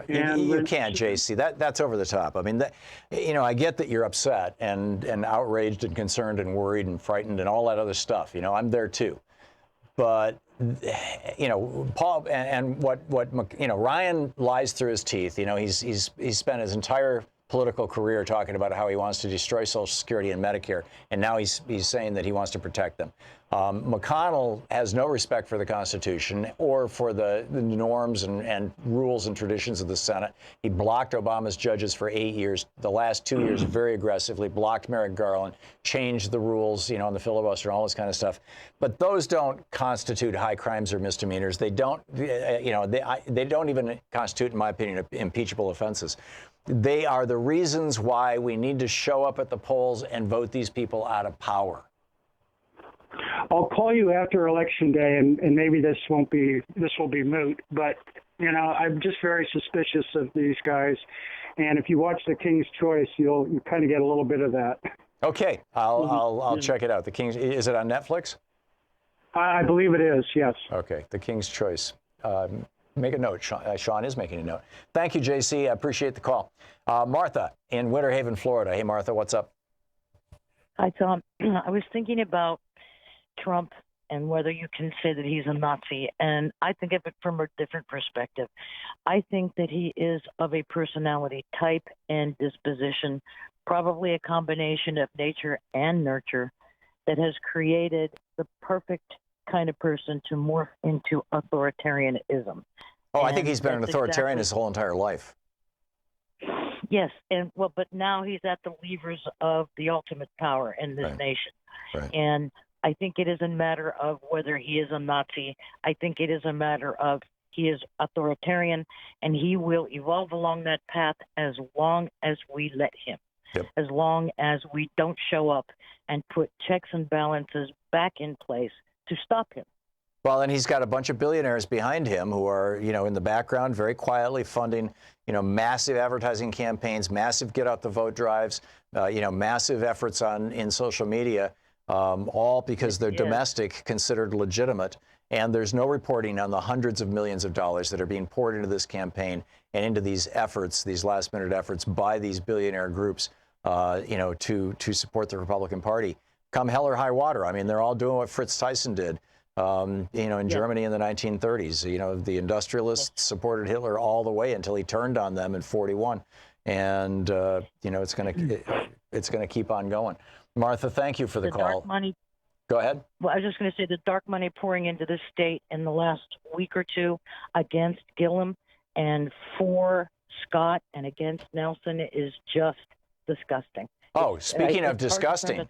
You can't, JC. That's over the top. I mean, I get that you're upset and outraged and concerned and worried and frightened and all that other stuff. I'm there too. But Paul and what Ryan lies through his teeth. He's spent his entire political career talking about how he wants to destroy Social Security and Medicare, and now he's saying that he wants to protect them. McConnell has no respect for the Constitution or for the norms and rules and traditions of the Senate. He blocked Obama's judges for 8 years. The last 2 years, very aggressively blocked Merrick Garland, changed the rules, on the filibuster and all this kind of stuff. But those don't constitute high crimes or misdemeanors. They don't, they don't even constitute, in my opinion, impeachable offenses. They are the reasons why we need to show up at the polls and vote these people out of power. I'll call you after Election Day, and maybe this will be moot. But I'm just very suspicious of these guys. And if you watch The King's Choice, you kind of get a little bit of that. Okay, I'll check it out. The King's, is it on Netflix? I believe it is. Yes. Okay, The King's Choice. Make a note. Sean is making a note. Thank you, JC. I appreciate the call. Martha in Winter Haven, Florida. Hey, Martha, what's up? Hi, Tom. I was thinking about Trump and whether you can say that he's a Nazi. And I think of it from a different perspective. I think that he is of a personality type and disposition, probably a combination of nature and nurture, that has created the perfect kind of person to morph into authoritarianism. Oh, I think he's been an authoritarian his whole entire life. Yes, but now he's at the levers of the ultimate power in this nation. Right. And I think it is a matter of whether he is a Nazi. I think it is a matter of he is authoritarian, and he will evolve along that path as long as we let him. Yep. As long as we don't show up and put checks and balances back in place to stop him. Well, and he's got a bunch of billionaires behind him who are, in the background, very quietly funding, massive advertising campaigns, massive get out the vote drives, massive efforts in social media, all because they're domestic, considered legitimate. And there's no reporting on the hundreds of millions of dollars that are being poured into this campaign and into these efforts, these last-minute efforts by these billionaire groups, to support the Republican Party. Come hell or high water. I mean, they're all doing what Fritz Thyssen did, in Germany in the 1930s. The industrialists supported Hitler all the way until he turned on them in '41, and it's going to keep on going. Martha, thank you for the call. Dark money. Go ahead. Well, I was just going to say the dark money pouring into the state in the last week or two against Gillum and for Scott and against Nelson is just disgusting. Oh, speaking of disgusting.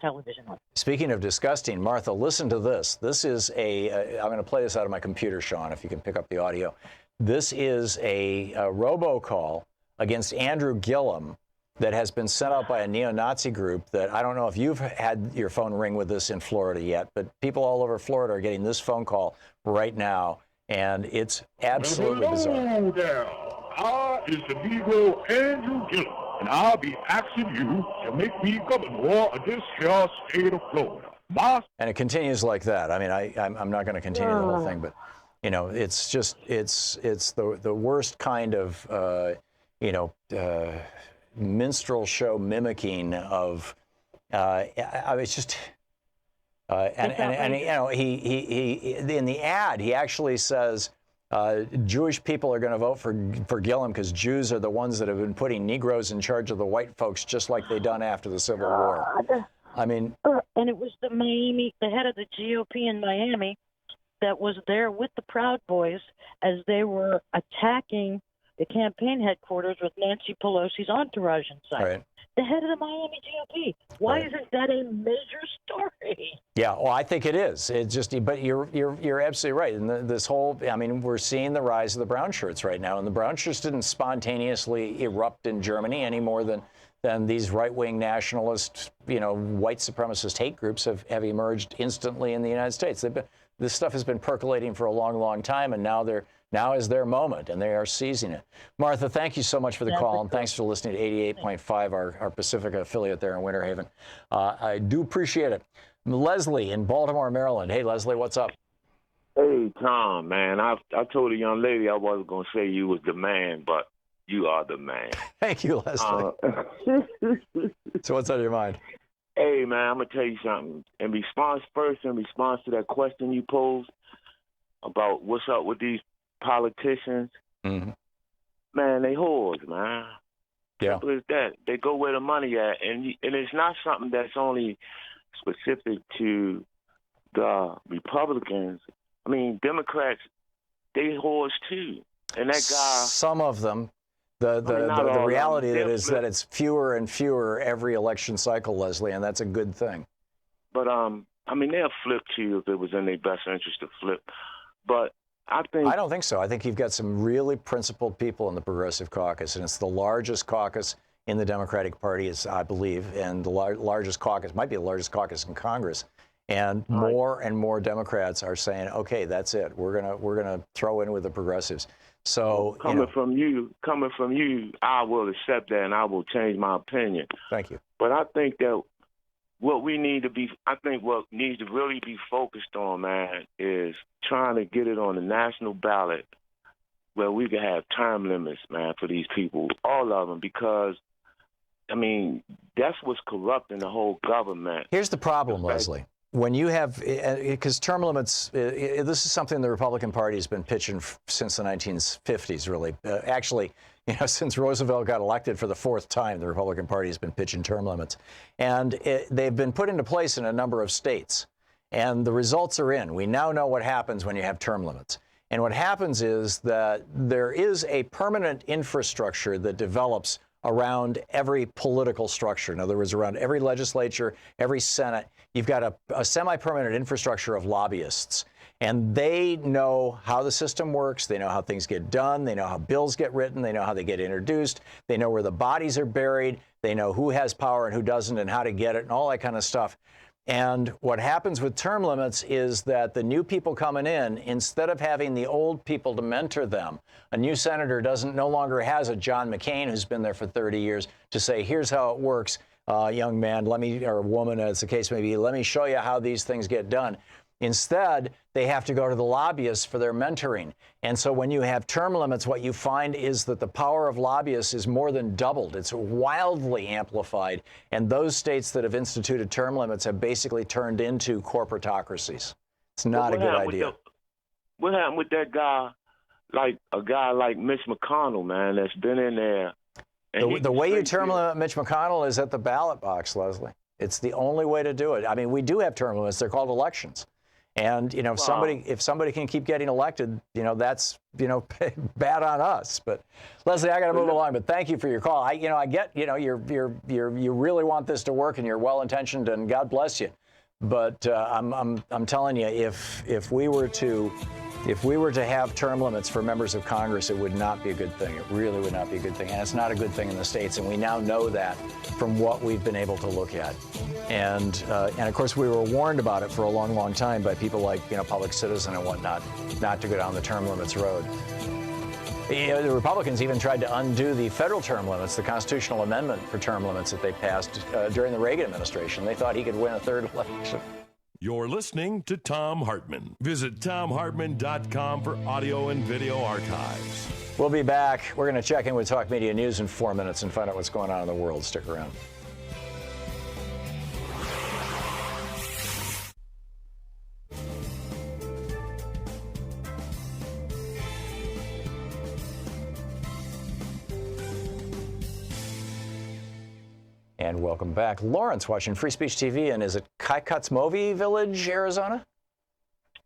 Speaking of disgusting, Martha, listen to this. This is I'm going to play this out of my computer, Sean, if you can pick up the audio. This is a robocall against Andrew Gillum that has been sent out by a neo-Nazi group that I don't know if you've had your phone ring with this in Florida yet, but people all over Florida are getting this phone call right now, and it's absolutely bizarre. Hello there. I is the Negro Andrew Gillum, and I'll be asking you to make me governor of this here state of Florida. And it continues like that. I mean, I'm not going to continue the whole thing, but it's just it's the worst kind of minstrel show mimicking of it's just he in the ad he actually says Jewish people are going to vote for Gillum because Jews are the ones that have been putting Negroes in charge of the white folks just like they done after the Civil War. I mean, and it was the head of the GOP in Miami that was there with the Proud Boys as they were attacking the campaign headquarters with Nancy Pelosi's entourage inside. Right. The head of the Miami GOP. Why isn't that a major story? Yeah, well, I think it is. It's just, but you're absolutely right. And this whole, I mean, we're seeing the rise of the brown shirts right now, and the brown shirts didn't spontaneously erupt in Germany any more than these right-wing nationalist, white supremacist hate groups have emerged instantly in the United States. This stuff has been percolating for a long, long time, and now is their moment, and they are seizing it. Martha, thank you so much for the call, and thanks for listening to 88.5, our Pacifica affiliate there in Winter Haven. I do appreciate it. Leslie in Baltimore, Maryland. Hey, Leslie, what's up? Hey, Tom, man. I told a young lady I wasn't going to say you was the man, but you are the man. Thank you, Leslie. So what's on your mind? Hey, man, I'm going to tell you something. In response to that question you posed about what's up with these politicians, man, they whores, man. Yeah. Simple as that. They go where the money at, and it's not something that's only specific to the Republicans. I mean, Democrats, they whores too. And that guy. Some of them. The reality is that it's fewer and fewer every election cycle, Leslie, and that's a good thing. But I mean, they'll flip to you if it was in their best interest to flip. But I don't think so. I think you've got some really principled people in the Progressive Caucus, and it's the largest caucus in the Democratic Party, I believe, and the largest caucus, might be the largest caucus in Congress. And more and more Democrats are saying, okay, that's it. We're gonna throw in with the progressives. So coming from you, I will accept that, and I will change my opinion. Thank you. But I think that what needs to really be focused on, man, is trying to get it on the national ballot where we can have term limits, man, for these people, all of them, because, I mean, that's what's corrupting the whole government. Here's the problem, Leslie. When you have, because term limits, this is something the Republican Party has been pitching since the 1950s, really. Actually, since Roosevelt got elected for the fourth time, the Republican Party has been pitching term limits. And they've been put into place in a number of states. And the results are in. We now know what happens when you have term limits. And what happens is that there is a permanent infrastructure that develops around every political structure. In other words, around every legislature, every Senate, you've got a semi-permanent infrastructure of lobbyists. And they know how the system works. They know how things get done. They know how bills get written. They know how they get introduced. They know where the bodies are buried. They know who has power and who doesn't and how to get it and all that kind of stuff. And what happens with term limits is that the new people coming in, instead of having the old people to mentor them, a new senator no longer has a John McCain who's been there for 30 years to say, here's how it works, young man, or woman, as the case may be, let me show you how these things get done. Instead, they have to go to the lobbyists for their mentoring. And so when you have term limits, what you find is that the power of lobbyists is more than doubled. It's wildly amplified. And those states that have instituted term limits have basically turned into corporatocracies. It's not a good idea. What happened with that guy, like a guy like Mitch McConnell, man, that's been in there? The way you term limit Mitch McConnell is at the ballot box, Leslie. It's the only way to do it. I mean, we do have term limits. They're called elections. And, if somebody can keep getting elected, that's, bad on us. But Leslie, I got to move along, but thank you for your call. I get, you really want this to work and you're well-intentioned and God bless you. But I'm telling you, if we were to have term limits for members of Congress, it would not be a good thing. It really would not be a good thing. And it's not a good thing in the states. And we now know that from what we've been able to look at. And of course, we were warned about it for a long, long time by people like, Public Citizen and whatnot, not to go down the term limits road. The Republicans even tried to undo the federal term limits, the constitutional amendment for term limits that they passed during the Reagan administration. They thought he could win a third election. You're listening to Thom Hartmann. Visit thomhartmann.com for audio and video archives. We'll be back. We're going to check in with Talk Media News in 4 minutes and find out what's going on in the world. Stick around. And welcome back. Lawrence watching Free Speech TV, and is it Kikotsmovi Village, Arizona?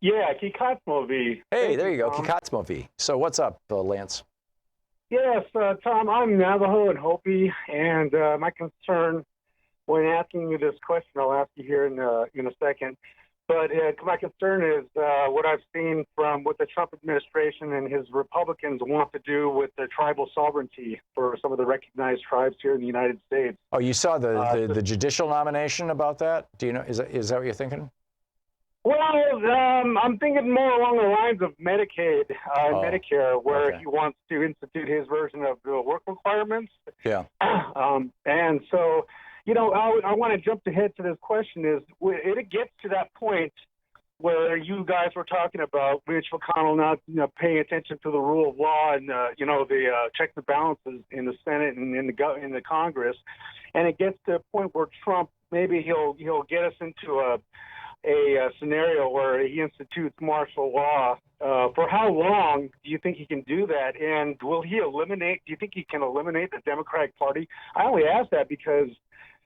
Yeah, Kikotsmovi. Hey, there you go, Kikotsmovi. So what's up, Lance? Yes, Tom, I'm Navajo and Hopi, and my concern when asking you this question, I'll ask you here in a second, but my concern is what I've seen from what the Trump administration and his Republicans want to do with the tribal sovereignty for some of the recognized tribes here in the United States. Oh, you saw the judicial nomination about that? Do you know? Is that what you're thinking? Well, I'm thinking more along the lines of Medicaid and Medicare, where he wants to institute his version of the work requirements. Yeah. And so, I want to jump ahead to this question is, it gets to that point where you guys were talking about Mitch McConnell not paying attention to the rule of law and, the checks and balances in the Senate and in the Congress. And it gets to a point where Trump, maybe he'll get us into a scenario where he institutes martial law. For how long do you think he can do that? And do you think he can eliminate the Democratic Party? I only ask that because,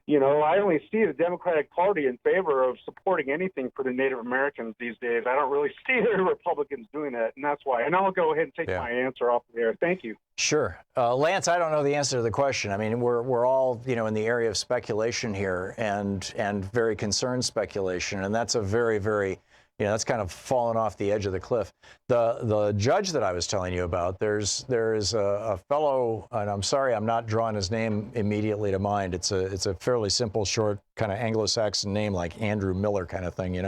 I only see the Democratic Party in favor of supporting anything for the Native Americans these days. I don't really see the Republicans doing that, and that's why. And I'll go ahead and take my answer off the air. Thank you. Sure. Lance, I don't know the answer to the question. I mean, we're all, in the area of speculation here and very concerned speculation, and that's a very, very, that's kind of fallen off the edge of the cliff. The judge that I was telling you about, there is a fellow, and I'm sorry I'm not drawing his name immediately to mind. It's a fairly simple, short, kind of Anglo-Saxon name like Andrew Miller kind of thing,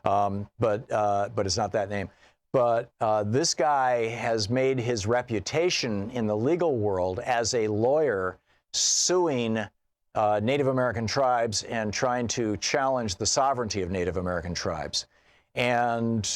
but it's not that name. But this guy has made his reputation in the legal world as a lawyer suing Native American tribes and trying to challenge the sovereignty of Native American tribes. And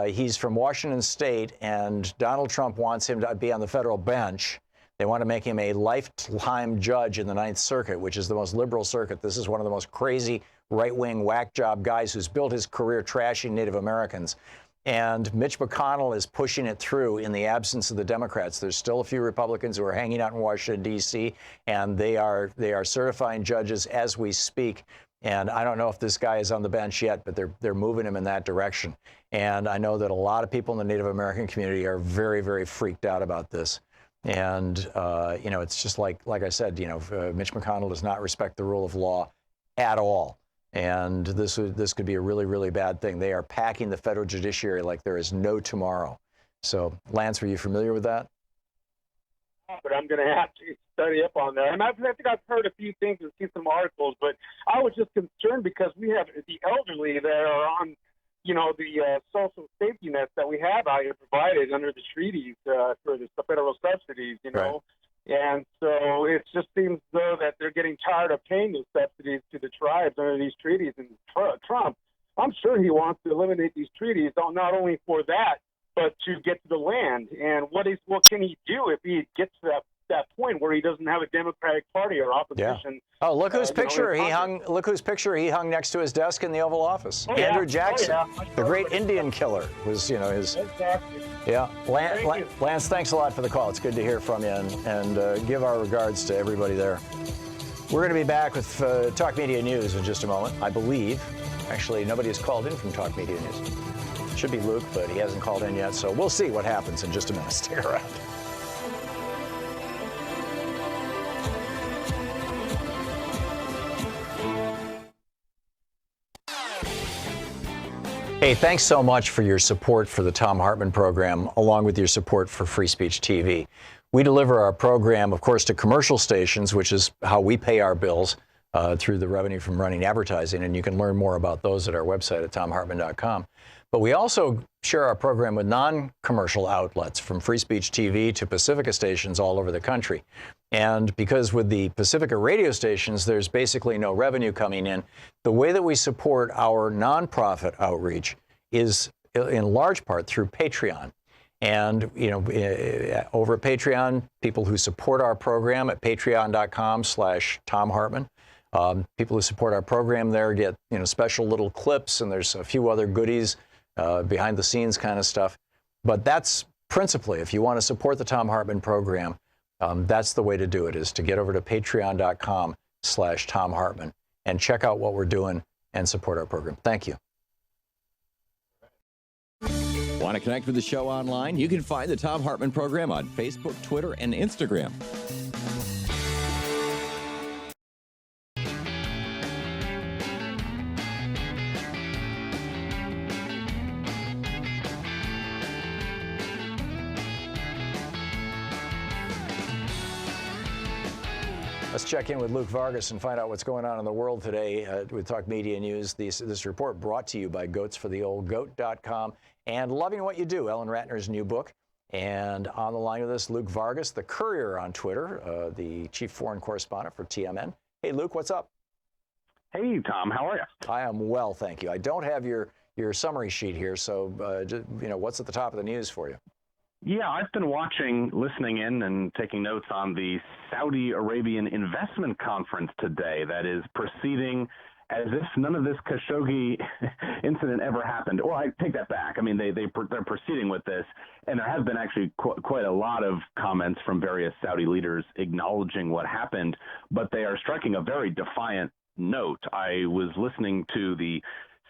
he's from Washington State, and Donald Trump wants him to be on the federal bench. They want to make him a lifetime judge in the Ninth Circuit, which is the most liberal circuit. This is one of the most crazy right-wing whack job guys who's built his career trashing Native Americans. And Mitch McConnell is pushing it through in the absence of the Democrats. There's still a few Republicans who are hanging out in Washington, D.C., and they are certifying judges as we speak. And I don't know if this guy is on the bench yet, but they're moving him in that direction. And I know that a lot of people in the Native American community are very, very freaked out about this. And, it's just like I said, Mitch McConnell does not respect the rule of law at all. And this could be a really, really bad thing. They are packing the federal judiciary like there is no tomorrow. So, Lance, were you familiar with that? but I'm going to have to study up on that. And I think I've heard a few things and seen some articles, but I was just concerned because we have the elderly that are on, the social safety nets that we have out here provided under the treaties for the federal subsidies, Right. And so it just seems though that they're getting tired of paying those subsidies to the tribes under these treaties. And Trump, I'm sure he wants to eliminate these treaties, not only for that, but to get to the land. And what can he do if he gets to that point where he doesn't have a Democratic Party or opposition? Yeah. Oh, look whose picture in he hung! Look whose picture he hung next to his desk in the Oval Office. Andrew Jackson, the great Indian killer, was his. Exactly. Yeah, Lance, thanks a lot for the call. It's good to hear from you, and give our regards to everybody there. We're going to be back with Talk Media News in just a moment, I believe. Actually, nobody has called in from Talk Media News. It should be Luke, but he hasn't called in yet, so we'll see what happens in just a minute. Stick around. Hey, thanks so much for your support for the Thom Hartmann Program, along with your support for Free Speech TV. We deliver our program, of course, to commercial stations, which is how we pay our bills through the revenue from running advertising, and you can learn more about those at our website at thomhartmann.com. But we also share our program with non-commercial outlets, from Free Speech TV to Pacifica stations all over the country. And because with the Pacifica radio stations, there's basically no revenue coming in, the way that we support our nonprofit outreach is in large part through Patreon. And, over at Patreon, people who support our program at patreon.com/Thom Hartmann, people who support our program there get, special little clips, and there's a few other goodies, behind the scenes kind of stuff. But that's principally, if you want to support the Thom Hartmann Program, that's the way to do it, is to get over to patreon.com/Thom Hartmann and check out what we're doing and support our program. Thank you. Want to connect with the show online? You can find the Thom Hartmann Program on Facebook, Twitter, and Instagram. Let's check in with Luke Vargas and find out what's going on in the world today with Talk Media News. This report brought to you by goatsfortheoldgoat.com and Loving What You Do, Ellen Ratner's new book. And on the line with us, Luke Vargas, the Courier on Twitter, the chief foreign correspondent for TMN. Hey, Luke, what's up? Hey, Tom, how are you? I am well, thank you. I don't have your summary sheet here, so what's at the top of the news for you? Yeah, I've been listening in and taking notes on the Saudi Arabian Investment Conference today that is proceeding as if none of this Khashoggi incident ever happened. Or I take that back. I mean, they're proceeding with this, and there have been actually quite a lot of comments from various Saudi leaders acknowledging what happened, but they are striking a very defiant note. I was listening to the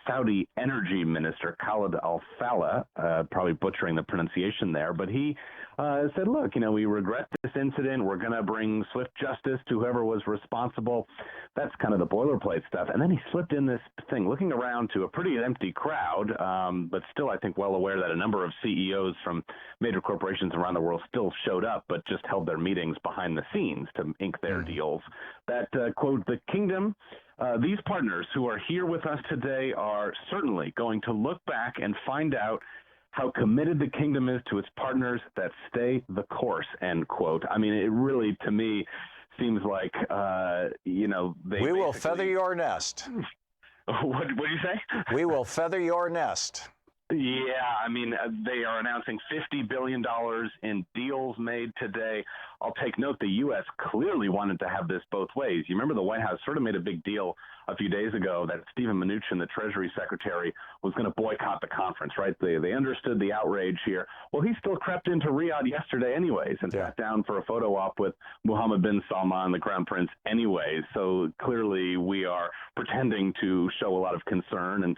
Saudi Energy Minister, Khalid Al-Fallah, probably butchering the pronunciation there, but he said, look, we regret this incident. We're going to bring swift justice to whoever was responsible. That's kind of the boilerplate stuff. And then he slipped in this thing, looking around to a pretty empty crowd, but still, I think, well aware that a number of CEOs from major corporations around the world still showed up, but just held their meetings behind the scenes to ink their deals. That, quote, the kingdom, these partners who are here with us today are certainly going to look back and find out how committed the kingdom is to its partners that stay the course, end quote. I mean, it really, to me, seems like, we will feather your nest. What do you say? We will feather your nest. Yeah, I mean, they are announcing $50 billion in deals made today. I'll take note the U.S. clearly wanted to have this both ways. You remember the White House sort of made a big deal a few days ago that Stephen Mnuchin, the Treasury Secretary, was going to boycott the conference, right? They understood the outrage here. Well, he still crept into Riyadh yesterday anyways and sat down for a photo op with Mohammed bin Salman, the Crown Prince, anyways. So clearly we are pretending to show a lot of concern and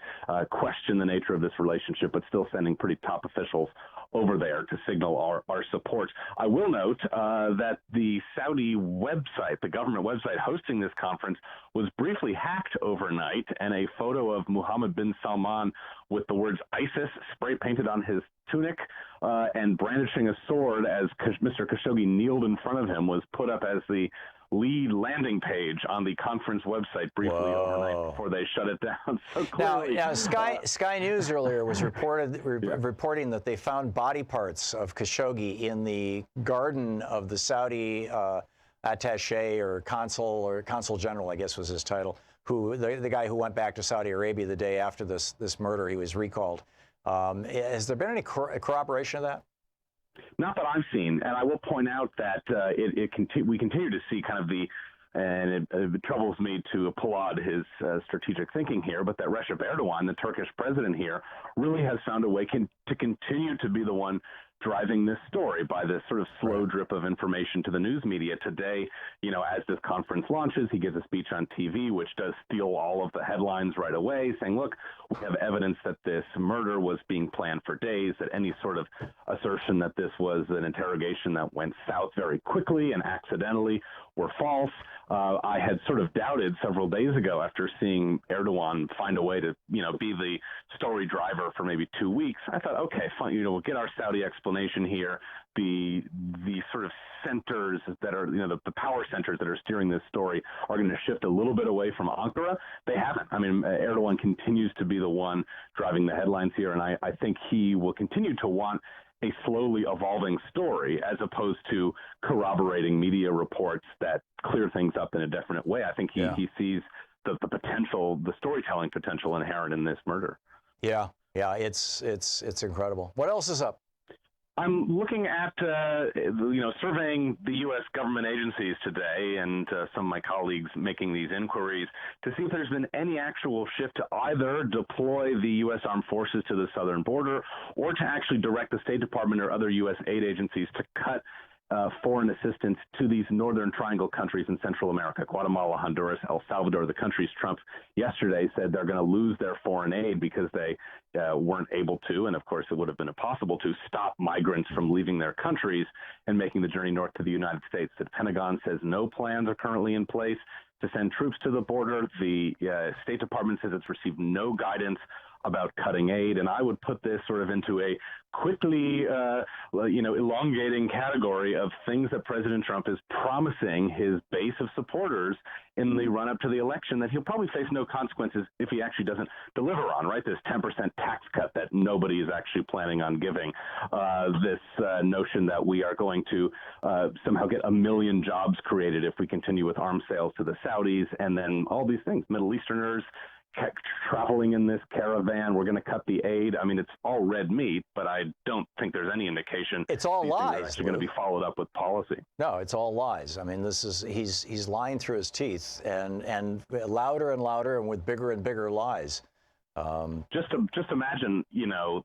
question the nature of this relationship, but still sending pretty top officials over there to signal our support. I will note that the Saudi website, the government website hosting this conference, was briefly hacked overnight, and a photo of Mohammed bin Salman with the words ISIS spray painted on his tunic and brandishing a sword as Mr. Khashoggi kneeled in front of him was put up as the lead landing page on the conference website briefly overnight before they shut it down. So clearly, now Sky News earlier was reporting that they found body parts of Khashoggi in the garden of the Saudi attaché or consul general, I guess was his title, who the guy who went back to Saudi Arabia the day after this murder. He was recalled. Has there been any corroboration of that? Not that I've seen, and I will point out that we continue to see kind of and it troubles me to applaud his strategic thinking here, but that Recep Erdogan, the Turkish president here, really has found a way to continue to be the one driving this story by this sort of slow drip of information to the news media. Today, as this conference launches, he gives a speech on TV, which does steal all of the headlines right away, saying, look, we have evidence that this murder was being planned for days, that any sort of assertion that this was an interrogation that went south very quickly and accidentally were false. I had sort of doubted several days ago after seeing Erdogan find a way to, be the story driver for maybe 2 weeks. I thought, okay, fine, we'll get our Saudi explanation here. The sort of centers that are, the power centers that are steering this story are going to shift a little bit away from Ankara. They haven't. I mean, Erdogan continues to be the one driving the headlines here, and I think he will continue to want a slowly evolving story as opposed to corroborating media reports that clear things up in a definite way. I think he sees the potential, the storytelling potential inherent in this murder. Yeah, it's incredible. What else is up? I'm looking at, surveying the U.S. government agencies today and some of my colleagues making these inquiries to see if there's been any actual shift to either deploy the U.S. Armed Forces to the southern border or to actually direct the State Department or other U.S. aid agencies to cut foreign assistance to these Northern Triangle countries in Central America, Guatemala, Honduras, El Salvador. The countries Trump yesterday said they're going to lose their foreign aid because they weren't able to, and of course it would have been impossible to, stop migrants from leaving their countries and making the journey north to the United States. The Pentagon says no plans are currently in place to send troops to the border. The State Department says it's received no guidance about cutting aid, and I would put this sort of into a quickly, elongating category of things that President Trump is promising his base of supporters in the run-up to the election that he'll probably face no consequences if he actually doesn't deliver on, right? This 10% tax cut that nobody is actually planning on giving, this notion that we are going to somehow get 1 million jobs created if we continue with arms sales to the Saudis, and then all these things, Middle Easterners traveling in this caravan, we're going to cut the aid. I mean, it's all red meat, but I don't think there's any indication it's all lies. It's going to be followed up with policy. No, it's all lies. I mean, he's lying through his teeth, and louder and louder, and with bigger and bigger lies. Just imagine,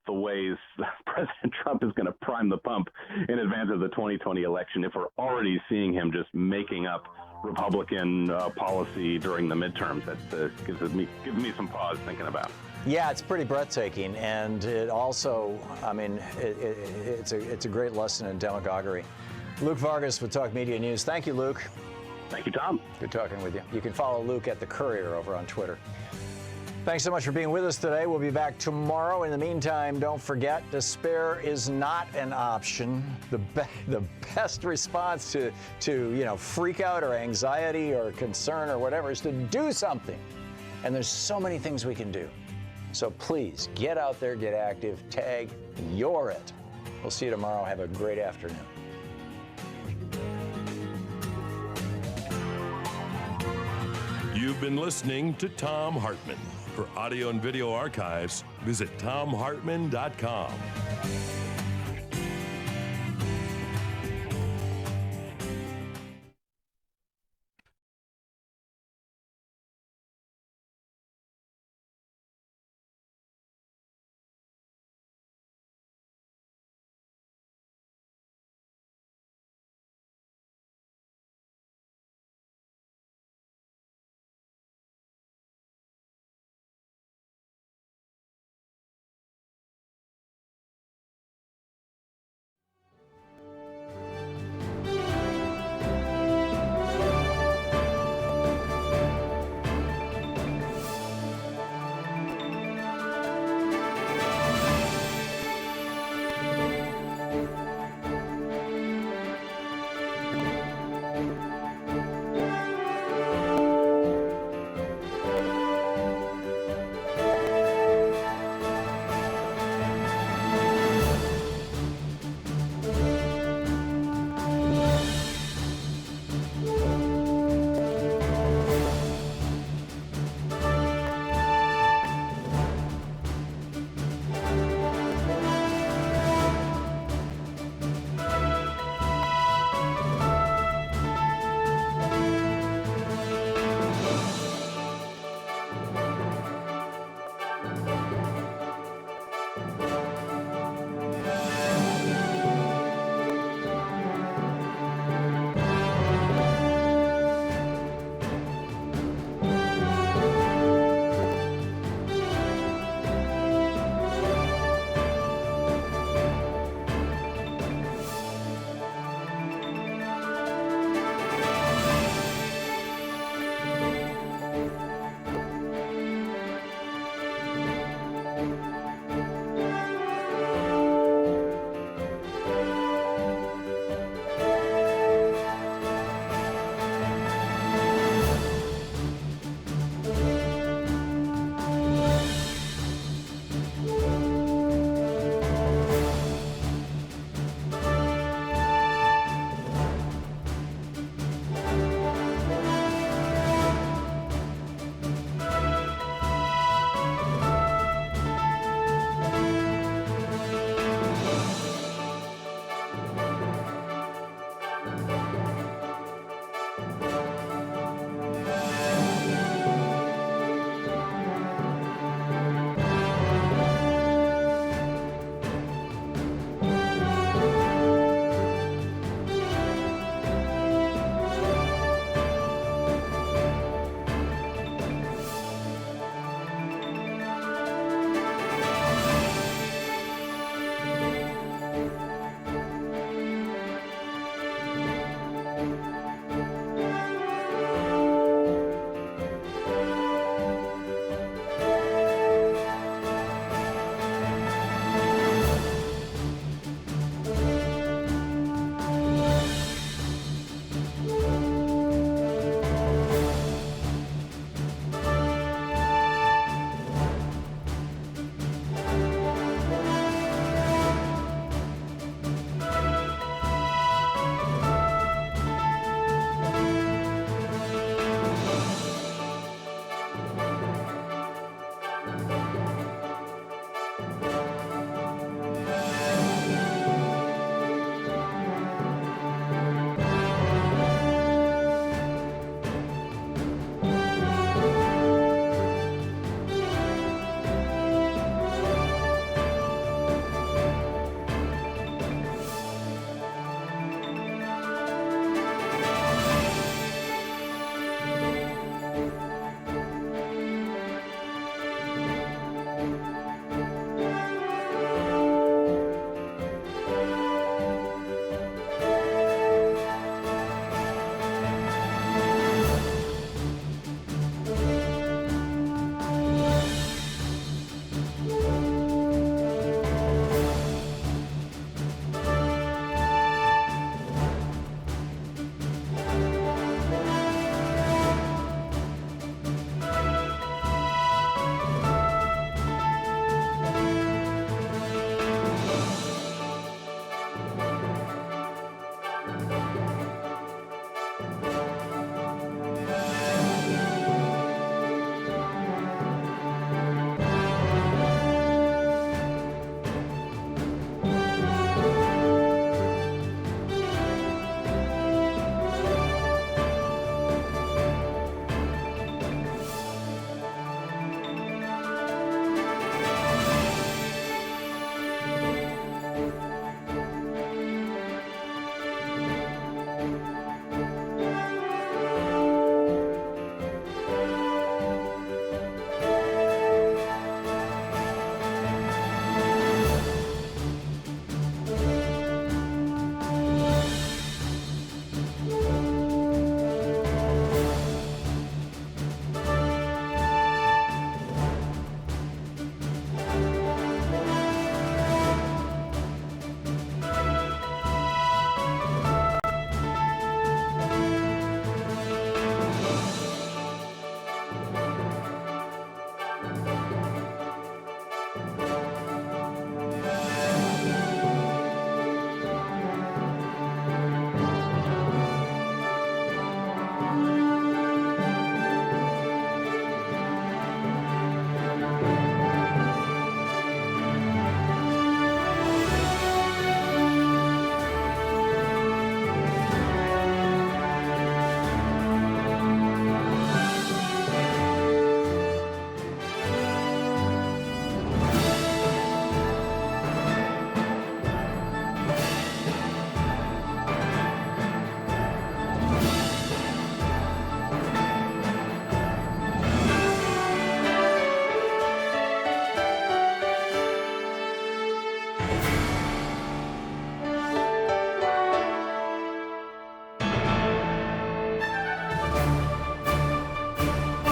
the ways President Trump is going to prime the pump in advance of the 2020 election if we're already seeing him just making up Republican policy during the midterms. That gives me some pause thinking about. Yeah, it's pretty breathtaking, and it also, I mean, it's a great lesson in demagoguery. Luke Vargas with Talk Media News. Thank you, Luke. Thank you, Tom. Good talking with you. You can follow Luke at The Courier over on Twitter. Thanks so much for being with us today. We'll be back tomorrow. In the meantime, don't forget, despair is not an option. The best response to freak out or anxiety or concern or whatever is to do something. And there's so many things we can do. So please get out there, get active, tag, you're it. We'll see you tomorrow. Have a great afternoon. You've been listening to Thom Hartmann. For audio and video archives, visit thomhartmann.com.